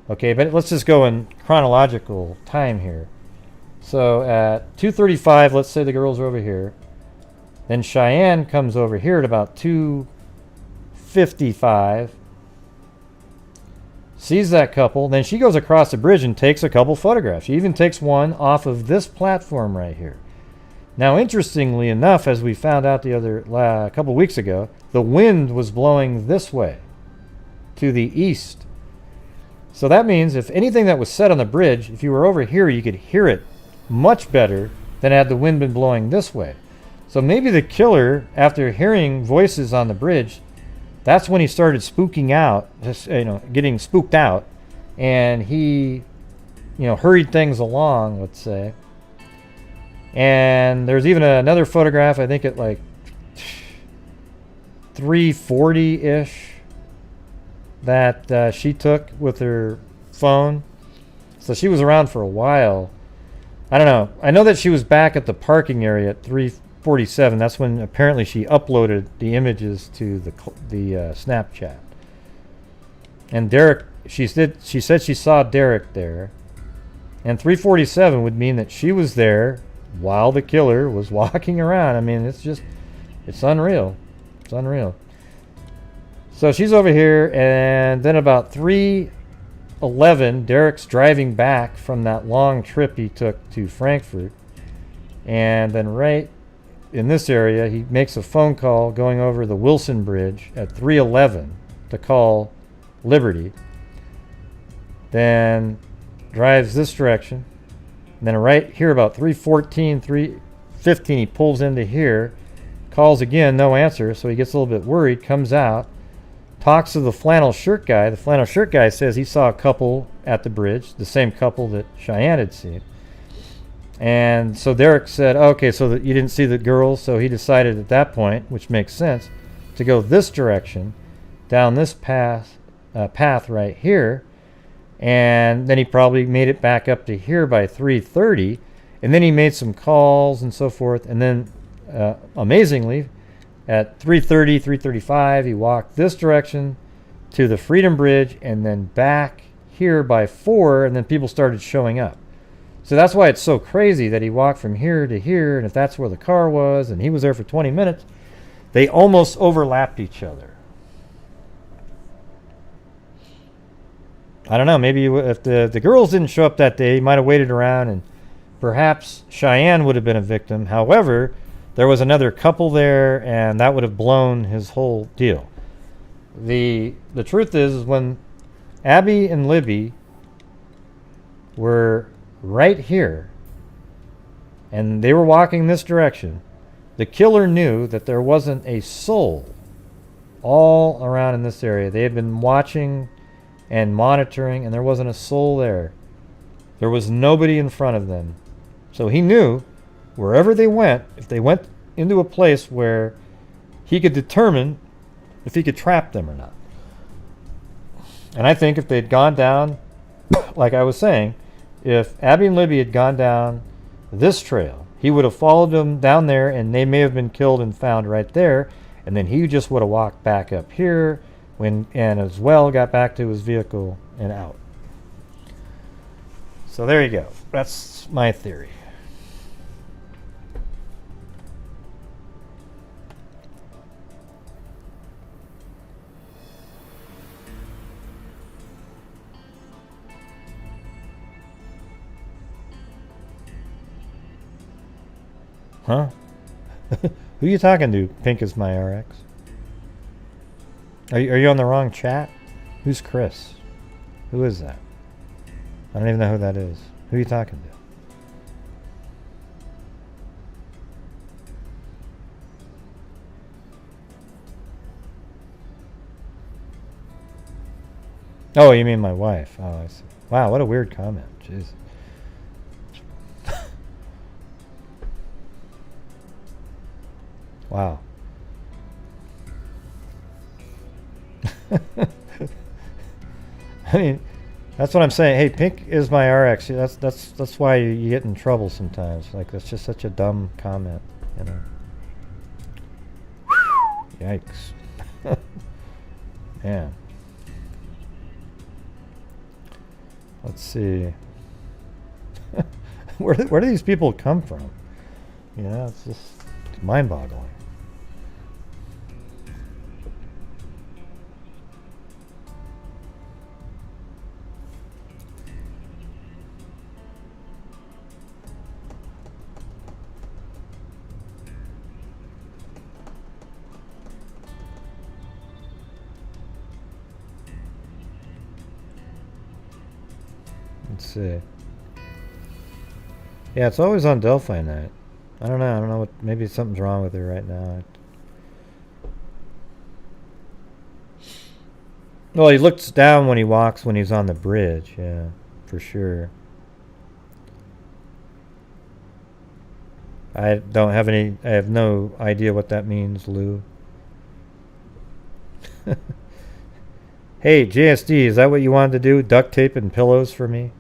Okay, but let's just go in chronological time here. So at 2:35, let's say the girls are over here. Then Cheyenne comes over here at about 2:55, sees that couple, then she goes across the bridge and takes a couple photographs. She even takes one off of this platform right here. Now, interestingly enough, as we found out a couple weeks ago, the wind was blowing this way, to the east. So that means if anything that was said on the bridge, if you were over here, you could hear it much better than had the wind been blowing this way. So maybe the killer, after hearing voices on the bridge, that's when he started spooking out, getting spooked out, and he, hurried things along, let's say. And there's even another photograph, I think at like 3:40-ish, that she took with her phone. So she was around for a while. I don't know. I know that she was back at the parking area at 3:47. That's when apparently she uploaded the images to the Snapchat. And Derrick, she said she saw Derrick there. And 3:47 would mean that she was there while the killer was walking around. I mean, it's unreal. It's unreal. So she's over here, and then about 3:11, Derrick's driving back from that long trip he took to Frankfurt. And then right in this area, he makes a phone call going over the Wilson Bridge at 3:11 to call Liberty. Then drives this direction. And then right here about 3:14, 3:15, he pulls into here, calls again, no answer, so he gets a little bit worried, comes out, talks to the flannel shirt guy. The flannel shirt guy says he saw a couple at the bridge, the same couple that Cheyenne had seen. And so Derrick said, okay, so that you didn't see the girls, so he decided at that point, which makes sense, to go this direction, down this path right here. And then he probably made it back up to here by 3:30, and then he made some calls and so forth. And then, amazingly, at 3:30, 3:35, he walked this direction to the Freedom Bridge and then back here by 4, and then people started showing up. So that's why it's so crazy that he walked from here to here, and if that's where the car was, and he was there for 20 minutes, they almost overlapped each other. I don't know, maybe if the girls didn't show up that day, he might have waited around, and perhaps Cheyenne would have been a victim. However, there was another couple there, and that would have blown his whole deal. The truth is when Abby and Libby were right here, and they were walking this direction, the killer knew that there wasn't a soul all around in this area. They had been watching and monitoring, and there wasn't a soul there. There was nobody in front of them. So he knew wherever they went, if they went into a place where he could determine if he could trap them or not. And I think if they'd gone down, like I was saying, if Abby and Libby had gone down this trail, he would have followed them down there, and they may have been killed and found right there, and then he just would have walked back up here and as well got back to his vehicle and out. So there you go. That's my theory. Huh? Who are you talking to? Pink is my RX. Are you on the wrong chat? Who's Chris? Who is that? I don't even know who that is. Who are you talking to? Oh, you mean my wife? Oh, I see. Wow, what a weird comment. Jeez. Wow. I mean, that's what I'm saying. Hey, Pink is my RX. That's why you get in trouble sometimes. Like, that's just such a dumb comment, you know. Yikes. Man. Let's see. Where do these people come from? You know, it's just mind-boggling. Let's see. Yeah, it's always on Delphi night. I don't know what, maybe something's wrong with it right now. Well, he looks down when he walks when he's on the bridge, yeah, for sure. I have no idea what that means, Lou. Hey, JSD, is that what you wanted to do? Duct tape and pillows for me?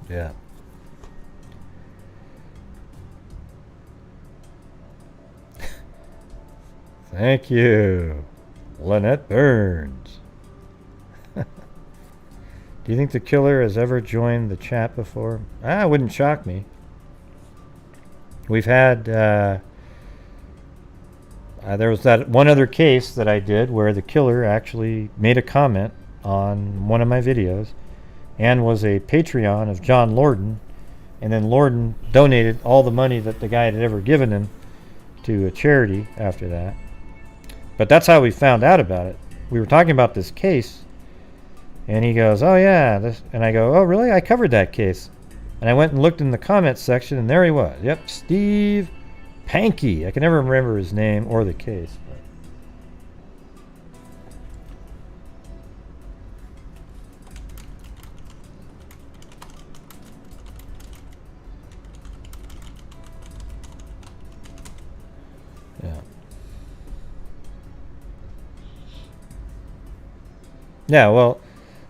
Yeah. Thank you, Lynette Burns. Do you think the killer has ever joined the chat before? It wouldn't shock me. We've had there was that one other case that I did where the killer actually made a comment on one of my videos and was a Patreon of John Lorden, and then Lorden donated all the money that the guy had ever given him to a charity after that. But that's how we found out about it. we were talking about this case, and he goes, "Oh yeah," this, and I go, "Oh really? I covered that case." And I went and looked in the comments section, and there he was. Yep, Steve Pankey. I can never remember his name or the case. But yeah. Yeah, well,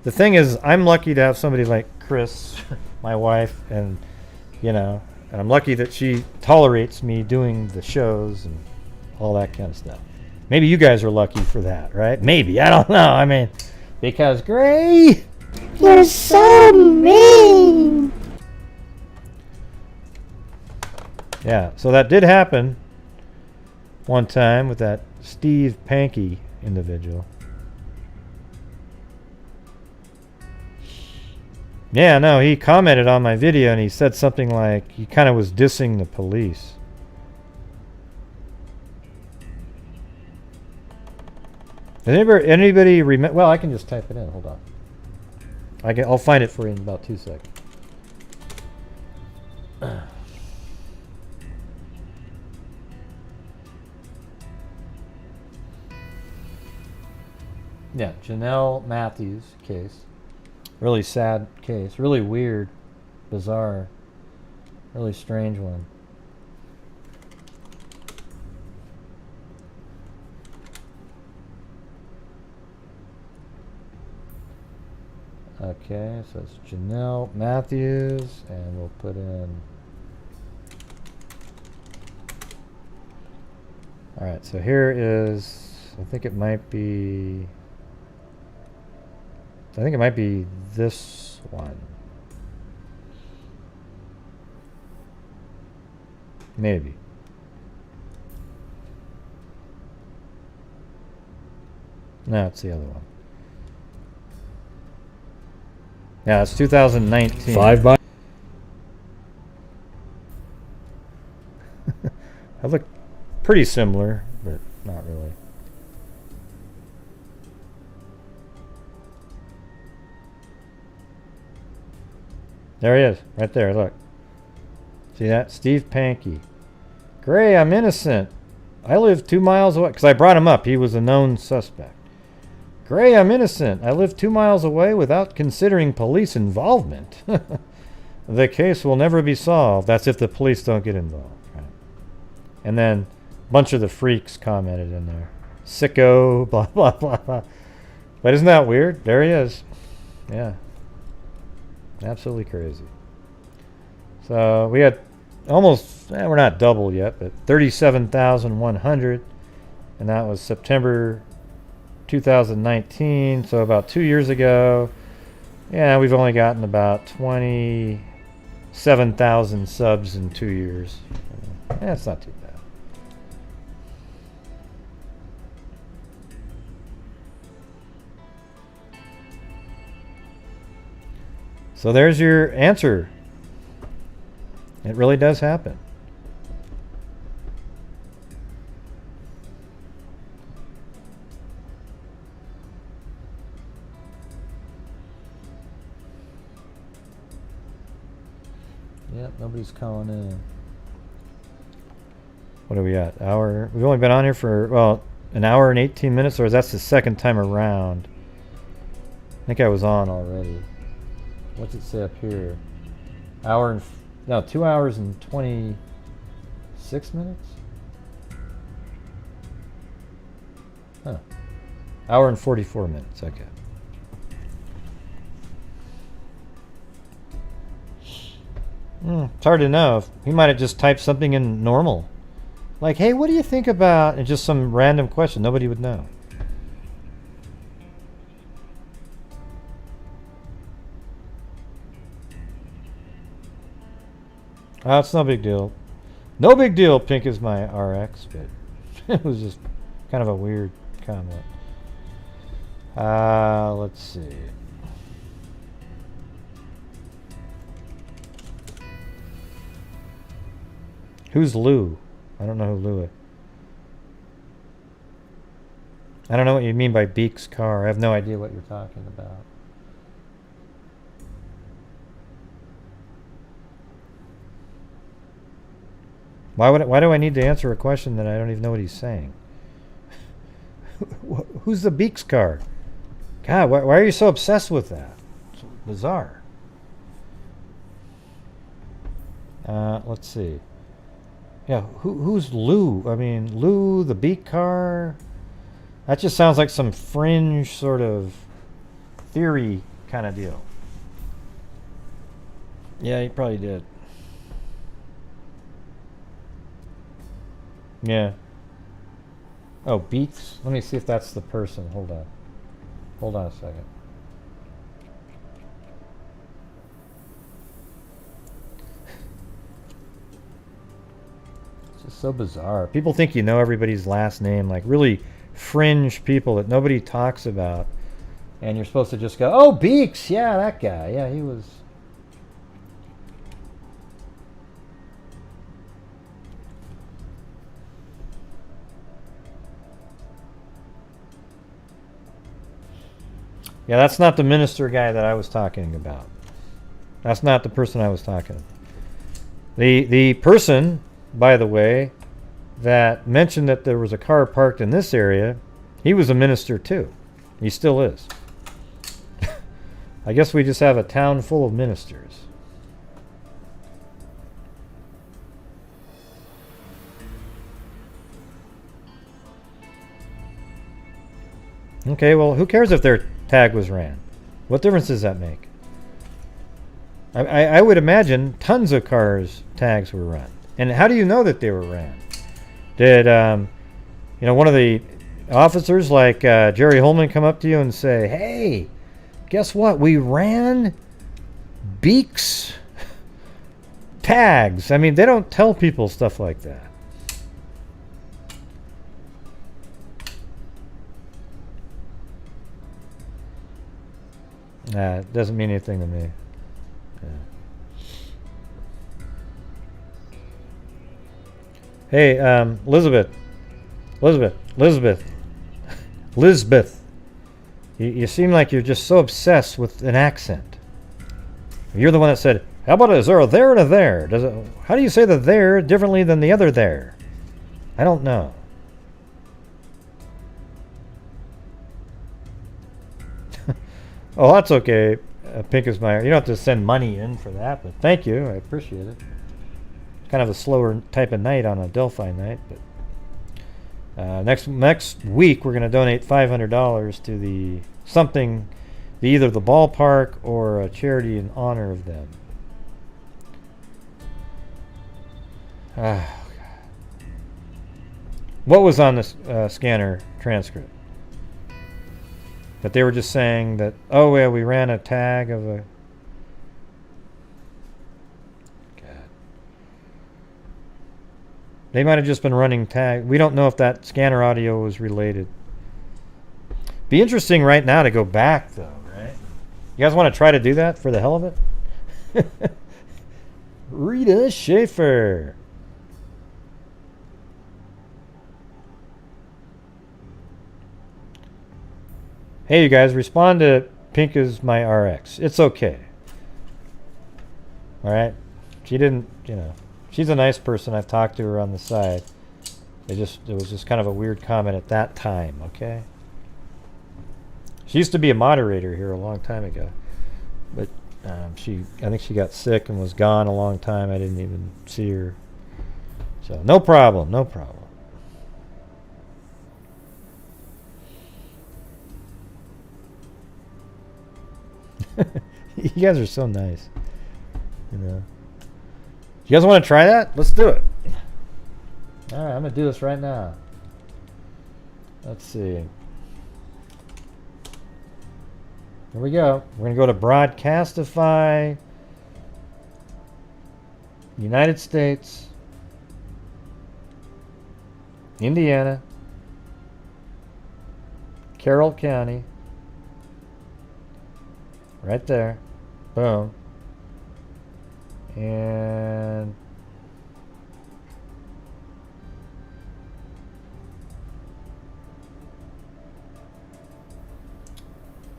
the thing is, I'm lucky to have somebody like Chris, my wife, and, you know, and I'm lucky that she tolerates me doing the shows and all that kind of stuff. Maybe you guys are lucky for that, right? Maybe. I don't know. I mean, because Gray, You're so mean. yeah, so that did happen one time with that Steve Pankey individual. Yeah, no, he commented on my video and he said something like he kind of was dissing the police. Does anybody remember? Well, I can just type it in. Hold on. I'll find it for you in about 2 seconds. Yeah, Janelle Matthews case. Really sad case. Really weird, bizarre, really strange one. Okay, so it's Janelle Matthews, and we'll put in. All right, so here is, I think it might be this one. Maybe. No, it's the other one. Yeah, it's 2019. 5 by. I look pretty similar, but not really. There he is, right there, look. See that? Steve Pankey. Gray, I'm innocent. I live 2 miles away. Because I brought him up. He was a known suspect. Gray, I'm innocent. I live 2 miles away without considering police involvement. The case will never be solved. That's if the police don't get involved. Right? And then a bunch of the freaks commented in there. Sicko, blah, blah, blah, blah. But isn't that weird? There he is. Yeah. Absolutely crazy. So we had almost, we're not double yet, but 37,100. And that was September 2019. So about 2 years ago. Yeah, we've only gotten about 27,000 subs in 2 years. Yeah, it's not too bad. So there's your answer. It really does happen. Yep, nobody's calling in. What are we at? Hour? We've only been on here for, well, an hour and 18 minutes, or that's the second time around. I think I was on already. What's it say up here? 2 hours and 26 minutes? Huh. Hour and 44 minutes, okay. It's hard to know. He might have just typed something in normal. Like, hey, what do you think about... And just some random question. Nobody would know. Oh, it's no big deal. No big deal, Pink is my RX, but it was just kind of a weird comment. Let's see. Who's Lou? I don't know who Lou is. I don't know what you mean by Beak's car. I have no idea what you're talking about. Why do I need to answer a question that I don't even know what he's saying? Who's the Beak's car? God, why are you so obsessed with that? It's bizarre. Let's see. Yeah, who's Lou? I mean, Lou, the Beak car? That just sounds like some fringe sort of theory kind of deal. Yeah, he probably did. Yeah. Oh, Beaks? Let me see if that's the person. Hold on. Hold on a second. It's just so bizarre. People think you know everybody's last name, like really fringe people that nobody talks about. And you're supposed to just go, oh, Beaks! Yeah, that guy. Yeah, he was... Yeah, that's not the minister guy that I was talking about. That's not the person I was talking about. The person, by the way, that mentioned that there was a car parked in this area, he was a minister too. He still is. I guess we just have a town full of ministers. Okay, well, who cares if their tag was ran? What difference does that make? I would imagine tons of cars' tags were run. And how do you know that they were ran? Did one of the officers like Jerry Holman come up to you and say, hey, guess what? We ran Beak's tags. I mean, they don't tell people stuff like that. Nah, it doesn't mean anything to me. Yeah. Hey, Elizabeth. You seem like you're just so obsessed with an accent. You're the one that said, how about is there a there and a there? How do you say the there differently than the other there? I don't know. Oh, that's okay, Pink is my... You don't have to send money in for that, but thank you. I appreciate it. Kind of a slower type of night on a Delphi night, but next week we're going to donate $500 to either the ballpark or a charity in honor of them. God. What was on the scanner transcript? That they were just saying that, oh yeah, we ran a tag of a... God. They might have just been running tag. We don't know if that scanner audio was related. Be interesting right now to go back though, right? You guys want to try to do that for the hell of it? Rita Schaefer. Hey, you guys, respond to Pink is my RX. It's okay. All right? She didn't, she's a nice person. I've talked to her on the side. It was just kind of a weird comment at that time, okay? She used to be a moderator here a long time ago. But I think she got sick and was gone a long time. I didn't even see her. So, no problem. You guys are so nice. You guys want to try that? Let's do it. All right, I'm going to do this right now. Let's see. Here we go. We're going to go to Broadcastify, United States, Indiana, Carroll County. Right there. Boom. And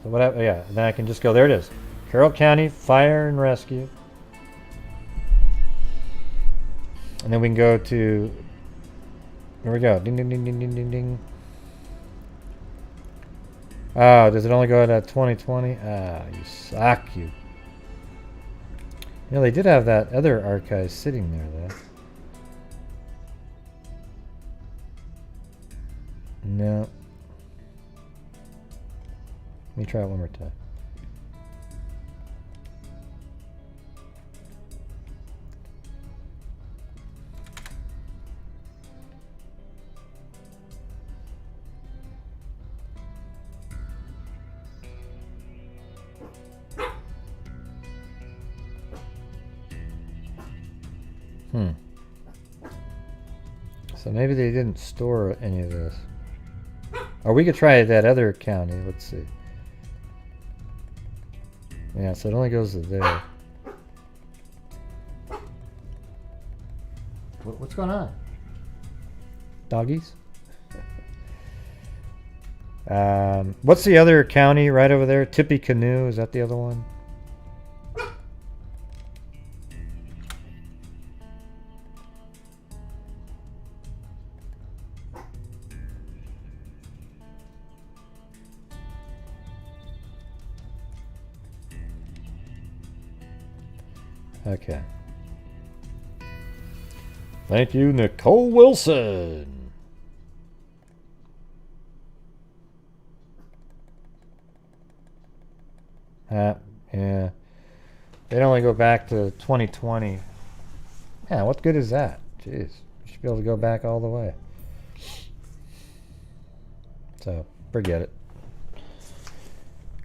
So whatever, yeah, then I can just go, there it is. Carroll County Fire and Rescue. And then we can go to, there we go. Ding, ding, ding, ding, ding, ding, ding. Oh, does it only go to 2020? Ah, you suck, you. You know, they did have that other archive sitting there, though. No. Let me try it one more time. So maybe they didn't store any of this. Or we could try that other county. Let's see. Yeah, so it only goes to there. What's going on? Doggies? What's the other county right over there? Tippecanoe, is that the other one? Okay. Thank you, Nicole Wilson. Yeah. They'd only go back to 2020. Yeah, what good is that? Jeez. You should be able to go back all the way. So, forget it.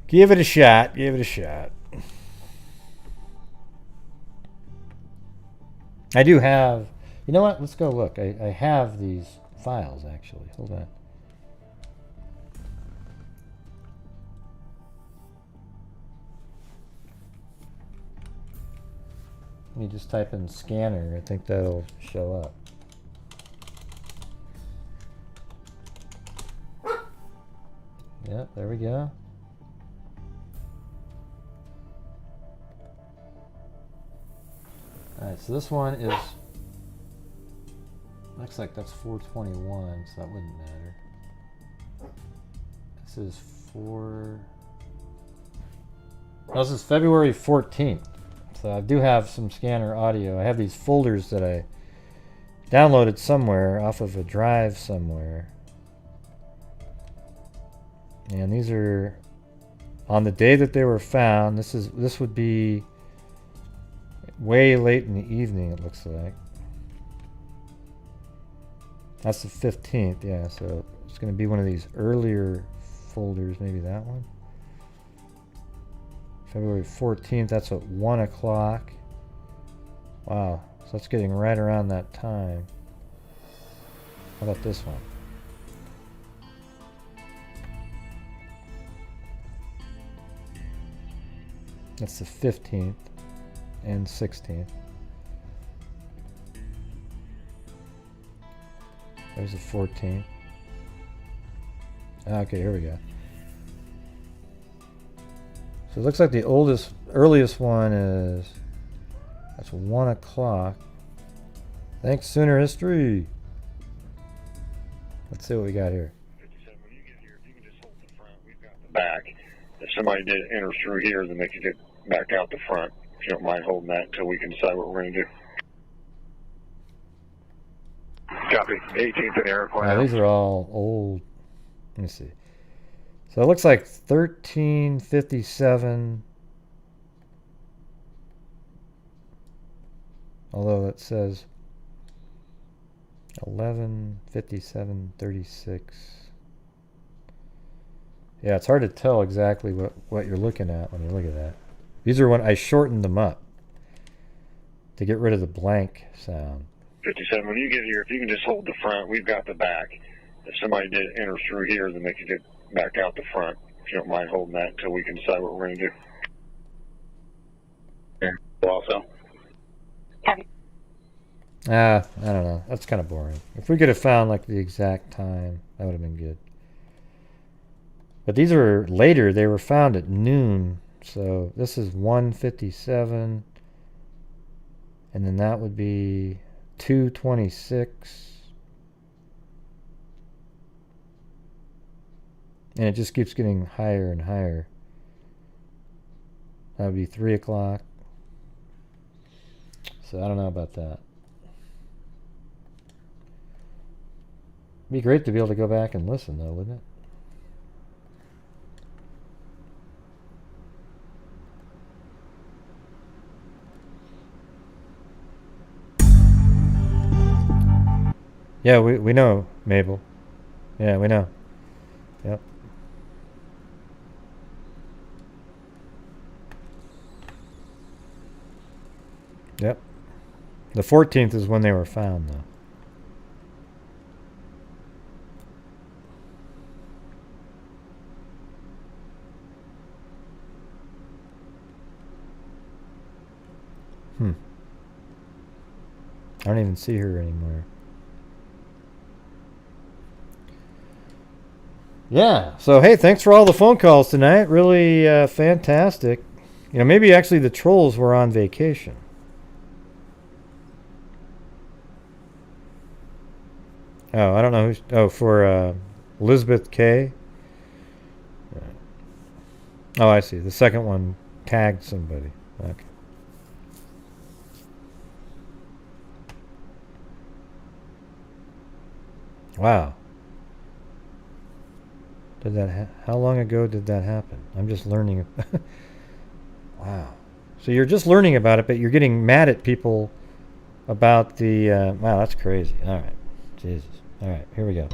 Give it a shot. Give it a shot. I do have, you know what? Let's go look. I have these files actually. Hold on. Let me just type in scanner. I think that'll show up. Yep, there we go. Alright, so this one is, looks like that's 421, so that wouldn't matter. This is this is February 14th. So I do have some scanner audio. I have these folders that I downloaded somewhere off of a drive somewhere. And these are on the day that they were found. This would be way late in the evening, it looks like. That's the 15th, yeah, so it's going to be one of these earlier folders, maybe that one. February 14th, that's at 1 o'clock. Wow, so that's getting right around that time. How about this one? That's the 15th and 16th. There's the 14th. Okay, here we go. So it looks like the earliest one is, that's 1 o'clock. Thanks, Sooner History. Let's see what we got here. 57, when you get here, if you can just hold the front, we've got the back. If somebody did enter through here, then they can get back out the front. If you don't mind holding that until we can decide what we're going to do. Copy. 18th and Airplane. These are all old. Let me see. So it looks like 1357. Although it says 115736. Yeah, it's hard to tell exactly what you're looking at when you look at that. These are when I shortened them up to get rid of the blank sound. 57, when you get here, if you can just hold the front, we've got the back. If somebody did enter through here, then they can get back out the front. If you don't mind holding that until we can decide what we're going to do. Okay. Also. I don't know. That's kind of boring. If we could have found like the exact time, that would have been good. But these are later. They were found at noon. So this is 1:57. And then that would be 2:26. And it just keeps getting higher and higher. That would be 3 o'clock. So I don't know about that. It'd be great to be able to go back and listen, though, wouldn't it? Yeah, we know, Mabel. Yeah, we know. Yep. Yep. The 14th is when they were found, though. I don't even see her anymore. Yeah. So, hey, thanks for all the phone calls tonight. Really fantastic. You know, maybe actually the trolls were on vacation. Oh, I don't know who's... Oh, for Elizabeth K. Oh, I see. The second one tagged somebody. Okay. Wow. Did that how long ago did that happen? I'm just learning. Wow. So you're just learning about it, but you're getting mad at people about the... wow, that's crazy. All right. Jesus. All right, here we go.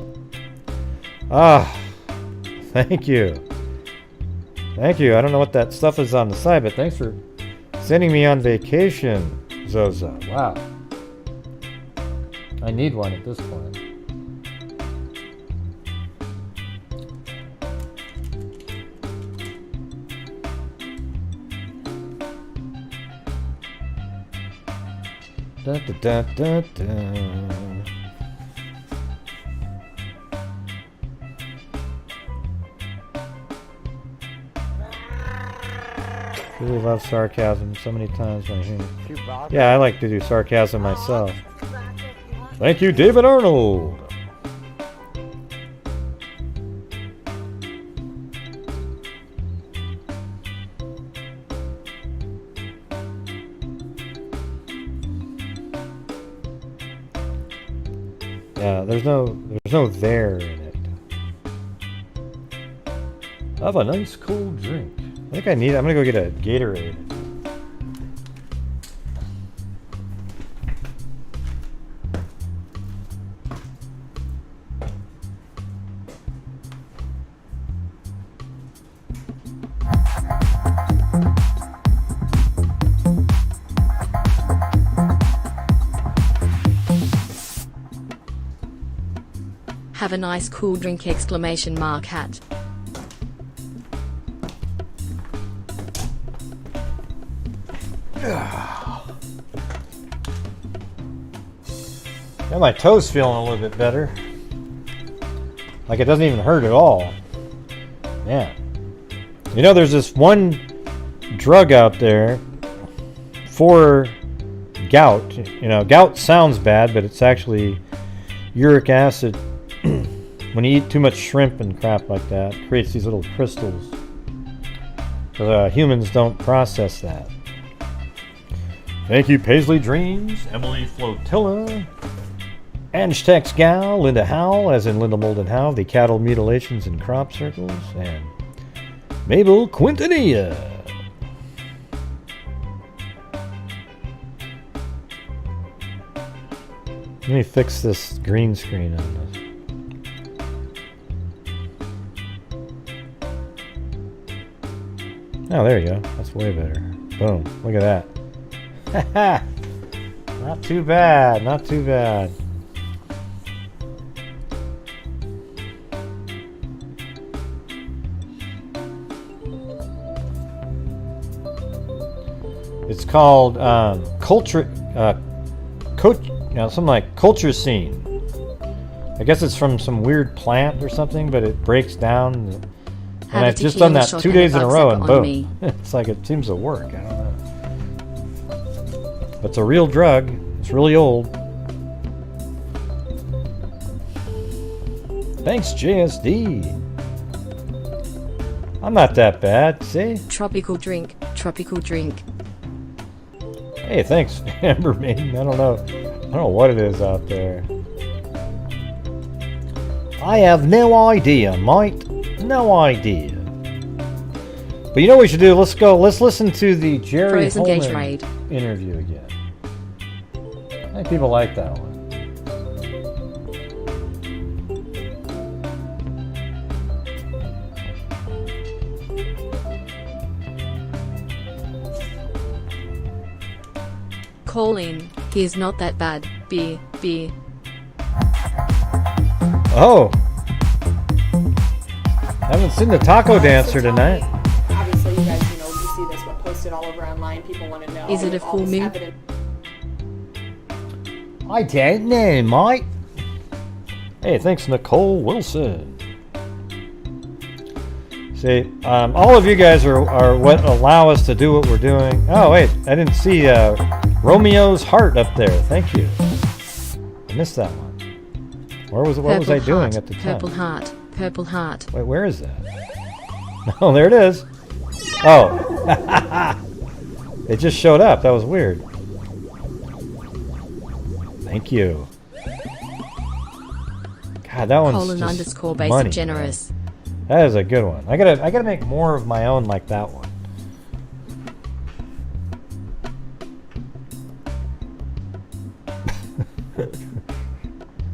Ah, thank you. Thank you. I don't know what that stuff is on the side, but thanks for sending me on vacation, Zoza. Wow. I need one at this point. Da, da, da, da, da. Really love sarcasm so many times when I hear it. Yeah, I like to do sarcasm myself. Thank you, David Arnold. Yeah, there's no there in it. Have a nice cold drink. I think I'm gonna go get a Gatorade. Have a nice cool drink exclamation mark hat. Got my toes feeling a little bit better. Like it doesn't even hurt at all. Yeah. You know, there's this one drug out there for gout. You know, gout sounds bad, but it's actually uric acid. When you eat too much shrimp and crap like that, it creates these little crystals. Because humans don't process that. Thank you, Paisley Dreams, Emily Flotilla, Anstex Gal, Linda Howell, as in Linda Molden Howell, the cattle mutilations in crop circles, and Mabel Quintanilla. Let me fix this green screen on this. Oh, there you go. That's way better. Boom. Look at that. Not too bad. Not too bad. It's called culture, something like culture scene. I guess it's from some weird plant or something, but it breaks down. And a I've just done tequila that shot 2 and a days in a bug row, zapper and on me. boom. It's like it seems to work. I don't know. But it's a real drug. It's really old. Thanks, JSD. I'm not that bad, see? Tropical drink, tropical drink. Hey, thanks, Amber Maiden. I don't know what it is out there. I have no idea, mate. No idea. But you know what we should do? Let's listen to the Jerry Frozen Holman Gatorade. interview again. I think people like that one. Colin, he's not that bad. Beer. Oh! Haven't seen the taco dancer tonight. Obviously, you guys, you see this one posted all over online. People want to know. Is it a all full this moon? evidence. I don't know, mate. Hey, thanks, Nicole Wilson. See, all of you guys are what allow us to do what we're doing. Oh, wait, I didn't see Romeo's heart up there. Thank you. I missed that one. What was I doing at the time? Purple heart. Wait, where is that? Oh, there it is. Oh. It just showed up. That was weird. Thank you. God, that one's Colin just underscore basic money, generous. man. That is a good one. I gotta make more of my own like that one.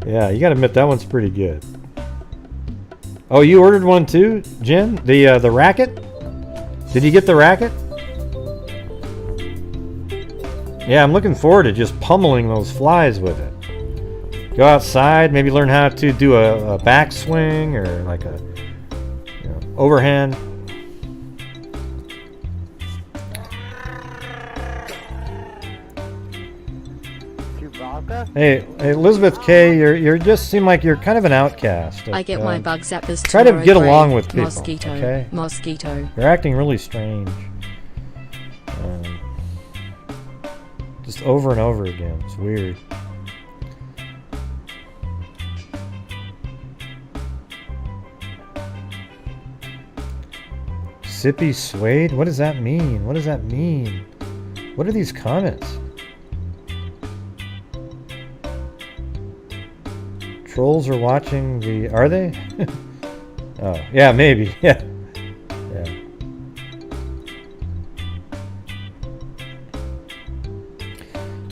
Yeah, you gotta admit that one's pretty good. Oh, you ordered one too, Jen? The racket? Did you get the racket? Yeah, I'm looking forward to just pummeling those flies with it. Go outside, maybe learn how to do a backswing or like a overhand. Hey, Elizabeth K, you just seem like you're kind of an outcast. I get my bug zappers Try to tomorrow, get Gray. along with people. Mosquito. Okay? Mosquito. You're acting really strange. Just over and over again. It's weird. Sippy Suede? What does that mean? What does that mean? What are these comments? Trolls are watching the... Are they? Oh, yeah, maybe. Yeah. Yeah.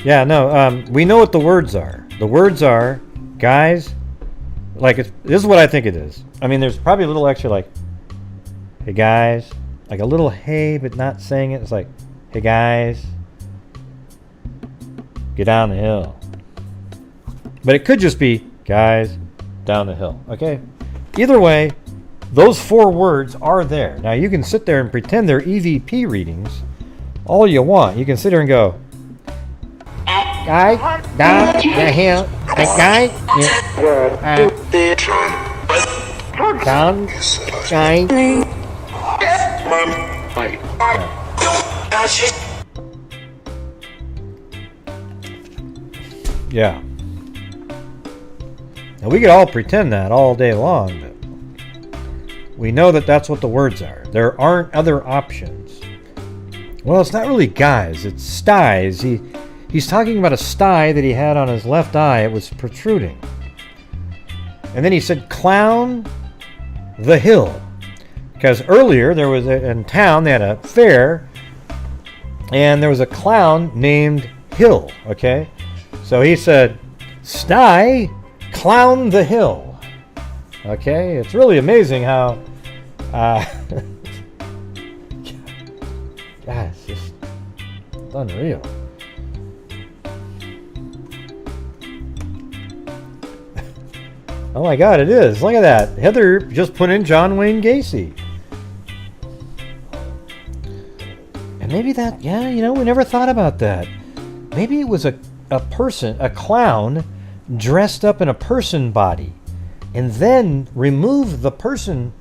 Yeah, no, we know what the words are. The words are, guys, like, this is what I think it is. I mean, there's probably a little extra, like, hey, guys. Like a little hey, but not saying it. It's like, hey, guys, get down the hill. But it could just be, guys, down the hill. Okay? Either way, those 4 words are there. Now, you can sit there and pretend they're EVP readings all you want. You can sit there and go, guys, down the hill. Hey, guys, down, guys. Yeah. Now we could all pretend that all day long, but we know that that's what the words are. There aren't other options. Well, it's not really guys, it's styes. He's talking about a sty that he had on his left eye. It was protruding. And then he said, clown the hill. Because earlier there was in town, they had a fair, and there was a clown named Hill, okay? So he said, sty, clown the hill. Okay? It's really amazing how, God, it's just unreal. Oh my God, it is. Look at that. Heather just put in John Wayne Gacy. And maybe that, yeah, we never thought about that. Maybe it was a person, a clown, dressed up in a person body, and then removed the person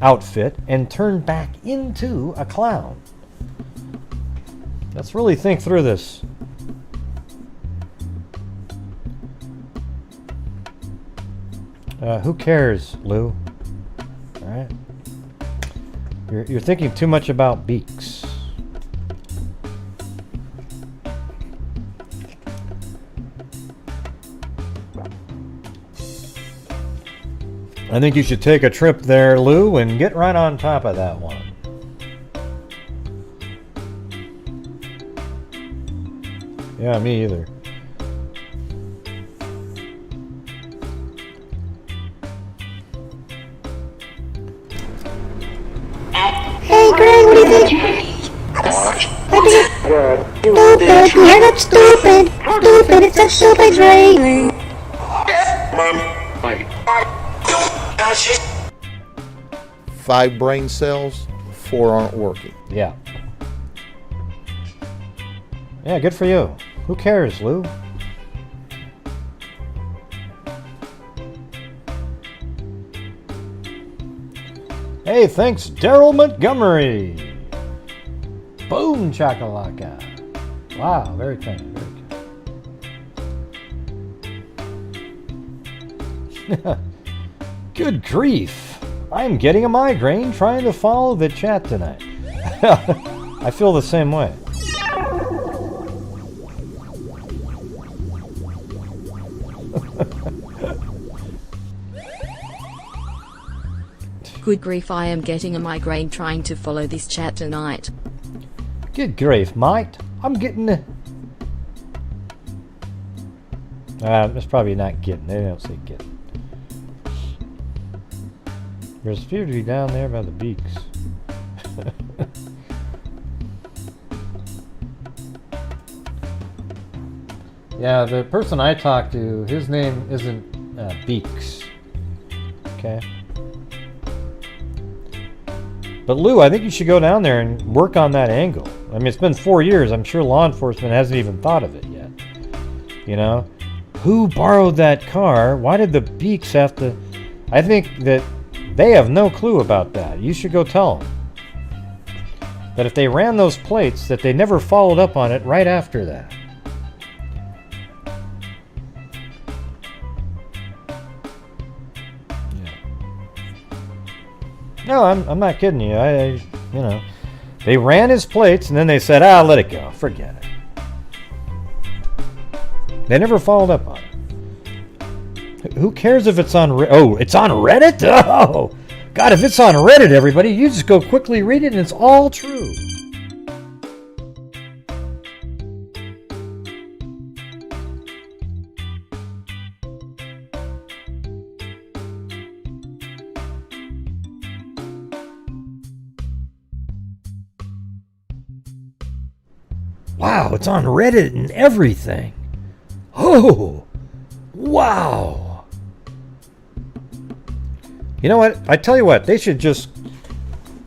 outfit and turn back into a clown? Let's really think through this. Who cares, Lou? All right. You're thinking too much about beaks. I think you should take a trip there, Lou, and get right on top of that one. Yeah, me either. Hey, Greg, what do you think? Stupid. You're not stupid. Stupid. It's a stupid dream. 5 brain cells, 4 aren't working. Yeah. Yeah, good for you. Who cares, Lou? Hey, thanks, Daryl Montgomery. Boom, chakalaka. Wow, very kind, very kind. Good grief. I'm getting a migraine trying to follow the chat tonight. I feel the same way. Good grief, I am getting a migraine trying to follow this chat tonight. Good grief, mate. I'm getting the... that's probably not getting. They don't say getting. There's a few to be down there by the beaks. Yeah, the person I talked to, his name isn't Beaks. Okay? But Lou, I think you should go down there and work on that angle. I mean, it's been 4 years. I'm sure law enforcement hasn't even thought of it yet. You know? Who borrowed that car? Why did the Beaks have to... I think that they have no clue about that. You should go tell them. That if they ran those plates, that they never followed up on it right after that. No, I'm not kidding you. You know, they ran his plates and then they said, let it go. Forget it. They never followed up on it. Who cares if it's on it's on Reddit? Oh, God, if it's on Reddit, everybody, you just go quickly read it and it's all true. Wow, it's on Reddit and everything. Oh, wow. You know what? I tell you what, they should just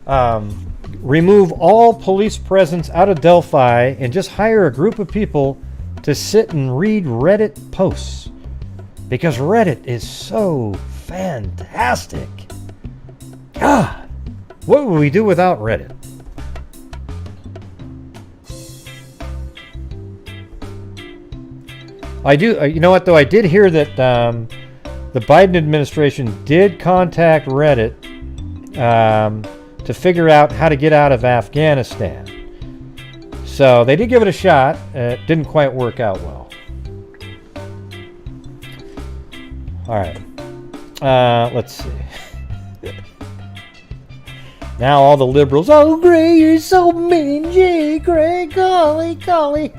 remove all police presence out of Delphi and just hire a group of people to sit and read Reddit posts. Because Reddit is so fantastic. God, what would we do without Reddit? I do. You know what, though? I did hear that the Biden administration did contact Reddit to figure out how to get out of Afghanistan. So they did give it a shot. It didn't quite work out well. All right. Let's see. Now all the liberals. Oh, Gray, you're so mean. Gee, Gray, golly.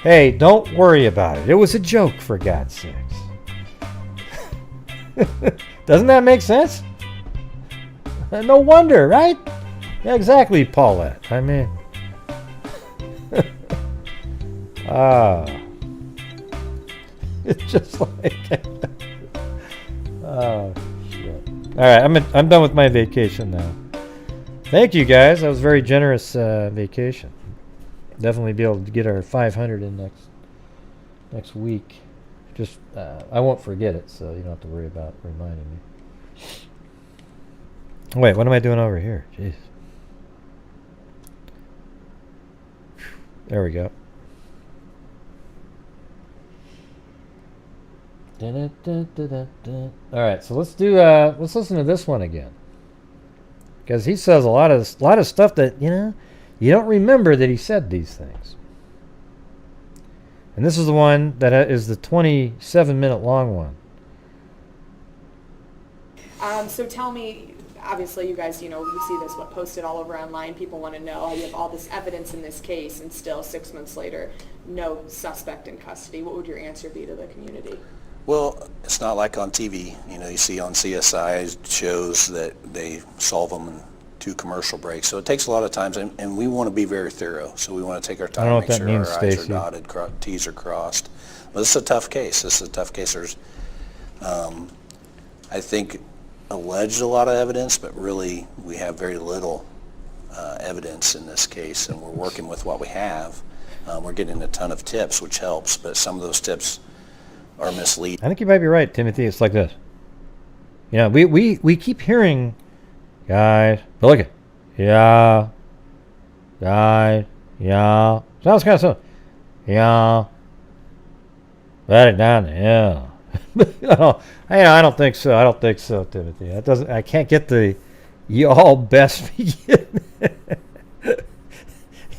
Hey, don't worry about it. It was a joke, for God's sakes. Doesn't that make sense? No wonder, right? Yeah, exactly, Paulette. I mean... It's just like... Oh, shit. Alright, I'm done with my vacation now. Thank you, guys. That was a very generous vacation. Definitely be able to get our 500 in next week. Just I won't forget it, so you don't have to worry about reminding me. Wait, what am I doing over here? Jeez. There we go. All right, so let's listen to this one again, because he says a lot of stuff that you don't remember that he said these things. And this is the one that is the 27-minute long one. So tell me, obviously you guys, you see this posted all over online. People want to know, you have all this evidence in this case, and still 6 months later, no suspect in custody. What would your answer be to the community? Well, it's not like on TV. You see on CSI shows that they solve them in 2 commercial breaks. So it takes a lot of times, and we want to be very thorough. So we want to take our time to make sure our I's are dotted, T's are crossed. But this is a tough case. There's, I think, alleged a lot of evidence, but really we have very little evidence in this case, and we're working with what we have. We're getting a ton of tips, which helps, but some of those tips are misleading. I think you might be right, Timothy. It's like this. We keep hearing, guys, but look at, guys, sounds kind of so, let it down, I don't think so. I don't think so, Timothy. That doesn't. I can't get the y'all best be getting.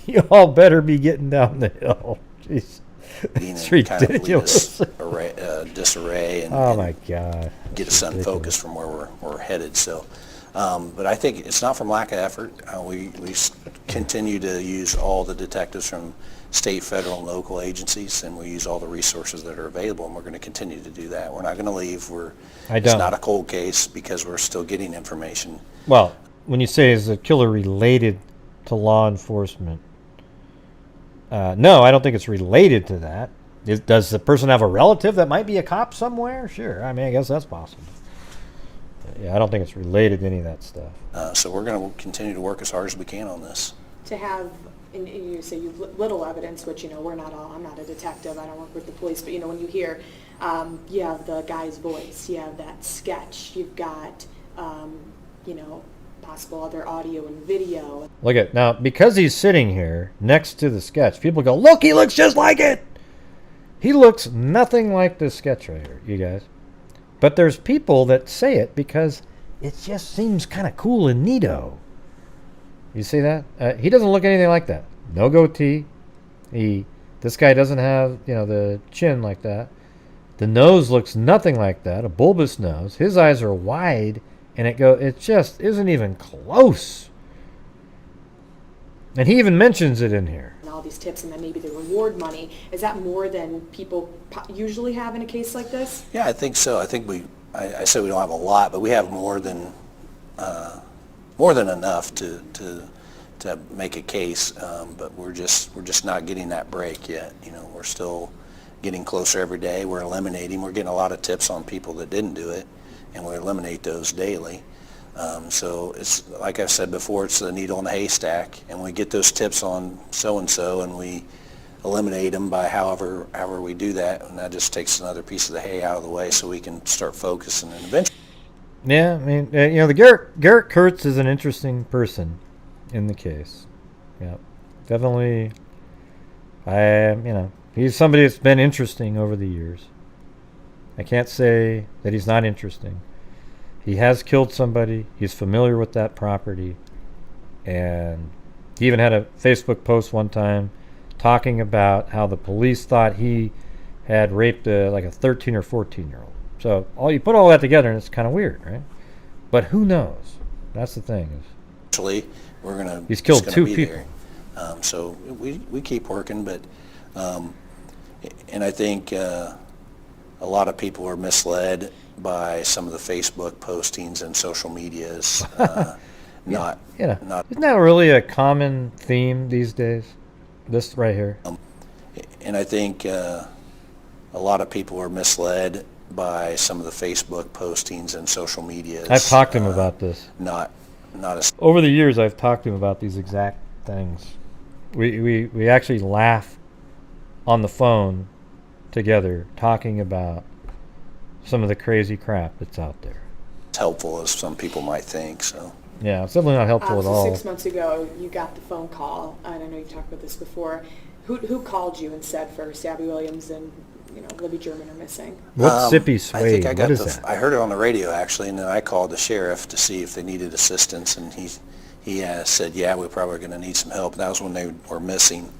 Y'all better be getting down the hill. Jeez. It's ridiculous. Kind of disarray and, oh my God, get us unfocused from where we're headed. So, but I think it's not from lack of effort. We continue to use all the detectives from state, federal, and local agencies, and we use all the resources that are available, and we're going to continue to do that. We're not going to leave. It's not a cold case because we're still getting information. Well, when you say is the killer related to law enforcement, no, I don't think it's related to that. Does the person have a relative that might be a cop somewhere? Sure. I mean, I guess that's possible. Yeah, I don't think it's related to any of that stuff. So we're going to continue to work as hard as we can on this. To have, and you say you've little evidence, which, we're not all, I'm not a detective, I don't work with the police, but, when you hear, you have the guy's voice, you have that sketch, you've got, possible other audio and video. Look at, now, because he's sitting here next to the sketch, people go, look, he looks just like it! He looks nothing like this sketch right here, you guys. But there's people that say it because it just seems kind of cool and neato. You see that? He doesn't look anything like that. No goatee. This guy doesn't have, the chin like that. The nose looks nothing like that, a bulbous nose. His eyes are wide, and it just isn't even close. And he even mentions it in here. And all these tips, and then maybe the reward money. Is that more than people usually have in a case like this? Yeah, I think so. I think I said we don't have a lot, but we have more than enough to make a case. But we're just not getting that break yet. We're still getting closer every day. We're eliminating. We're getting a lot of tips on people that didn't do it, and we eliminate those daily. So it's like I've said before, it's the needle in the haystack, and we get those tips on so-and-so, and we eliminate them by however we do that, and that just takes another piece of the hay out of the way so we can start focusing and eventually. Yeah, I mean, the Garrett Kurtz is an interesting person in the case. Yeah, definitely. He's somebody that's been interesting over the years. I can't say that he's not interesting. He has killed somebody. He's familiar with that property. And he even had a Facebook post one time talking about how the police thought he had raped a 13 or 14-year-old. So you put all that together, and it's kind of weird, right? But who knows? That's the thing. Actually, he's killed 2 people. So we keep working, but and I think a lot of people are misled by some of the Facebook postings and social medias. Not isn't that really a common theme these days? This right here. And I think a lot of people are misled by some of the Facebook postings and social medias. I've talked to him about this. Not as over the years. I've talked to him about these exact things. We actually laugh on the phone together talking about some of the crazy crap that's out there. helpful as some people might think. So. Yeah, it's definitely not helpful at So all. 6 months ago, you got the phone call, and I know you've talked about this before. Who called you and said first, Abby Williams and Libby German are missing? What's Sippy I Suede? think I What got is that? I heard it on the radio actually, and then I called the sheriff to see if they needed assistance, and he said, yeah, we're probably going to need some help. That was when they were missing.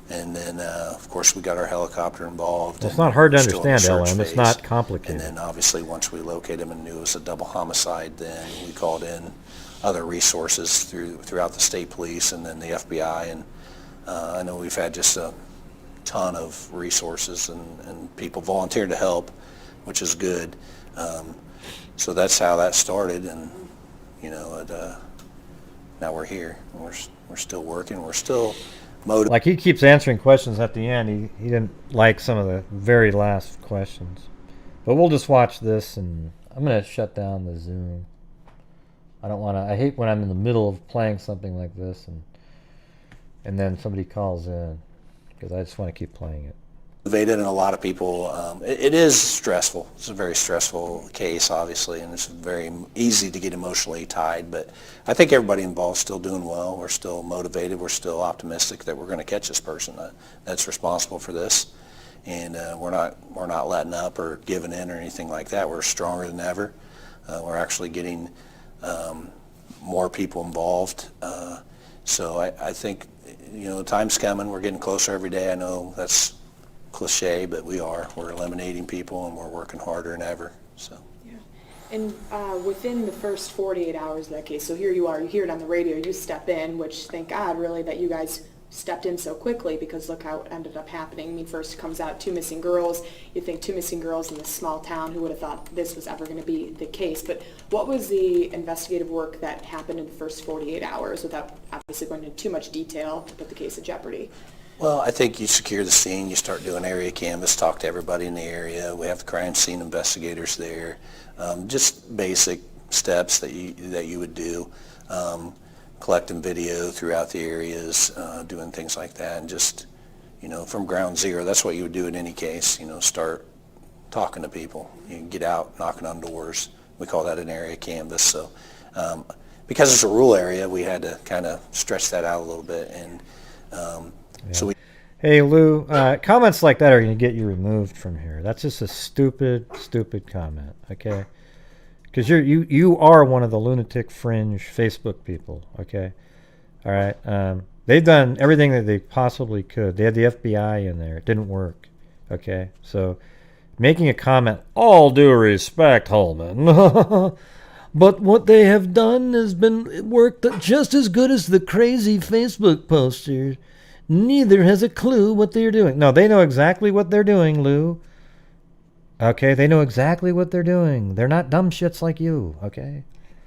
And then, of course, we got our helicopter involved. Well, it's not hard to Still in the understand, search LM. It's phase. not complicated. And then, obviously, once we located him and knew it was a double homicide, then we called in other resources throughout the state police and then the FBI. And I know we've had just a ton of resources and people volunteered to help, which is good. So that's how that started. And, now we're here. We're still working. We're still motivated. Like he keeps answering questions at the end. He didn't like some of the very last questions. But we'll just watch this, and I'm going to shut down the Zoom. I don't want to. I hate when I'm in the middle of playing something like this, and then somebody calls in, because I just want to keep playing it. Motivated, and a lot of people, it is stressful. It's a very stressful case, obviously, and it's very easy to get emotionally tied, but I think everybody involved is still doing well. We're still motivated. We're still optimistic that we're going to catch this person that's responsible for this, and we're not letting up or giving in or anything like that. We're stronger than ever. We're actually getting more people involved, so I think the time's coming. We're getting closer every day. I know that's cliche, but we're eliminating people, and we're working harder than ever. So yeah. And within the first 48 hours of that case, so here you are, you hear it on the radio, you step in, which thank God really that you guys stepped in so quickly, because look how it ended up happening. I mean, first comes out 2 missing girls. You think 2 missing girls in this small town, who would have thought this was ever going to be the case? But what was the investigative work that happened in the first 48 hours, without obviously going into too much detail to put the case in jeopardy? Well, I think you secure the scene, you start doing area canvass, talk to everybody in the area. We have the crime scene investigators there. Just basic steps that you would do. Collecting video throughout the areas, doing things like that, and just, from ground zero, that's what you would do in any case, start talking to people. You can get out, knocking on doors. We call that an area canvass. So because it's a rural area, we had to kind of stretch that out a little bit. And so Hey, Lou, comments like that are going to get you removed from here. That's just a stupid comment, okay? Because you are one of the lunatic fringe Facebook people, okay? All right? They've done everything that they possibly could. They had the FBI in there. It didn't work, okay? So making a comment, all due respect, Holman, but what they have done has been worked just as good as the crazy Facebook posters. Neither has a clue what they're doing. No, they know exactly what they're doing, Lou. Okay, they know exactly what they're doing. They're not dumb shits like you, okay?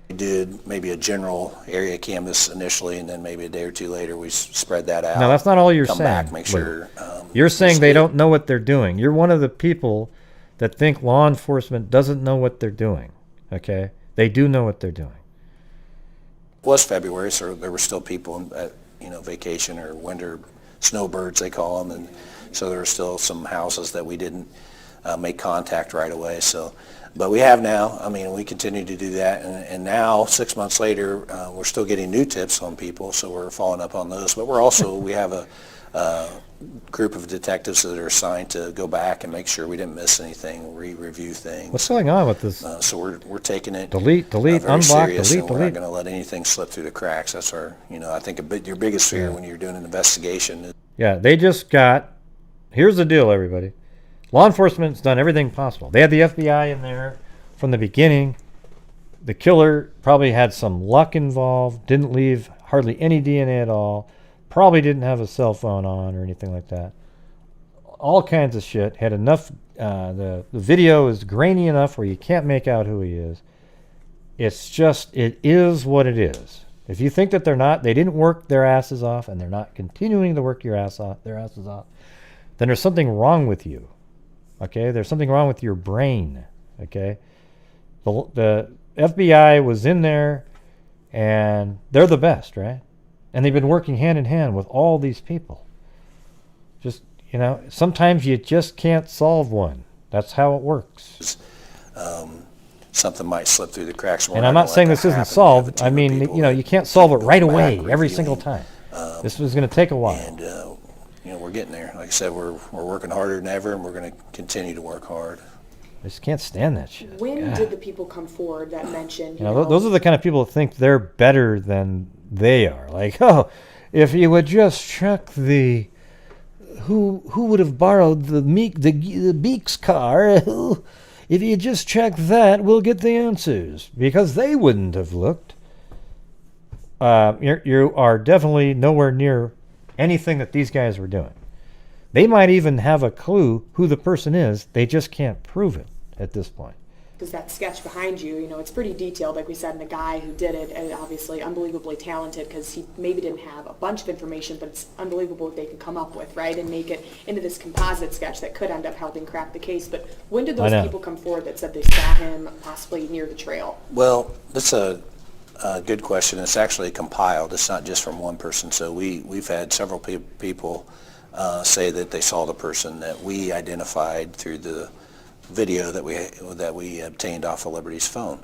We did maybe a general area canvass initially, and then maybe a day or two later we spread that out. No, that's not all you're Come saying. back, make sure. You're saying they don't know what they're doing. You're one of the people that think law enforcement doesn't know what they're doing, okay? They do know what they're doing. It was February, so there were still people at vacation or winter snowbirds, they call them, and so there were still some houses that we didn't make contact right away. So, but we have now. I mean, we continue to do that, and now 6 months later, we're still getting new tips on people, so we're following up on those. But we have a group of detectives that are assigned to go back and make sure we didn't miss anything, review things. What's going on with this? So we're taking it delete, very unblock, serious, delete, and we're delete. not going to let anything slip through the cracks. That's our, I think your biggest fear when you're doing an investigation is. Yeah, they just got. Here's the deal, everybody. Law enforcement's done everything possible. They had the FBI in there from the beginning. The killer probably had some luck involved, didn't leave hardly any DNA at all, probably didn't have a cell phone on or anything like that. All kinds of shit. Had enough, the video is grainy enough where you can't make out who he is. It is what it is. If you think that they didn't work their asses off, and they're not continuing to work their asses off, then there's something wrong with you. Okay, there's something wrong with your brain. Okay, the FBI was in there, and they're the best, right? And they've been working hand in hand with all these people. Just sometimes you just can't solve one. That's how it works. something might slip through the cracks. And I'm not saying this isn't solved. I mean, you can't solve it right away every single time. This was going to take a while. And we're getting there. Like I said, we're working harder than ever, and we're going to continue to work hard. I just can't stand that shit. When did the people come forward that mentioned, those are the kind of people that think they're better than they are. Like, oh, if you would just check the who would have borrowed the Beeks car, if you just check that, we'll get the answers, because they wouldn't have looked. You are definitely nowhere near anything that these guys were doing. They might even have a clue who the person is. They just can't prove it at this point. Because that sketch behind you, it's pretty detailed, like we said, and the guy who did it, and obviously unbelievably talented, because he maybe didn't have a bunch of information, but it's unbelievable what they can come up with, right, and make it into this composite sketch that could end up helping crack the case. But when did those people come forward that said they saw him possibly near the trail? Well, that's a good question. It's actually compiled. It's not just from one person. So we've had several people say that they saw the person that we identified through the video that we obtained off of Liberty's phone,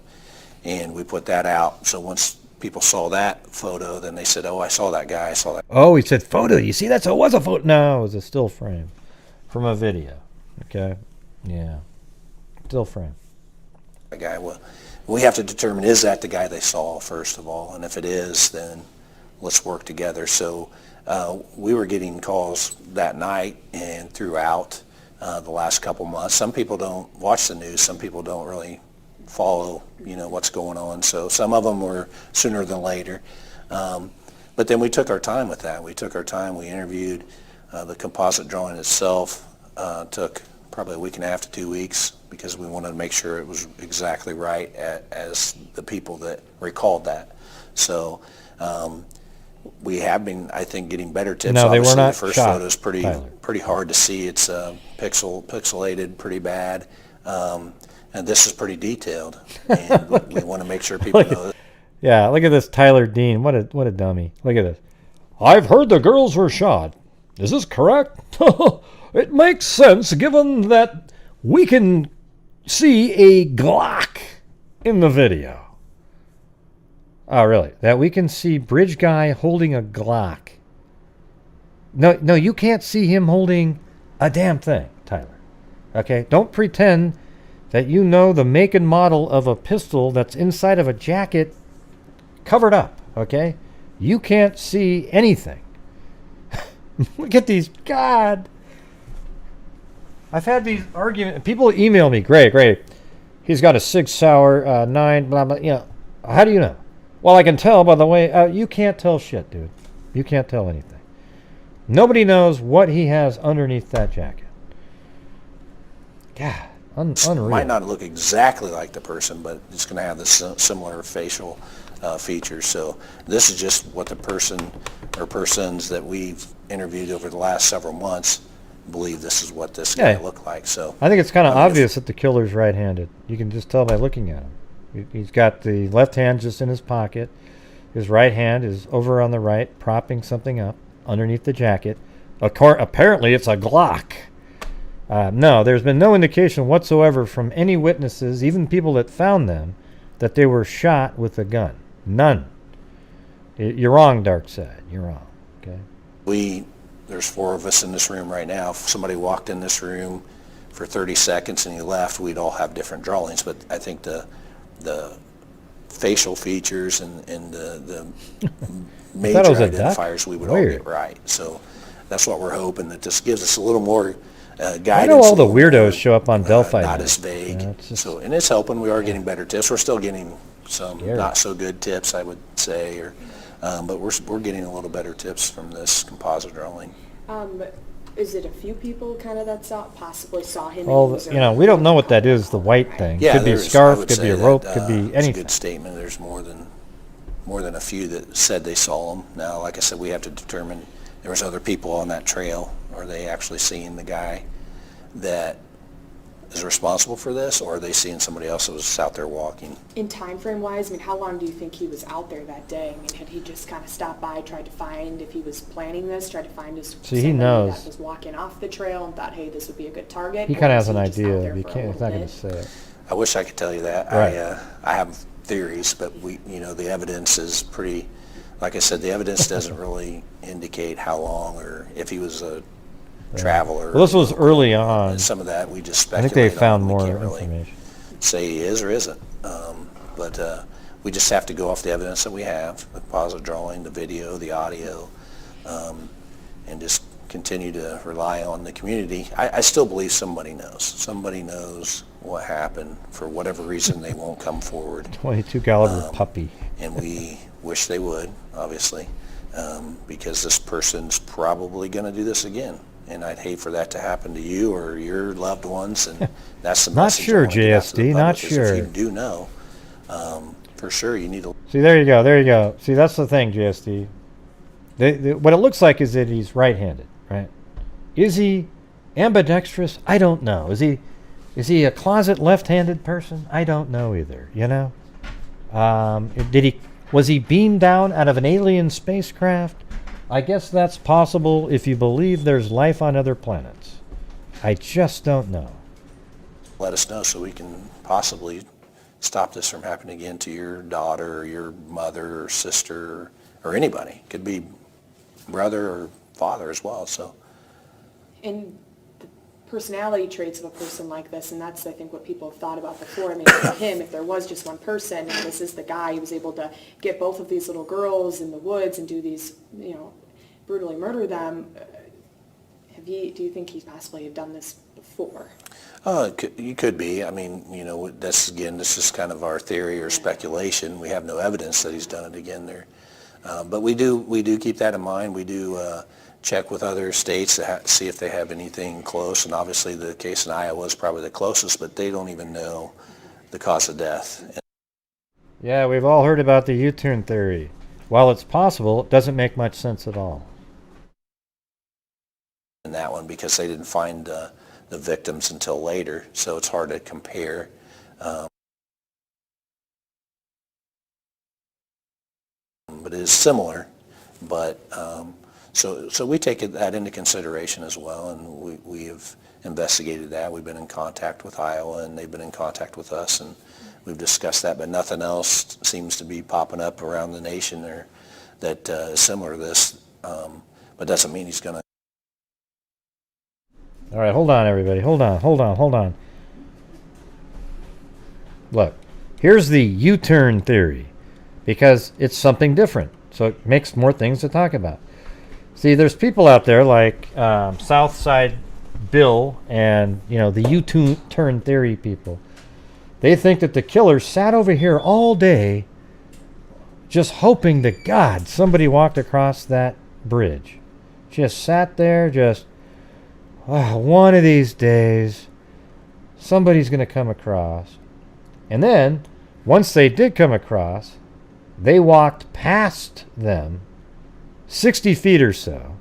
and we put that out. So once people saw that photo, then they said, "Oh, I saw that guy. I saw that." Oh, he said photo. You see, it was a photo. No, it was a still frame from a video. Okay, yeah, still frame. That guy. Well, we have to determine, is that the guy they saw first of all, and if it is, then let's work together. So we were getting calls that night and throughout the last couple months. Some people don't watch the news. Some people don't really follow, what's going on. So some of them were sooner than later. But then we took our time with that. We took our time. We interviewed. The composite drawing itself took probably a week and a half to 2 weeks, because we wanted to make sure it was exactly right as the people that recalled that. So we have been, I think, getting better tips. No, they Obviously, were not the first shot, photo is pretty hard to see. It's pixelated pretty bad, and this is pretty detailed. And we want to make sure people know that. Yeah, look at this Tyler Dean. What a dummy. Look at this. I've heard the girls were shot. Is this correct? It makes sense, given that we can see a Glock in the video. Oh, really? That we can see Bridge Guy holding a Glock. No, you can't see him holding a damn thing, Tyler. Okay? Don't pretend that you know the make and model of a pistol that's inside of a jacket covered up, okay? You can't see anything. Look at these, God. I've had these arguments. People email me, great. He's got a 6 Sauer, 9, blah, blah. How do you know? Well, I can tell by the way. You can't tell shit, dude. You can't tell anything. Nobody knows what he has underneath that jacket. God, unreal. Might not look exactly like the person, but it's going to have the similar facial features. So this is just what the person or persons that we've interviewed over the last several months believe this is what this guy looked like. So I think it's kind of obvious that the killer's right-handed. You can just tell by looking at him. He's got the left hand just in his pocket. His right hand is over on the right, propping something up underneath the jacket. Apparently, it's a Glock. No, there's been no indication whatsoever from any witnesses, even people that found them, that they were shot with a gun. None. You're wrong, Dark Side. You're wrong. Okay. There's 4 of us in this room right now. If somebody walked in this room for 30 seconds and he left, we'd all have different drawings. But I think the facial features and the major identifiers we would all get right. So that's what we're hoping, that this gives us a little more guidance. I know all the weirdos show up on Delphi. Not as vague. And it's helping. We are getting better tips. We're still getting some not so good tips, I would say, but we're getting a little better tips from this composite drawing. Is it a few people kind of that possibly saw him? Well, we don't know what that is, the white thing. Yeah, could be a scarf, could be a rope, could be anything. It's a good statement. There's more than a few that said they saw him. Now, like I said, we have to determine there was other people on that trail. Are they actually seeing the guy that is responsible for this, or are they seeing somebody else that was out there walking? In time frame wise, how long do you think he was out there that day? Had he just kind of stopped by, tried to find, if he was planning this, tried to find somebody that was walking off the trail and thought, hey, this would be a good target? He kind of has an idea. He's not going to say it. I wish I could tell you that. Right. I have theories, but the evidence is pretty. Like I said, the evidence doesn't really indicate how long or if he was a traveler. Well, this was early on. Some of that we just I speculate think they found on. We more can't really information. say he is or isn't. But we just have to go off the evidence that we have, the positive drawing, the video, the audio, and just continue to rely on the community. I still believe somebody knows. Somebody knows what happened. For whatever reason, they won't come forward. 22 caliber puppy. And we wish they would, obviously, because this person's probably going to do this again. And I'd hate for that to happen to you or your loved ones. And that's the Not message sure, I want to get out to the JSD, not public is sure. If you do know, for sure you need to. See, there you go. There you go. See, that's the thing, JSD. What it looks like is that he's right-handed, right? Is he ambidextrous? I don't know. Is he a closet left-handed person? I don't know either. You know, was he beamed down out of an alien spacecraft? I guess that's possible if you believe there's life on other planets. I just don't know. Let us know so we can possibly stop this from happening again to your daughter or your mother or sister or anybody. Could be brother or father as well. So. And the personality traits of a person like this, and that's, I think, what people have thought about before. I mean, for him, if there was just one person, and this is the guy who was able to get both of these little girls in the woods and do these, brutally murder them, do you think he possibly have done this before? You could be. I mean, this is kind of our theory or speculation. We have no evidence that he's done it again there. But we do keep that in mind. We do check with other states to see if they have anything close. And obviously the case in Iowa is probably the closest, but they don't even know the cause of death. Yeah, we've all heard about the U-turn theory. While it's possible, it doesn't make much sense at all. In that one, because they didn't find the victims until later, so it's hard to compare. But it is similar, but so we take that into consideration as well, and we have investigated that. We've been in contact with Iowa, and they've been in contact with us, and we've discussed that, but nothing else seems to be popping up around the nation or that is similar to this, but doesn't mean he's going to. All right, hold on, everybody. Hold on. Look, here's the U-turn theory, because it's something different, so it makes more things to talk about. See, there's people out there like Southside Bill and, the U-turn theory people. They think that the killer sat over here all day just hoping to God somebody walked across that bridge. Just sat there, one of these days, somebody's going to come across. And then, once they did come across, they walked past them 60 feet or so,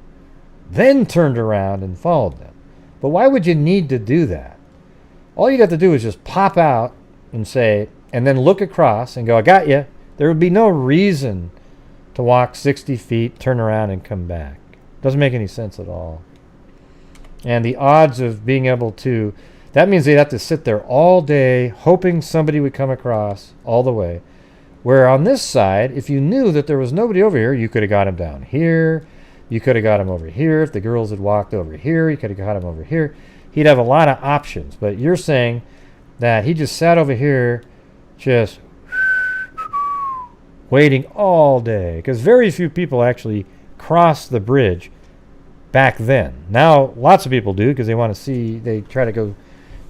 then turned around and followed them. But why would you need to do that? All you'd have to do is just pop out and say, and then look across and go, I got you. There would be no reason to walk 60 feet, turn around, and come back. Doesn't make any sense at all. And the odds of being able to, that means they'd have to sit there all day hoping somebody would come across all the way. Where on this side, if you knew that there was nobody over here, you could have got him down here. You could have got him over here. If the girls had walked over here, you could have got him over here. He'd have a lot of options. But you're saying that he just sat over here just waiting all day. Because very few people actually cross the bridge back then. Now, lots of people do because they want to see, they try to go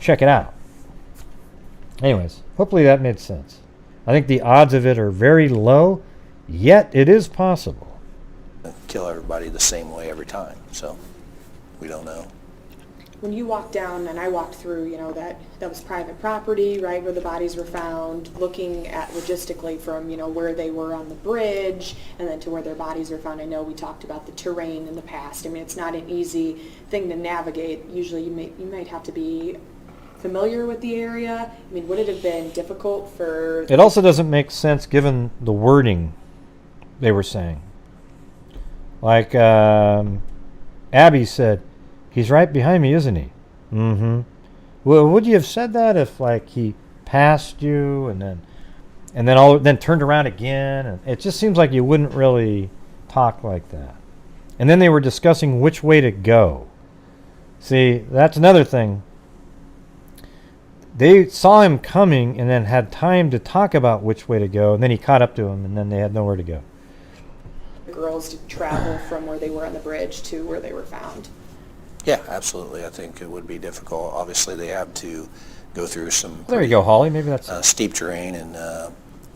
check it out. Anyways, hopefully that made sense. I think the odds of it are very low, yet it is possible. Kill everybody the same way every time, so we don't know. When you walked down and I walked through, that was private property, right, where the bodies were found, looking at logistically from, where they were on the bridge and then to where their bodies were found. I know we talked about the terrain in the past. I mean, it's not an easy thing to navigate. Usually you might have to be familiar with the area. I mean, would it have been difficult for... It also doesn't make sense given the wording they were saying. Like Abby said, he's right behind me, isn't he? Mm-hmm. Well, would you have said that if, he past you, and then turned around again, and it just seems like you wouldn't really talk like that. And then they were discussing which way to go. See, that's another thing. They saw him coming and then had time to talk about which way to go, and then he caught up to him, and then they had nowhere to go. The girls to travel from where they were on the bridge to where they were found. Yeah, absolutely. I think it would be difficult. Obviously, they have to go through some There you go, Holly. Maybe that's steep terrain and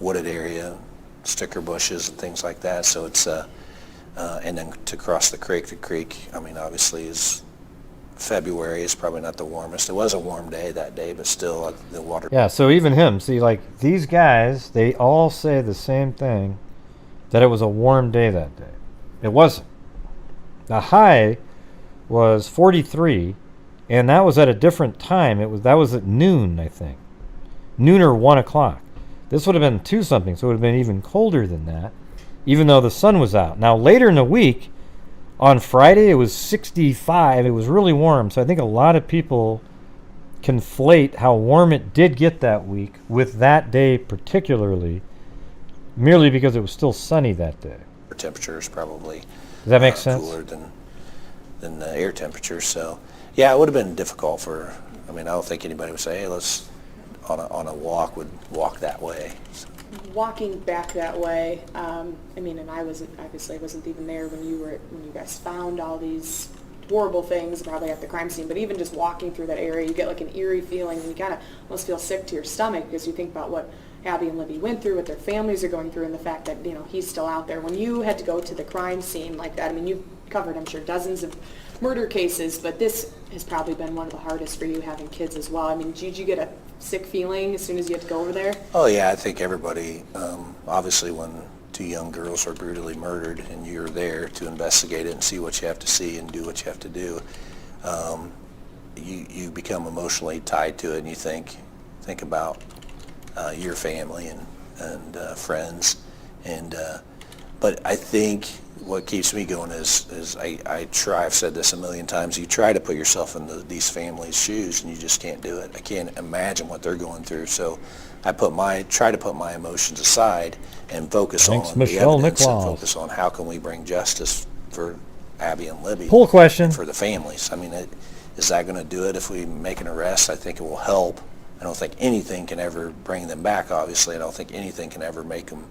wooded area, sticker bushes and things like that. So it's and then to cross the creek, I mean, obviously is February is probably not the warmest. It was a warm day that day, but still the water. Yeah, so even him, see, like these guys, they all say the same thing, that it was a warm day that day. It wasn't. The high was 43, and that was at a different time. That was at noon, I think. Noon or 1 o'clock. This would have been 2 something, so it would have been even colder than that, even though the sun was out. Now, later in the week, on Friday, it was 65. It was really warm, so I think a lot of people conflate how warm it did get that week with that day particularly, merely because it was still sunny that day. Temperature is probably Does that make sense? Cooler than the air temperature. So, yeah, it would have been difficult for. I mean, I don't think anybody would say, "Hey, let's on a walk would walk that way." So. Walking back that way, I mean, and I wasn't even there when you guys found all these horrible things, probably at the crime scene. But even just walking through that area, you get like an eerie feeling, and you kind of almost feel sick to your stomach because you think about what Abby and Libby went through, what their families are going through, and the fact that he's still out there. When you had to go to the crime scene like that, I mean, you've covered, I'm sure, dozens of murder cases, but this has probably been one of the hardest for you having kids as well. I mean, did you get a sick feeling as soon as you had to go over there? Oh yeah, I think everybody, obviously when 2 young girls are brutally murdered and you're there to investigate it and see what you have to see and do what you have to do, you become emotionally tied to it, and you think about your family and friends, and but I think what keeps me going is I try. I've said this a million times. You try to put yourself in these families' shoes, and you just can't do it. I can't imagine what they're going through. So I try to put my emotions aside and focus on the evidence and focus on how can we bring justice for Abby and Libby. Poll question For the families. I mean, is that going to do it if we make an arrest? I think it will help. I don't think anything can ever bring them back, obviously. I don't think anything can ever make them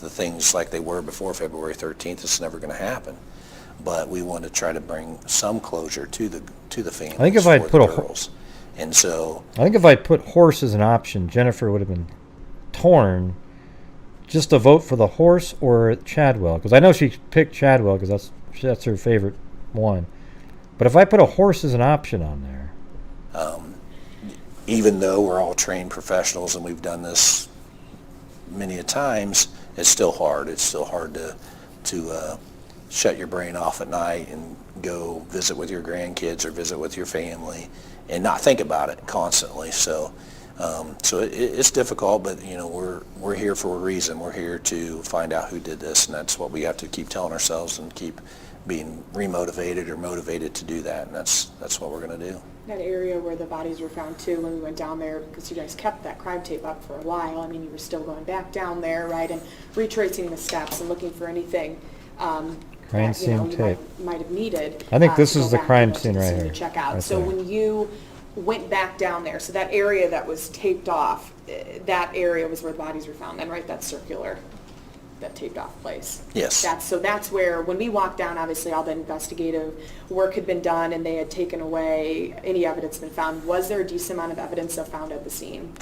the things like they were before February 13th. It's never going to happen. But we want to try to bring some closure to the families. I think if I'd put girls. And so I think if I'd put horse as an option, Jennifer would have been torn just to vote for the horse or Chadwell, because I know she picked Chadwell because that's her favorite one. But if I put a horse as an option on there, even though we're all trained professionals and we've done this many a times, it's still hard. It's still hard to shut your brain off at night and go visit with your grandkids or visit with your family and not think about it constantly. So it's difficult, but we're here for a reason. We're here to find out who did this, and that's what we have to keep telling ourselves and keep being remotivated or motivated to do that, and that's what we're going to do. That area where the bodies were found too, when we went down there, because you guys kept that crime tape up for a while. I mean, you were still going back down there, right, and retracing the steps and looking for anything crime scene tape might have needed. I think this is the crime scene right here. To check out. Right So there. when you went back down there, so that area that was taped off, that area was where the bodies were found. Then, right, that circular, that taped off place. Yes. That's where, when we walked down, obviously all the investigative work had been done and they had taken away any evidence been found. Was there a decent amount of evidence found at the scene?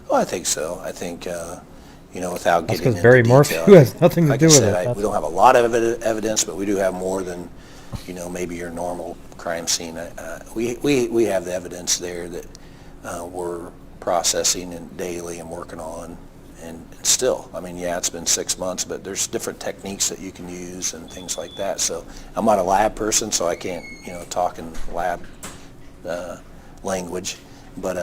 Oh, I think so. I think, without That's getting because Barry into Morphew detail, has nothing to like do I with said, it. we don't have a lot of evidence, but we do have more than, maybe your normal crime scene. We have the evidence there that we're processing and daily and working on. And still, I mean, yeah, it's been 6 months, but there's different techniques that you can use and things like that. So I'm not a lab person, so I can't, talk in lab language. But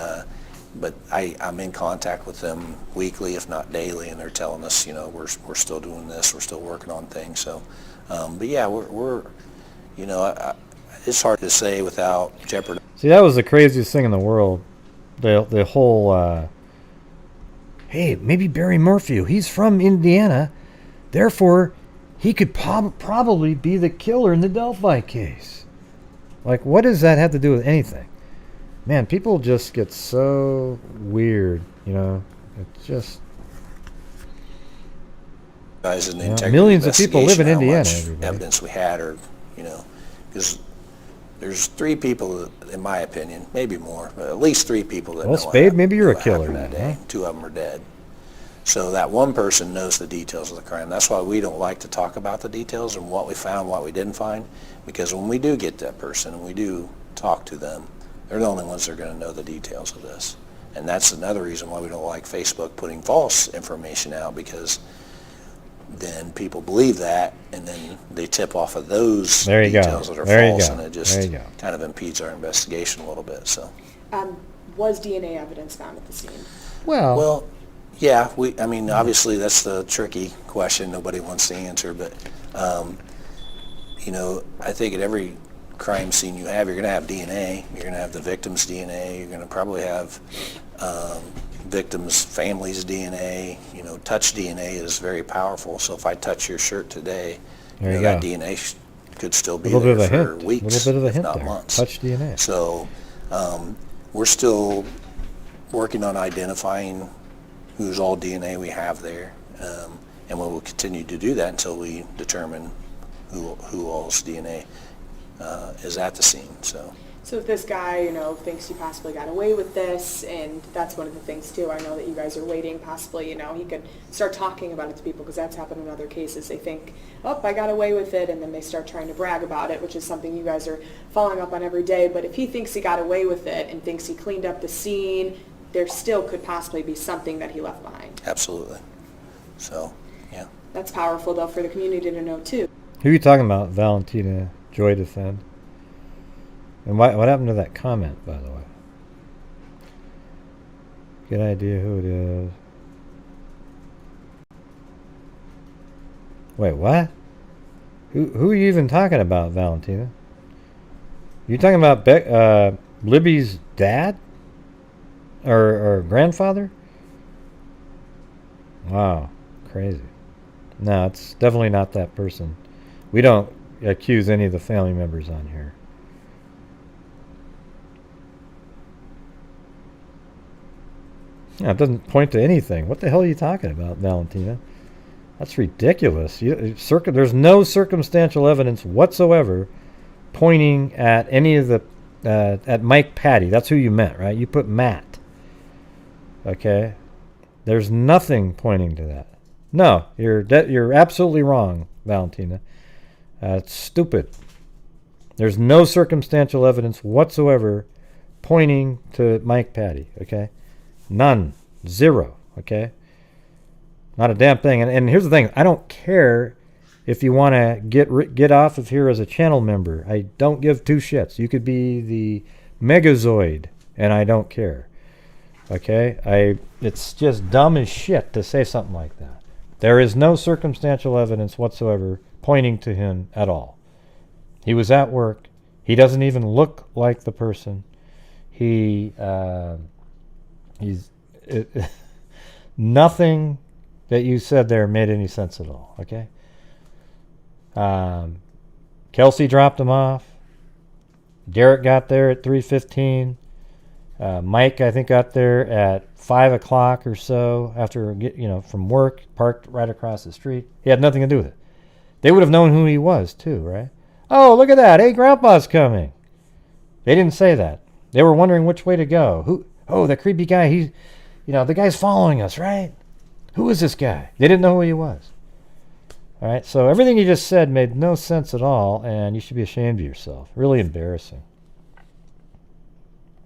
I'm in contact with them weekly, if not daily, and they're telling us, we're still doing this, we're still working on things. So, but yeah, we're it's hard to say without jeopardizing. See, that was the craziest thing in the world. The whole hey, maybe Barry Murphy, he's from Indiana, therefore he could probably be the killer in the Delphi case. Like, what does that have to do with anything? Man, people just get so weird, you know. It's just... Guys, in the Yeah, integrity millions of people live in investigation, how Indiana, much everybody. evidence we had, or, you know, because there's 3 people, in my opinion, maybe more, but at least 3 people that Well, know Spade, maybe you're a what happened killer that then, day. huh? 2 of them are dead. So that one person knows the details of the crime. That's why we don't like to talk about the details and what we found, what we didn't find, because when we do get that person and we do talk to them, they're the only ones that are going to know the details of this. And that's another reason why we don't like Facebook putting false information out, because then people believe that, and then they tip off of those There you go. details that are There you false, go. and it There just you go. kind of impedes our investigation a little bit. So, Was DNA evidence found at the scene? well, yeah, I mean, obviously that's the tricky question nobody wants to answer, but you know, I think at every crime scene you have, you're going to have DNA. You're going to have the victim's DNA. You're going to probably have victims' families' DNA. You know, touch DNA is very powerful. So if I touch your shirt today, There you that go. DNA could still be Little bit there of a for hint. weeks, Little bit of a if hint not there. months. Touch DNA. So we're still working on identifying whose all DNA we have there, and we will continue to do that until we determine who all's DNA is at the scene. So if this guy, you know, thinks he possibly got away with this, and that's one of the things too, I know that you guys are waiting, possibly, you know, he could start talking about it to people, because that's happened in other cases. They think, oh, I got away with it, and then they start trying to brag about it, which is something you guys are following up on every day. But if he thinks he got away with it and thinks he cleaned up the scene, there still could possibly be something that he left behind. Absolutely. So, yeah. That's powerful, though, for the community to know too. Who are you talking about, Valentina Joy Defend? And what happened to that comment, by the way? Good idea who it is. Wait, what? Who are you even talking about, Valentina? You talking about Libby's dad? Or grandfather? Wow, crazy. No, it's definitely not that person. We don't accuse any of the family members on here. No, it doesn't point to anything. What the hell are you talking about, Valentina? That's ridiculous. There's no circumstantial evidence whatsoever pointing at any of the at Mike Patty. That's who you meant, right? You put Matt. Okay, there's nothing pointing to that. No, you're absolutely wrong, Valentina. It's stupid. There's no circumstantial evidence whatsoever pointing to Mike Patty. Okay, none, 0. Okay, not a damn thing. And here's the thing: I don't care if you want to get off of here as a channel member. I don't give 2 shits. You could be the Megazoid, and I don't care. Okay, it's just dumb as shit to say something like that. There is no circumstantial evidence whatsoever pointing to him at all. He was at work. He doesn't even look like the person. He's nothing that you said there made any sense at all. Okay. Kelsey dropped him off. Derrick got there at 3:15. Mike, I think, got there at 5 o'clock or so after, from work, parked right across the street. He had nothing to do with it. They would have known who he was too, right? Oh, look at that. Hey, Grandpa's coming. They didn't say that. They were wondering which way to go. Oh, that creepy guy. The guy's following us, right? Who is this guy? They didn't know who he was. All right. So everything you just said made no sense at all, and you should be ashamed of yourself. Really embarrassing.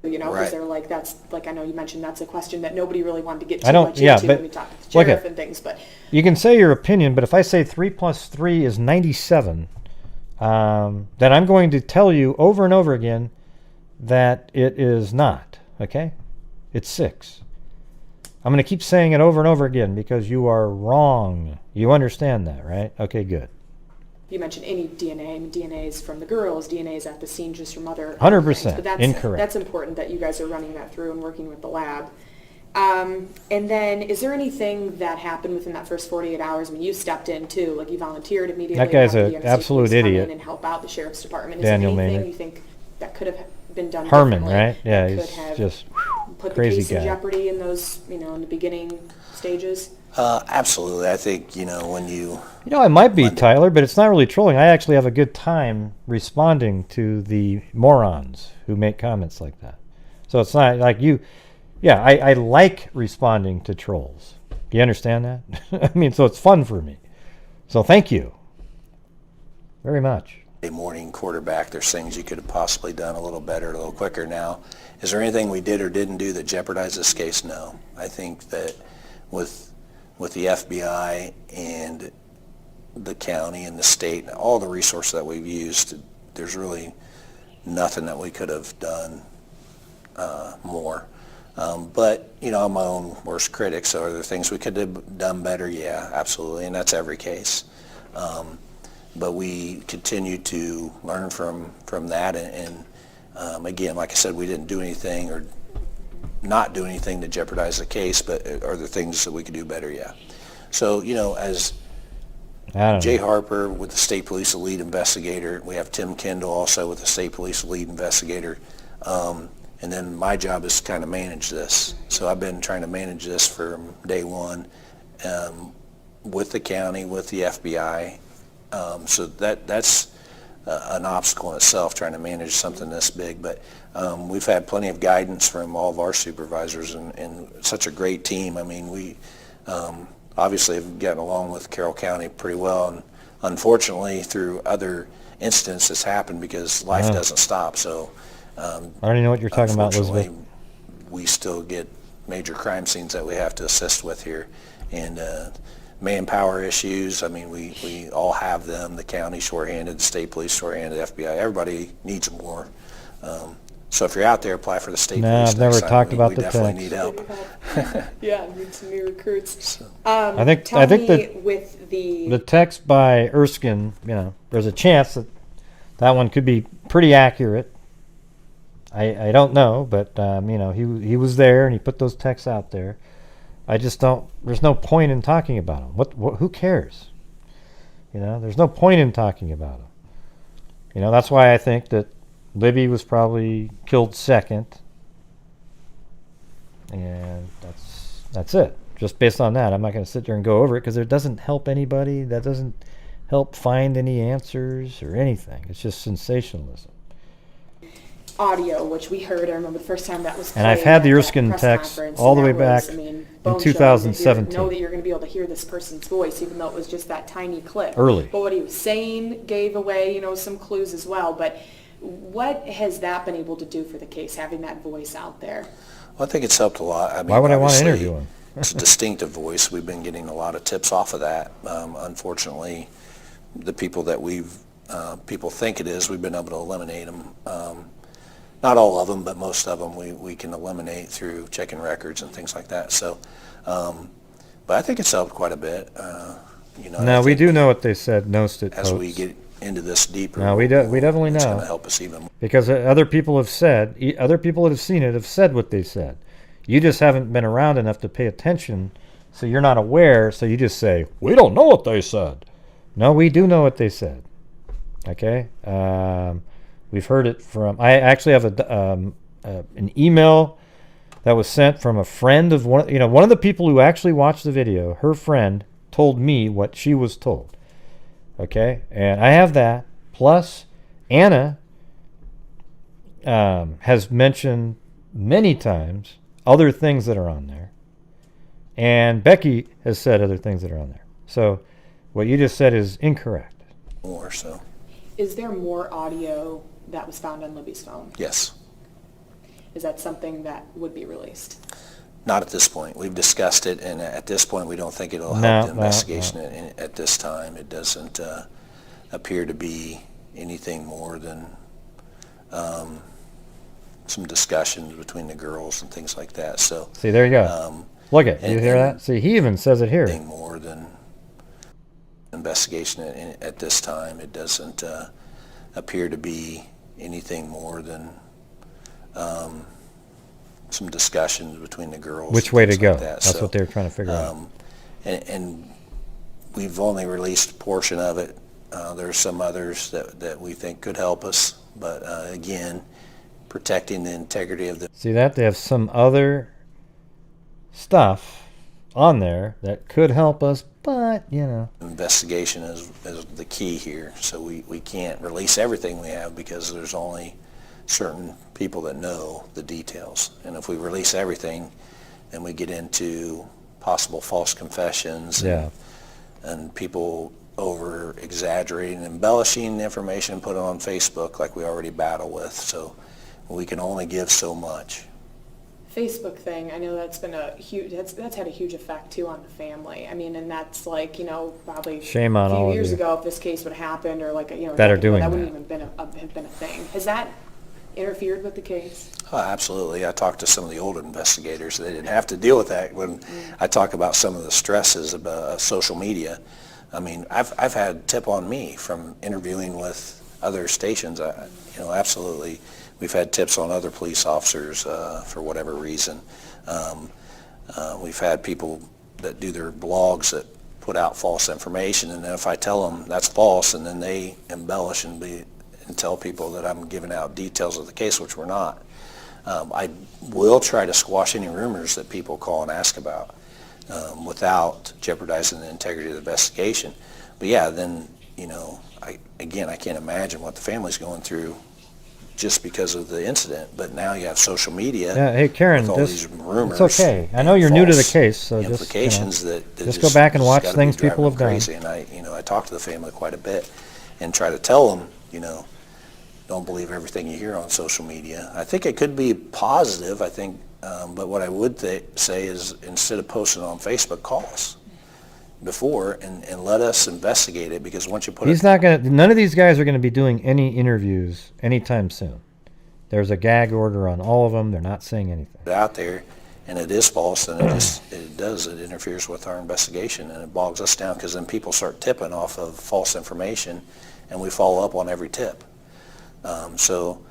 Because they're like, that's like, I know you mentioned that's a question that nobody really wanted to get too I don't. much Yeah, into but when we talk to the sheriff and things, but you can say your opinion. But if I say 3 + 3 is 97, then I'm going to tell you over and over again that it is not. Okay, it's 6. I'm going to keep saying it over and over again because you are wrong. You understand that, right? Okay, good. you mentioned any DNA. I mean, DNA is from the girls, DNA is at the scene just from other 100% things. But that's, incorrect. That's important that you guys are running that through and working with the lab. And then, is there anything that happened within that first 48 hours? I mean, you stepped in too, like you volunteered immediately. That guy's to have an the United States absolute Police come idiot. in and help out the sheriff's department. Is Daniel there anything Maynard. you think that could have been done Herman, differently right? Yeah, that he's could have just put crazy the case guy. in jeopardy in those, in the beginning stages? Absolutely. I think, when You know, I might be, Tyler, but it's not really trolling. I actually have a good time responding to the morons who make comments like that. So it's not like you. Yeah, I like responding to trolls. Do you understand that? I mean, so it's fun for me. So thank you very much. a morning quarterback, there's things you could have possibly done a little better, a little quicker. Now, is there anything we did or didn't do that jeopardized this case? No. I think that with the FBI and the county and the state and all the resources that we've used, there's really nothing that we could have done more. But, I'm my own worst critic, so are there things we could have done better? Yeah, absolutely, and that's every case. But we continue to learn from that, and again, like I said, we didn't do anything or not do anything to jeopardize the case, but are there things that we could do better? Yeah. So, as Jay Harper with the State Police, the lead investigator, we have Tim Kendall also with the State Police, lead investigator, and then my job is to kind of manage this. So I've been trying to manage this from day one with the county, with the FBI. So that's an obstacle in itself, trying to manage something this big. But we've had plenty of guidance from all of our supervisors and such a great team. I mean, we obviously have gotten along with Carroll County pretty well. And unfortunately, through other incidents, it's happened because life doesn't stop. So I already know what you're talking about, Elizabeth. We still get major crime scenes that we have to assist with here. And manpower issues, I mean, we all have them. The county shorthanded, the state police shorthanded, FBI, everybody needs more. So if you're out there, apply for the state police. I've never talked about we the definitely text. need help. Yeah, need some new recruits. I think with the text by Erskine, there's a chance that one could be pretty accurate. I don't know, but he was there and he put those texts out there. I just don't. There's no point in talking about them. What? Who cares? There's no point in talking about them. That's why I think that Libby was probably killed second, and that's it. Just based on that, I'm not going to sit there and go over it because it doesn't help anybody. That doesn't help find any answers or anything. It's just sensationalism. Audio, which we heard, I remember the first time that was played. And I've had the at Erskine press text conference, all the and way that was, back in in 2017. Know that you're going to be able to hear this person's voice, even though it was just that tiny clip. Early. But what he was saying gave away, some clues as well. But what has that been able to do for the case, having that voice out there? Well, I think it's helped a lot. I mean, why would I want to obviously, interview him? It's a distinctive voice. We've been getting a lot of tips off of that. Unfortunately, the people that people think it is, we've been able to eliminate them. Not all of them, but most of them we can eliminate through checking records and things like that. So, but I think it's helped quite a bit. Now, we do know what they said, Nost as we get into this deeper. No, we definitely know. It's going to help us even more. Because other people have said, other people that have seen it have said what they said. You just haven't been around enough to pay attention, so you're not aware, so you just say, we don't know what they said. No, we do know what they said. Okay? We've heard it from... I actually have an email that was sent from a friend of one of the people who actually watched the video. Her friend told me what she was told. Okay? And I have that. Plus, Anna has mentioned many times other things that are on there. And Becky has said other things that are on there. So what you just said is incorrect. More so. Is there more audio that was found on Libby's phone? Yes. Is that something that would be released? Not at this point. We've discussed it, and at this point, we don't think it'll help the investigation. No. At this time, it doesn't appear to be anything more than some discussions between the girls and things like that. So see, there you go. Look at you hear that? See, he even says it here. Anything more than investigation at this time. It doesn't appear to be anything more than some discussions between the girls. Which and way to things go? like that. That's So, what they're trying to figure out. and we've only released a portion of it. There's some others that we think could help us, but again, protecting the integrity of the... See that? They have some other stuff on there that could help us, but, Investigation is the key here, so we can't release everything we have because there's only certain people that know the details. And if we release everything, then we get into possible false confessions and people over exaggerating, embellishing information and put it on Facebook like we already battle with. So we can only give so much. Facebook thing, I know that's been that's had a huge effect too on the family. I mean, and that's like, probably Shame on a few all of years you ago if this case would have happened or like, that are doing that that. wouldn't even have been a thing. Has that interfered with the case? Oh, absolutely. I talked to some of the older investigators. They didn't have to deal with that. When I talk about some of the stresses of social media, I mean, I've had tip on me from interviewing with other stations. Absolutely. We've had tips on other police officers for whatever reason. We've had people that do their blogs that put out false information, and then if I tell them that's false, and then they embellish and tell people that I'm giving out details of the case, which we're not. I will try to squash any rumors that people call and ask about without jeopardizing the integrity of the investigation. But yeah, then, I can't imagine what the family's going through just because of the incident. But now you have social media. Yeah, hey, Karen, with all these rumors. it's okay. I know you're new to the case, so implications just go back and watch things people have done. Crazy. And I talk to the family quite a bit and try to tell them, don't believe everything you hear on social media. I think it could be positive, but what I would say is instead of posting it on Facebook, call us before and let us investigate it, because once you put none of these guys are going to be doing any interviews anytime soon. There's a gag order on all of them. They're not saying anything. Out there, and it is false, and it interferes with our investigation, and it bogs us down, because then people start tipping off of false information, and we follow up on every tip. So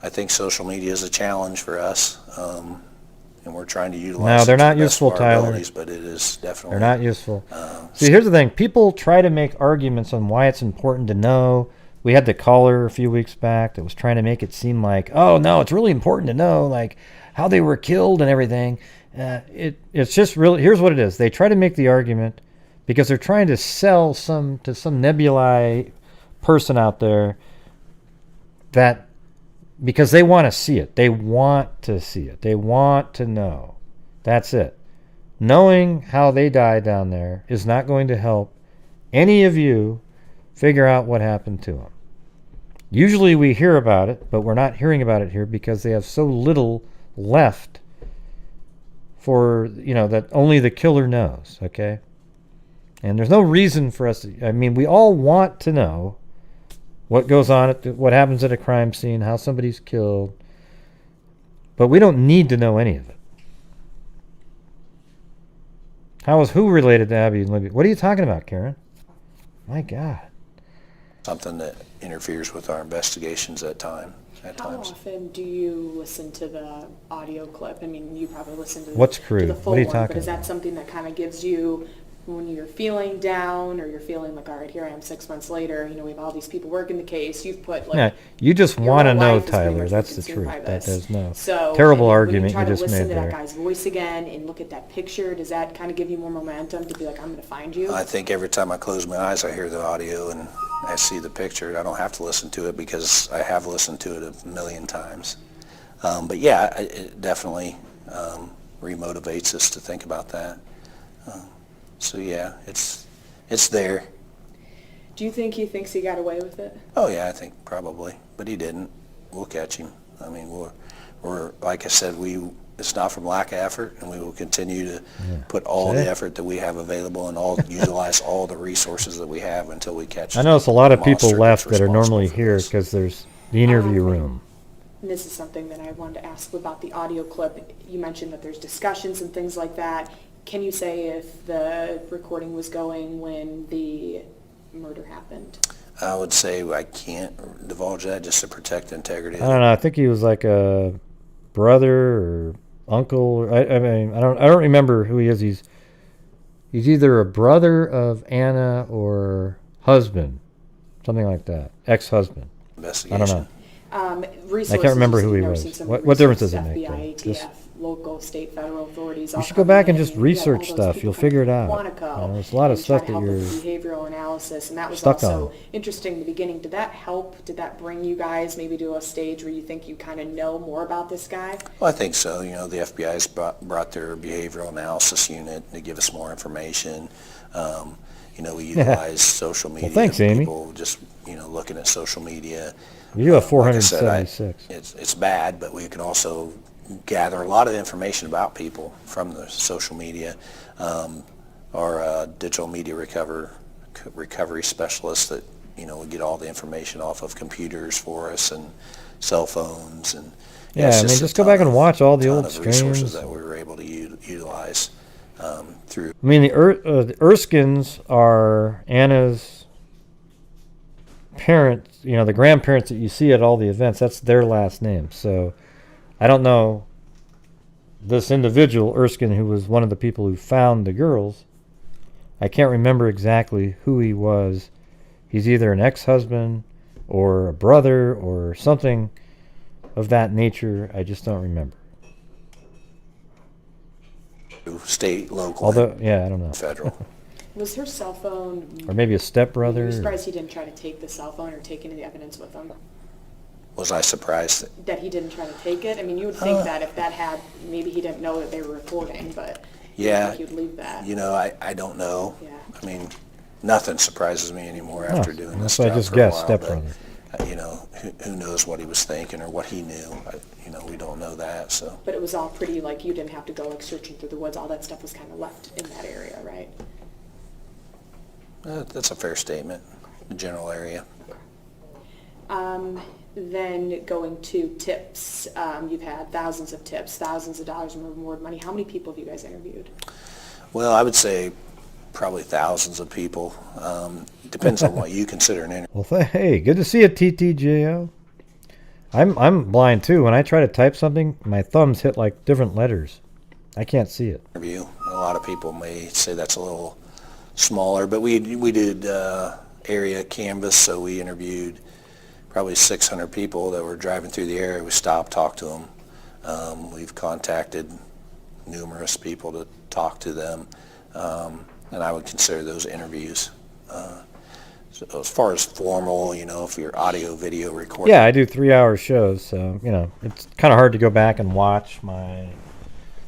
I think social media is a challenge for us, and we're trying to utilize No, they're not the best useful, of our Tyler. abilities, but it is definitely... They're not useful. See, here's the thing. People try to make arguments on why it's important to know. We had the caller a few weeks back that was trying to make it seem like, oh, no, it's really important to know, like, how they were killed and everything. It's just really... Here's what it is. They try to make the argument because they're trying to sell to some nebulae person out there that... Because they want to see it. They want to see it. They want to know. That's it. Knowing how they died down there is not going to help any of you figure out what happened to them. Usually we hear about it, but we're not hearing about it here because they have so little left for, that only the killer knows, okay? And there's no reason for us to... I mean, we all want to know what goes on, what happens at a crime scene, how somebody's killed. But we don't need to know any of it. How is who related to Abby and Libby? What are you talking about, Karen? My God. Something that interferes with our investigations at times. How often do you listen to the audio clip? I mean, you probably listen to the, What's to crude? the full What are you one, talking but is that about? something that kind of gives you, when you're feeling down or you're feeling like, all right, here I am 6 months later, we have all these people working the case, you've put like... Yeah, you just your want to whole know, life is pretty Tyler. much That's the consumed truth. by this. There's no So, terrible when argument you try you to just listen made to there. that guy's voice again and look at that picture, does that kind of give you more momentum to be like, I'm going to find you? I think every time I close my eyes, I hear the audio and I see the picture. I don't have to listen to it because I have listened to it a million times. But yeah, it definitely remotivates us to think about that. So yeah, it's there. Do you think he thinks he got away with it? Oh yeah, I think probably, but he didn't. We'll catch him. I mean, we're like I said, it's not from lack of effort, and we will continue to put all the effort that we have available and utilize all the resources that we have until we catch. I know it's a lot of people monster left that's that are normally responsible for here this. because there's the interview room. And this is something that I wanted to ask about the audio clip. You mentioned that there's discussions and things like that. Can you say if the recording was going when the murder happened? I would say I can't divulge that just to protect the integrity. I don't know. I think he was like a brother or uncle. I mean, I don't remember who he is. He's either a brother of Anna or husband, something like that. Ex-husband. I don't know. I can't remember who he was. What difference does it make? FBI, ATF, local, state, federal authorities. You should go back and just research stuff. You'll figure it out. There's a lot of stuff that you're behavioral analysis, and that was stuck also on. interesting in the beginning. Did that help? Did that bring you guys maybe to a stage where you think you kind of know more about this guy? Well, I think so. You know, the FBI's brought their behavioral analysis unit to give us more information. You know, we utilize social media. Well, thanks, Amy. People just, you know, looking at social media. You have 476. Like I said, it's bad, but we can also gather a lot of information about people from the social media. Our digital media recovery specialists that, you know, would get all the information off of computers for us and cell phones. And yeah, I mean, just go back and watch all the old resources streams that we were able to utilize through. I mean, the Erskines are Anna's parents, you know, the grandparents that you see at all the events. That's their last name. So I don't know this individual, Erskine, who was one of the people who found the girls. I can't remember exactly who he was. He's either an ex-husband or a brother or something of that nature. I just don't remember. State, local, although, yeah, I don't know. Federal. Was her cell phone... Or maybe a stepbrother. Were you surprised he didn't try to take the cell phone or take any of the evidence with him? Was I surprised? That he didn't try to take it? I mean, you would think that if that had... Maybe he didn't know that they were recording, but... Yeah. He would leave that. You know, I don't know. Yeah. I mean, nothing surprises me anymore after doing this job. That's why I just guessed stepbrother. You know, who knows what he was thinking or what he knew. You know, we don't know that, so. But it was all pretty, like, you didn't have to go, like, searching through the woods. All that stuff was kind of left in that area, right? That's a fair statement, the general area. Then going to tips. You've had thousands of tips, thousands of dollars in reward money. How many people have you guys interviewed? Well, I would say probably thousands of people. Depends on what you consider an interview. Well, hey, good to see you, TTJO. I'm blind too. When I try to type something, my thumbs hit like different letters. I can't see it. A lot of people may say that's a little smaller, but we did area canvas, so we interviewed probably 600 people that were driving through the area. We stopped, talked to them. We've contacted numerous people to talk to them, and I would consider those interviews. So as far as formal, you know, if you're audio, video recording. Yeah, I do 3-hour shows, so, you know, it's kind of hard to go back and watch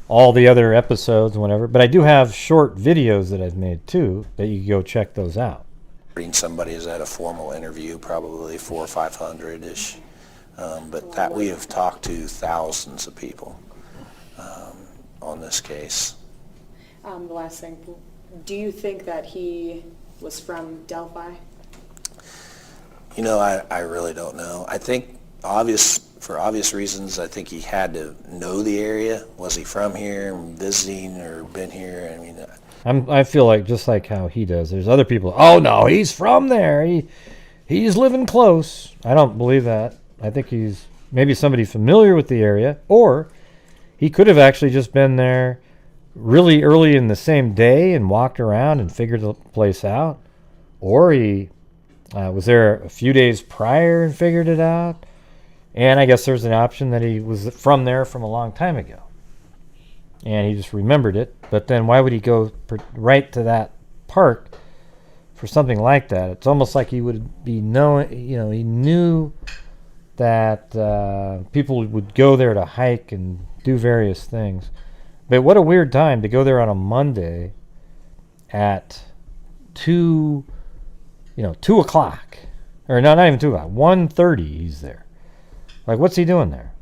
all the other episodes and whatever. But I do have short videos that I've made, too, that you can go check those out. Somebody is at a formal interview, probably 400 or 500-ish. But that we have talked to thousands of people on this case. The last thing, do you think that he was from Delphi? You know, I really don't know. I think for obvious reasons, I think he had to know the area. Was he from here, visiting, or been here? I mean, I feel like just like how he does. There's other people. Oh no, he's from there. He's living close. I don't believe that. I think he's maybe somebody familiar with the area, or he could have actually just been there really early in the same day and walked around and figured the place out, or he was there a few days prior and figured it out. And I guess there's an option that he was from there from a long time ago and he just remembered it. But then why would he go right to that park for something like that? It's almost like he would be knowing, you know, he knew that people would go there to hike and do various things. But what a weird time to go there on a Monday at 2 o'clock. Or no, not even 2 o'clock. 1:30 he's there. Like, what's he doing there?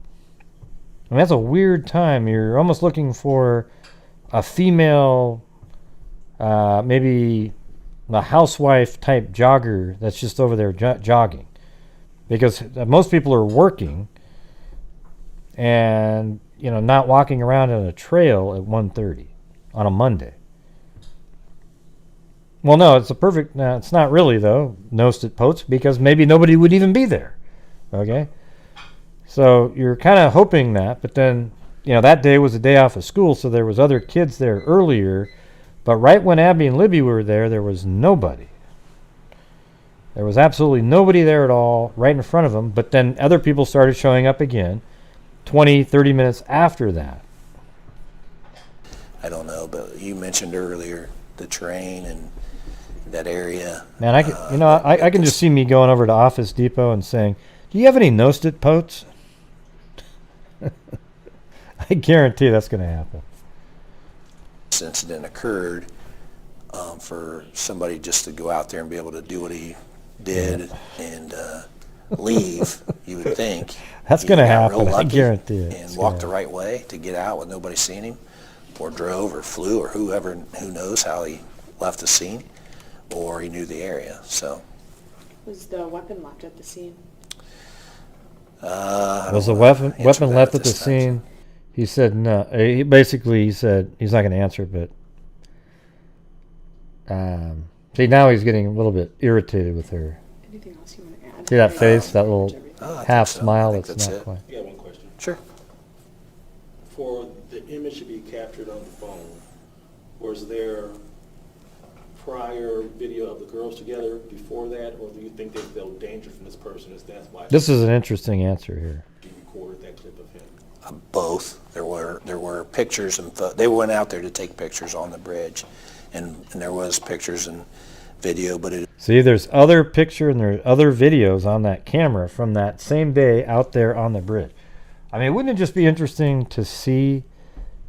I mean, that's a weird time. You're almost looking for a female, maybe a housewife type jogger that's just over there jogging. Because most people are working and, you know, not walking around on a trail at 1:30 on a Monday. Well, no, it's not really, though, Nostit Potes, because maybe nobody would even be there. Okay? So you're kind of hoping that, but then that day was a day off of school, so there was other kids there earlier. But right when Abby and Libby were there was nobody. There was absolutely nobody there at all right in front of them. But then other people started showing up again 20, 30 minutes after that. I don't know, but you mentioned earlier the terrain and that area. Man, I can just see me going over to Office Depot and saying, "Do you have any no-stick posts?" I guarantee that's going to happen. This incident occurred, for somebody just to go out there and be able to do what he did and leave, you would think. That's going to happen, I guarantee it. And walked the right way to get out with nobody seeing him, or drove or flew or who knows how he left the scene, or he knew the area. So Was the weapon left at the scene? Was the weapon left at the scene? He said no. He said he's not going to answer, but see, now he's getting a little bit irritated with her. Anything else you want to add? See that face, that little half so. smile? I think That's that's not it. quite. Yeah, one question. Sure. For the image to be captured on the phone, was there prior video of the girls together before that, or do you think they felt danger from this person? That's why This is an interesting answer here. she recorded that clip of him? Both. There were pictures and they went out there to take pictures on the bridge, and there was pictures and video, but it. See, there's other picture and there's other videos on that camera from that same day out there on the bridge. I mean, wouldn't it just be interesting to see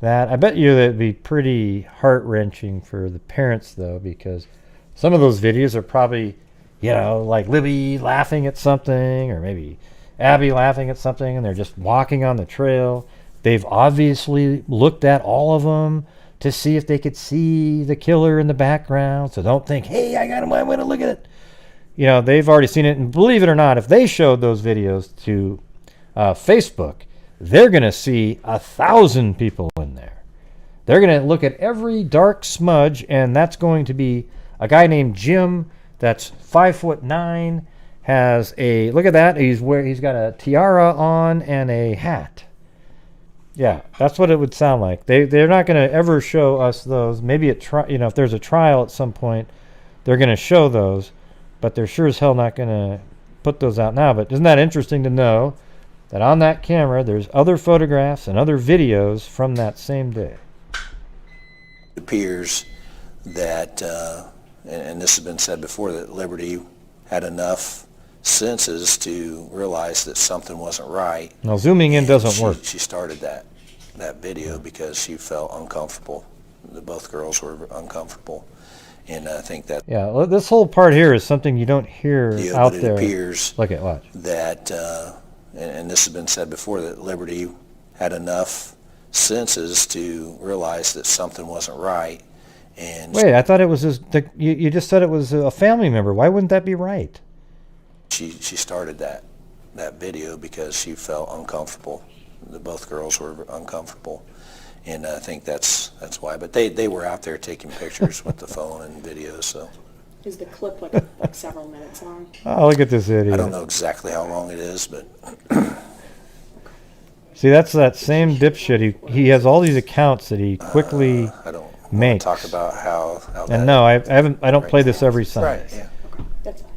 that? I bet you that'd be pretty heart-wrenching for the parents, though, because some of those videos are probably, like Libby laughing at something, or maybe Abby laughing at something, and they're just walking on the trail. They've obviously looked at all of them to see if they could see the killer in the background. So don't think, hey, I got him, I want to look at it. They've already seen it. And believe it or not, if they showed those videos to Facebook, they're going to see 1,000 people in there. They're going to look at every dark smudge, and that's going to be a guy named Jim that's 5'9", has a, look at that, he's got a tiara on and a hat. Yeah, that's what it would sound like. They're not going to ever show us those. Maybe if there's a trial at some point, they're going to show those, but they're sure as hell not going to put those out now. But isn't that interesting to know that on that camera there's other photographs and other videos from that same day? It appears that, and this has been said before, that Liberty had enough senses to realize that something wasn't right. Now, zooming in doesn't work. She started that video because she felt uncomfortable. Both girls were uncomfortable, and I think that. Yeah, this whole part here is something you don't hear out but it there. Appears look at watch. That, and this has been said before, that Liberty had enough senses to realize that something wasn't right. And wait, I thought it was you just said it was a family member. Why wouldn't that be right? She started that video because she felt uncomfortable. Both girls were uncomfortable, and I think that's why. But they were out there taking pictures with the phone and videos. So Is the clip like several minutes long? Oh, look at this idiot! I don't know exactly how long it is, but see, that's that same dipshit. He has all these accounts that he quickly I don't makes. talk about how And no, I don't play this every Sunday. Right. Yeah. Okay, that's fine.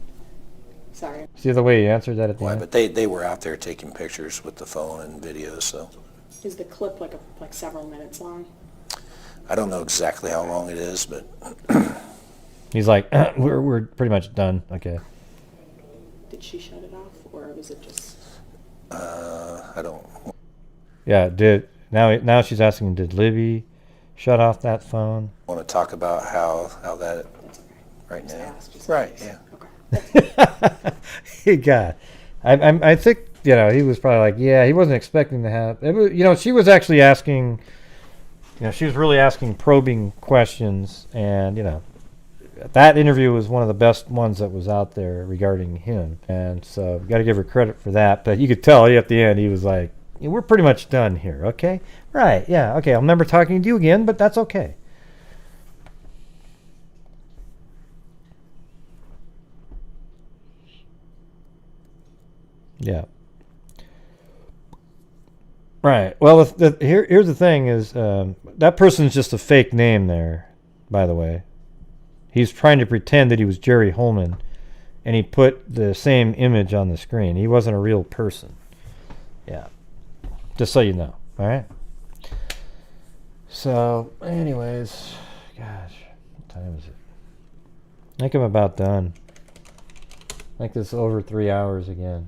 Sorry. See the way he answered that at the end? But they were out there taking pictures with the phone and videos. So Is the clip like several minutes long? I don't know exactly how long it is, but he's like, we're pretty much done. Okay. Did she shut it off, or was it just? I don't. Yeah, now she's asking, did Libby shut off that phone? Want to talk about how that right now? Right. Yeah. He got. I think he was probably like, yeah, he wasn't expecting to have. It was, she was actually asking. She was really asking probing questions, and that interview was one of the best ones that was out there regarding him, and so got to give her credit for that. But you could tell at the end he was like, we're pretty much done here, okay? Right, yeah, okay. I'll remember talking to you again, but that's okay. Yeah. Right. Well, here's the thing is that person's just a fake name there, by the way. He's trying to pretend that he was Jerry Holman, and he put the same image on the screen. He wasn't a real person. Yeah. Just so you know. All right? So, anyways, gosh, what time is it? I think I'm about done. I think this is over 3 hours again.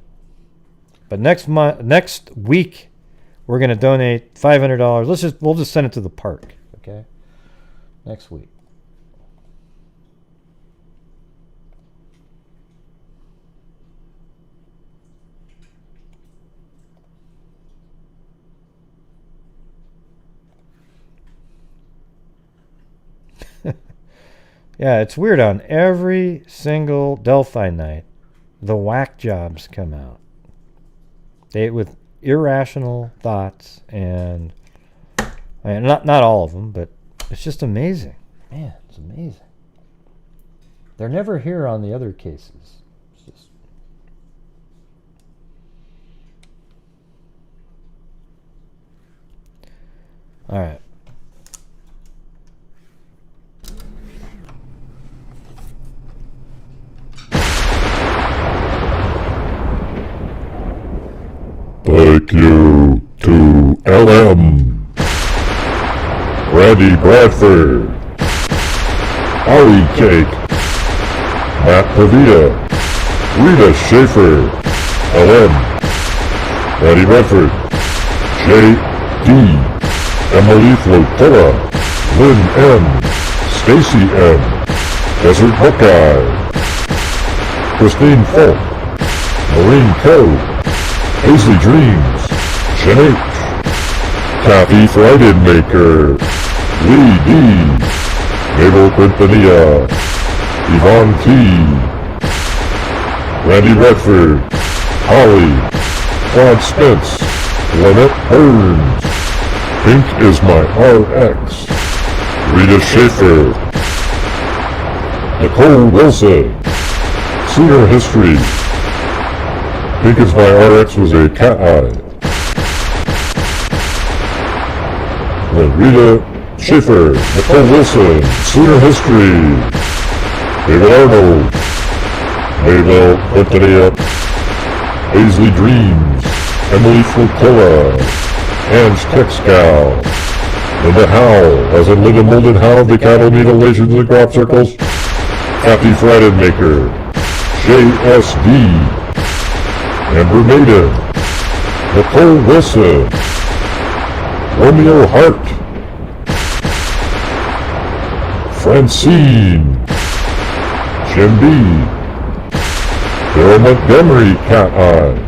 But next week, we're gonna donate $500. We'll just send it to the park, okay? Next week. Yeah, it's weird. On every single Delphi night, the whack jobs come out. They with irrational thoughts and not all of them, but it's just amazing. Man, it's amazing. They're never here on the other cases. It's just all right. Thank you to LM, Randy Bradford, Ollie Cake, Matt Pavia, Rita Schaefer, LM, Randy Bradford, J.D., Emily Flotilla, Lynn M., Stacy M., Desert Buckeye, Christine Falk, Maureen Coe, Paisley Dreams, Jen H., Kathy Friday Maker, Lee D., Mabel Quintanilla, Yvonne T., Randy Redford, Holly, Claude Spence, Lynette Burns, Pink is my RX, Rita Schaefer, Nicole Wilson, Sooner History, Pink is my RX was a cat eye. Rita Schaefer, Nicole Wilson, Sooner History, David Arnold, Mabel Quintanilla, Paisley Dreams, Emily Flotilla, Ange Texcal, Linda Howell, as in Linda Molded Howell, the cattle mutilations and crop circles, Kathy Friday Maker, JSD, Amber Maiden, Nicole Wilson, Romeo Hart, Francine, Jim B, Daryl Montgomery, Cat Eye,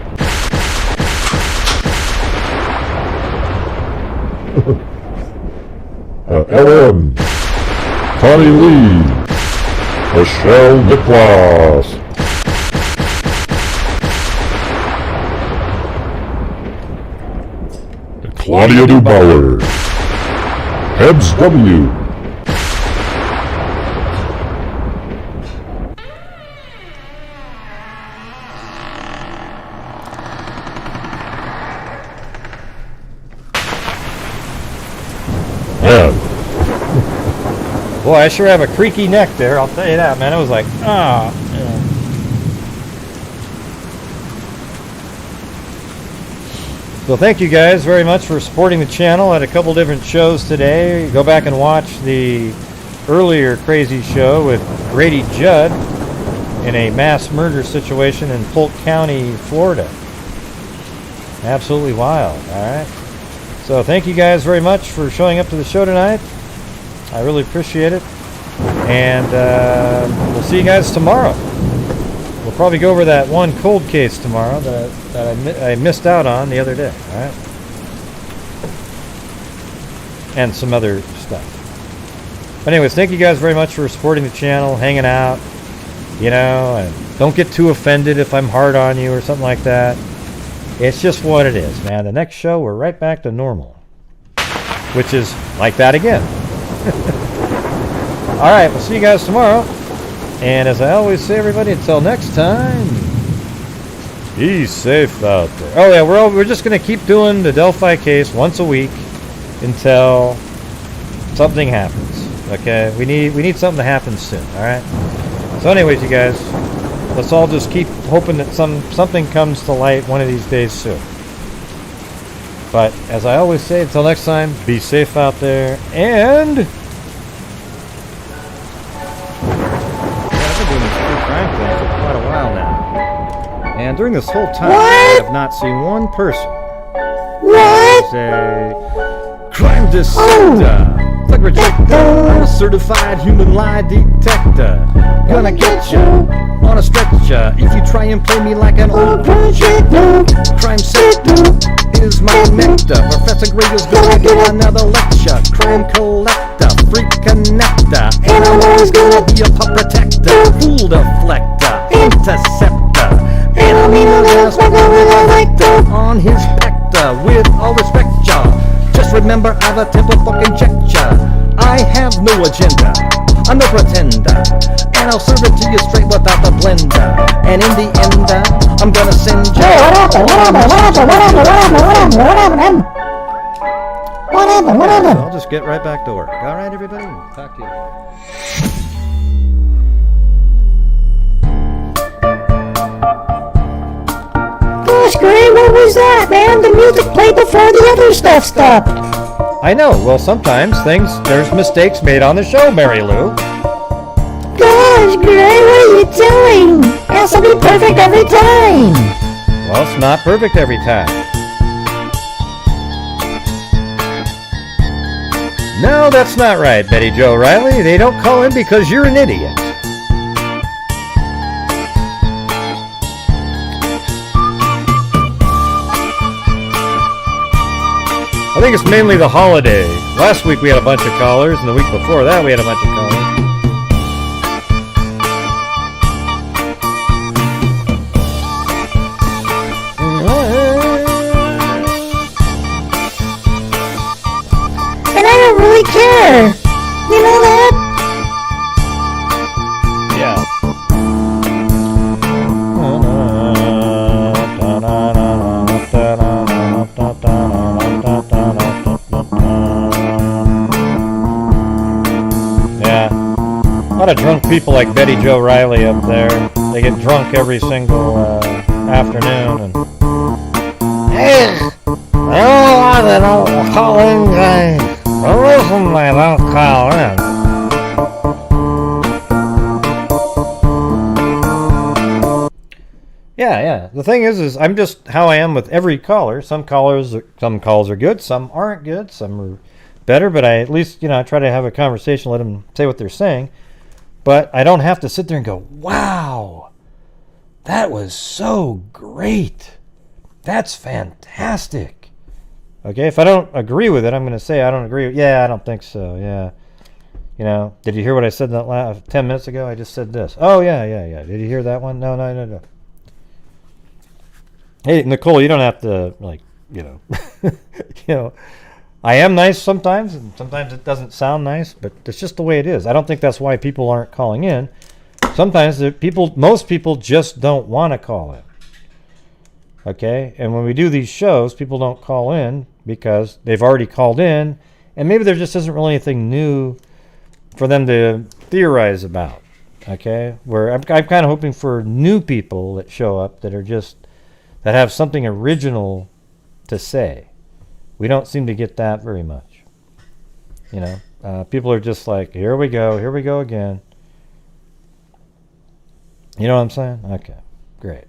LM, Connie Lee, Michelle Nicholas, Claudia Dubauer, Hebs W, man. Boy, I sure have a creaky neck there, I'll tell you that, man. It was like, yeah. So thank you guys very much for supporting the channel. I had a couple different shows today. Go back and watch the earlier crazy show with Grady Judd in a mass murder situation in Polk County, Florida. Absolutely wild, alright? So thank you guys very much for showing up to the show tonight. I really appreciate it. And we'll see you guys tomorrow. We'll probably go over that one cold case tomorrow that I missed out on the other day, alright? And some other stuff. But anyways, thank you guys very much for supporting the channel, hanging out, you know, and don't get too offended if I'm hard on you or something like that. It's just what it is, man. The next show, we're right back to normal. Which is like that again. Alright, we'll see you guys tomorrow. And as I always say, everybody, until next time, Be safe out there. Oh yeah, we're just gonna keep doing the Delphi case once a week until something happens. Okay, we need something to happen soon. All right. So, anyways, you guys, let's all just keep hoping that something comes to light one of these days soon. But as I always say, until next time, be safe out there and. I've been doing this true crime thing for quite a while now. And during this whole time, I have not seen one person. What? Who's a crime dissector, thug rejector, I'm a certified human lie detector. Gonna get you on a stretcher if you try and play me like an old projector. Crime sector is my nectar. Professor Gray is gonna give another lecture. Crime collector, freak connector, and I'm always gonna be a pup protector. Fool deflector, interceptor, and I mean a suspector with a vector on his pector. With all respect, y'all, just remember I've a temper fucking check ya. I have no agenda, I'm no pretender, and I'll serve it to you straight without the blender. And in the end, I'm gonna send you. Hey, what happened? I'll just get right back to work. All right, everybody. Talk to you. Gosh, Gray, what was that, man? The music played before the other stuff stopped. I know. Well, sometimes there's mistakes made on the show, Mary Lou. Gosh, Gray, what are you doing? It has to be perfect every time. Well, it's not perfect every time. No, that's not right, Betty Jo Riley. They don't call in because you're an idiot. I think it's mainly the holiday. Last week we had a bunch of callers, and the week before that we had a bunch of callers. And I don't really care. You know that? Yeah. Yeah. A lot of drunk people like Betty Jo Riley up there. They get drunk every single afternoon. And hey, I don't want to don't call in, guys. Listen, I don't call in. Yeah. The thing is I'm just how I am with every caller. Some calls are good, some aren't good, some are better, but I at least, I try to have a conversation, let them say what they're saying. But I don't have to sit there and go, wow, that was so great. That's fantastic. Okay, if I don't agree with it, I'm going to say I don't agree. Yeah, I don't think so. Yeah. Did you hear what I said that 10 minutes ago? I just said this. Oh, yeah. Did you hear that one? No. Hey, Nicole, you don't have to, I am nice sometimes, and sometimes it doesn't sound nice, but it's just the way it is. I don't think that's why people aren't calling in. Sometimes most people just don't want to call in. Okay? And when we do these shows, people don't call in because they've already called in, and maybe there just isn't really anything new for them to theorize about. Okay? Where I'm kind of hoping for new people that show up that have something original to say. We don't seem to get that very much. People are just like, here we go again. You know what I'm saying? Okay, great.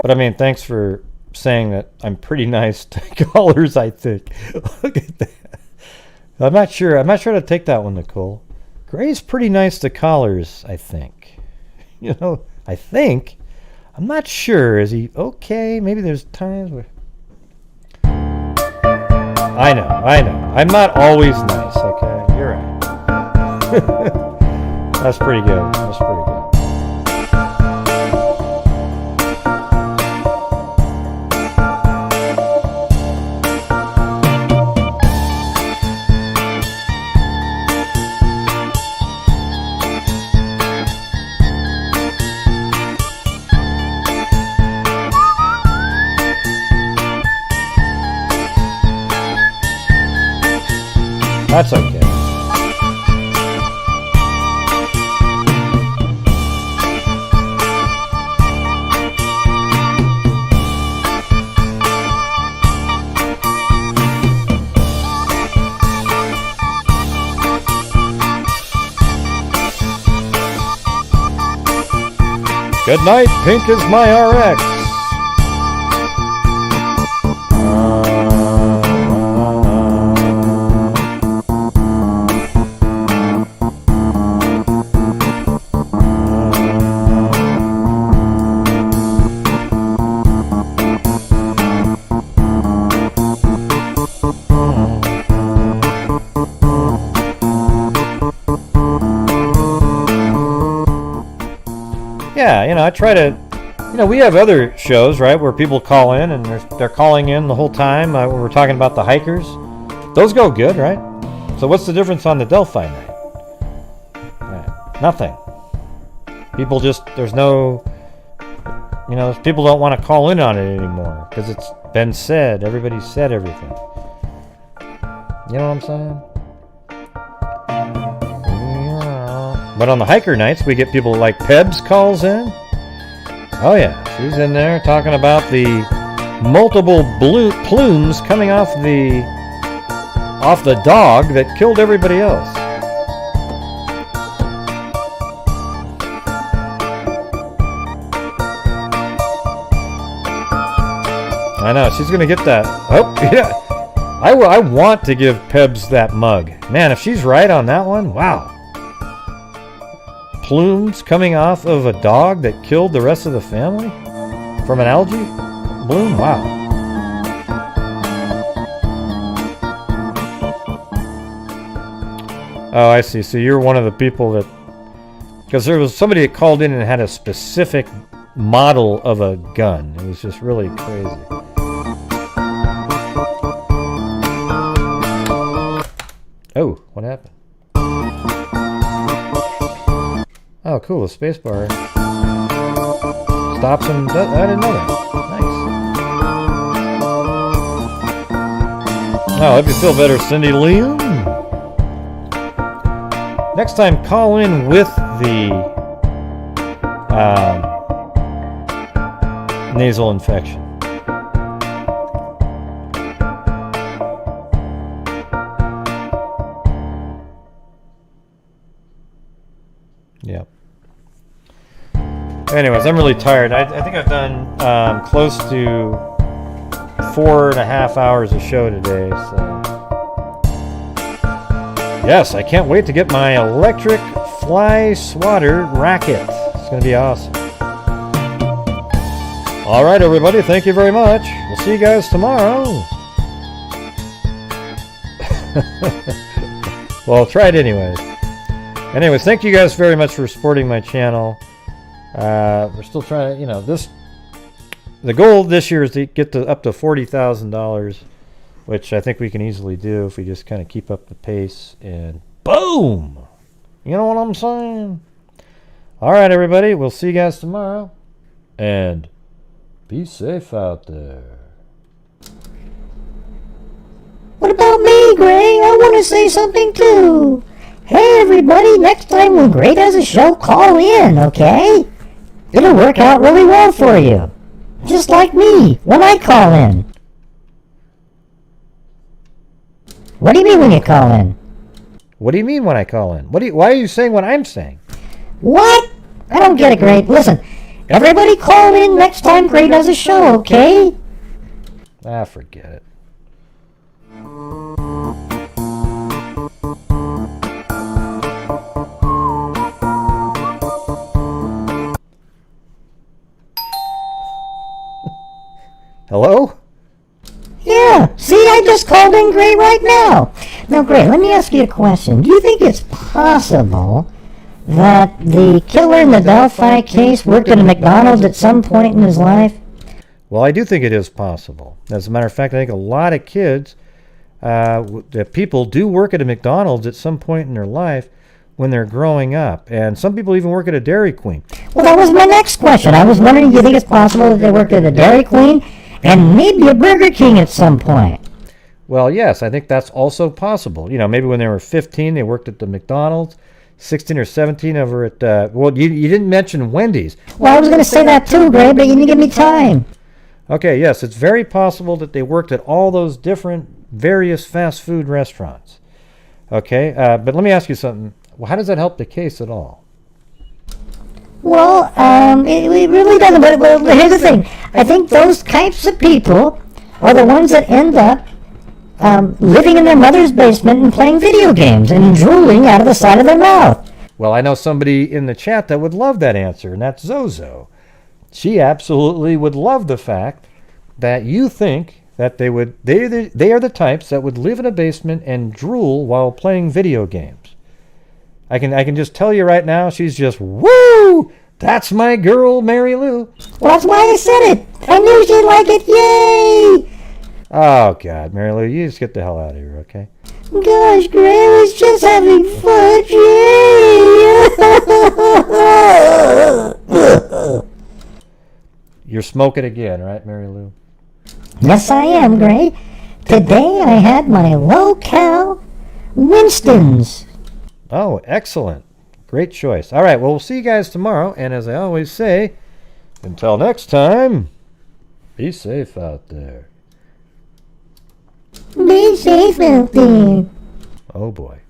But I mean, thanks for saying that I'm pretty nice to callers, I think. Look at that. I'm not sure to take that one, Nicole. Gray's pretty nice to callers, I think. I think. I'm not sure. Is he okay? Maybe there's times where... I know. I'm not always nice, okay? You're right. That's pretty good. That's okay. Good night, Pink is my RX. Yeah, I try to, we have other shows, right, where people call in and they're calling in the whole time. When we're talking about the hikers, those go good, right? So what's the difference on the Delphi night? Right. Nothing. People there's no, people don't want to call in on it anymore because it's been said. Everybody said everything. You know what I'm saying? But on the hiker nights, we get people like Pebs calls in. Oh yeah, she's in there talking about the multiple plumes coming off the dog that killed everybody else. I know, she's gonna get that. Oh yeah, I want to give Pebs that mug. Man, if she's right on that one, wow. Plumes coming off of a dog that killed the rest of the family from an algae bloom? Wow. Oh, I see. So you're one of the people that... Because there was somebody that called in and had a specific model of a gun. It was just really crazy. Oh, what happened? Oh, cool. The space bar stops him. I didn't know that. Nice. Oh, hope you feel better, Cindy Liam. Next time, call in with the nasal infection. Yep. Anyways, I'm really tired. I think I've done close to 4.5 hours of show today. So yes, I can't wait to get my electric fly swatter racket. It's going to be awesome. All right, everybody. Thank you very much. We'll see you guys tomorrow. Well, I'll try it anyways. Anyways, thank you guys very much for supporting my channel. We're still trying to, the goal this year is to get up to $40,000, which I think we can easily do if we just kind of keep up the pace and boom! You know what I'm saying? All right, everybody. We'll see you guys tomorrow. And be safe out there. What about me, Gray? I want to say something too. Hey, everybody, next time when Gray does a show, call in, okay? It'll work out really well for you. Just like me, when I call in. What do you mean when you call in? What do you mean when I call in? Why are you saying what I'm saying? What? I don't get it, Gray. Listen, everybody call in next time Gray does a show, okay? Ah, forget it. Hello? Yeah, see, I just called in Gray right now. Now, Gray, let me ask you a question. Do you think it's possible that the killer in the Delphi case worked at a McDonald's at some point in his life? Well, I do think it is possible. As a matter of fact, I think a lot of kids, people do work at a McDonald's at some point in their life when they're growing up. And some people even work at a Dairy Queen. Well, that was my next question. I was wondering, do you think it's possible that they worked at a Dairy Queen and maybe a Burger King at some point? Well, yes, I think that's also possible. You know, maybe when they were 15, they worked at the McDonald's. 16 or 17 over at, well, you didn't mention Wendy's. Well, I was going to say that too, Gray, but you didn't give me time. Okay, yes, it's very possible that they worked at all those different various fast food restaurants. Okay, but let me ask you something. Well, how does that help the case at all? Well, it really doesn't, but here's the thing. I think those types of people are the ones that end up living in their mother's basement and playing video games and drooling out of the side of their mouth. Well, I know somebody in the chat that would love that answer, and that's Zozo. She absolutely would love the fact that you think that they are the types that would live in a basement and drool while playing video games. I can just tell you right now, she's just, woo! That's my girl, Mary Lou. Well, that's why I said it. I knew she'd like it. Yay! Oh, God, Mary Lou, you just get the hell out of here, okay? Gosh, Gray, I was just having fun. Yay! You're smoking again, right, Mary Lou? Yes, I am, Gray. Today I had my low-cal Winston's. Oh, excellent. Great choice. All right, well, we'll see you guys tomorrow. And as I always say, until next time, be safe out there. Be safe out there. Oh, boy.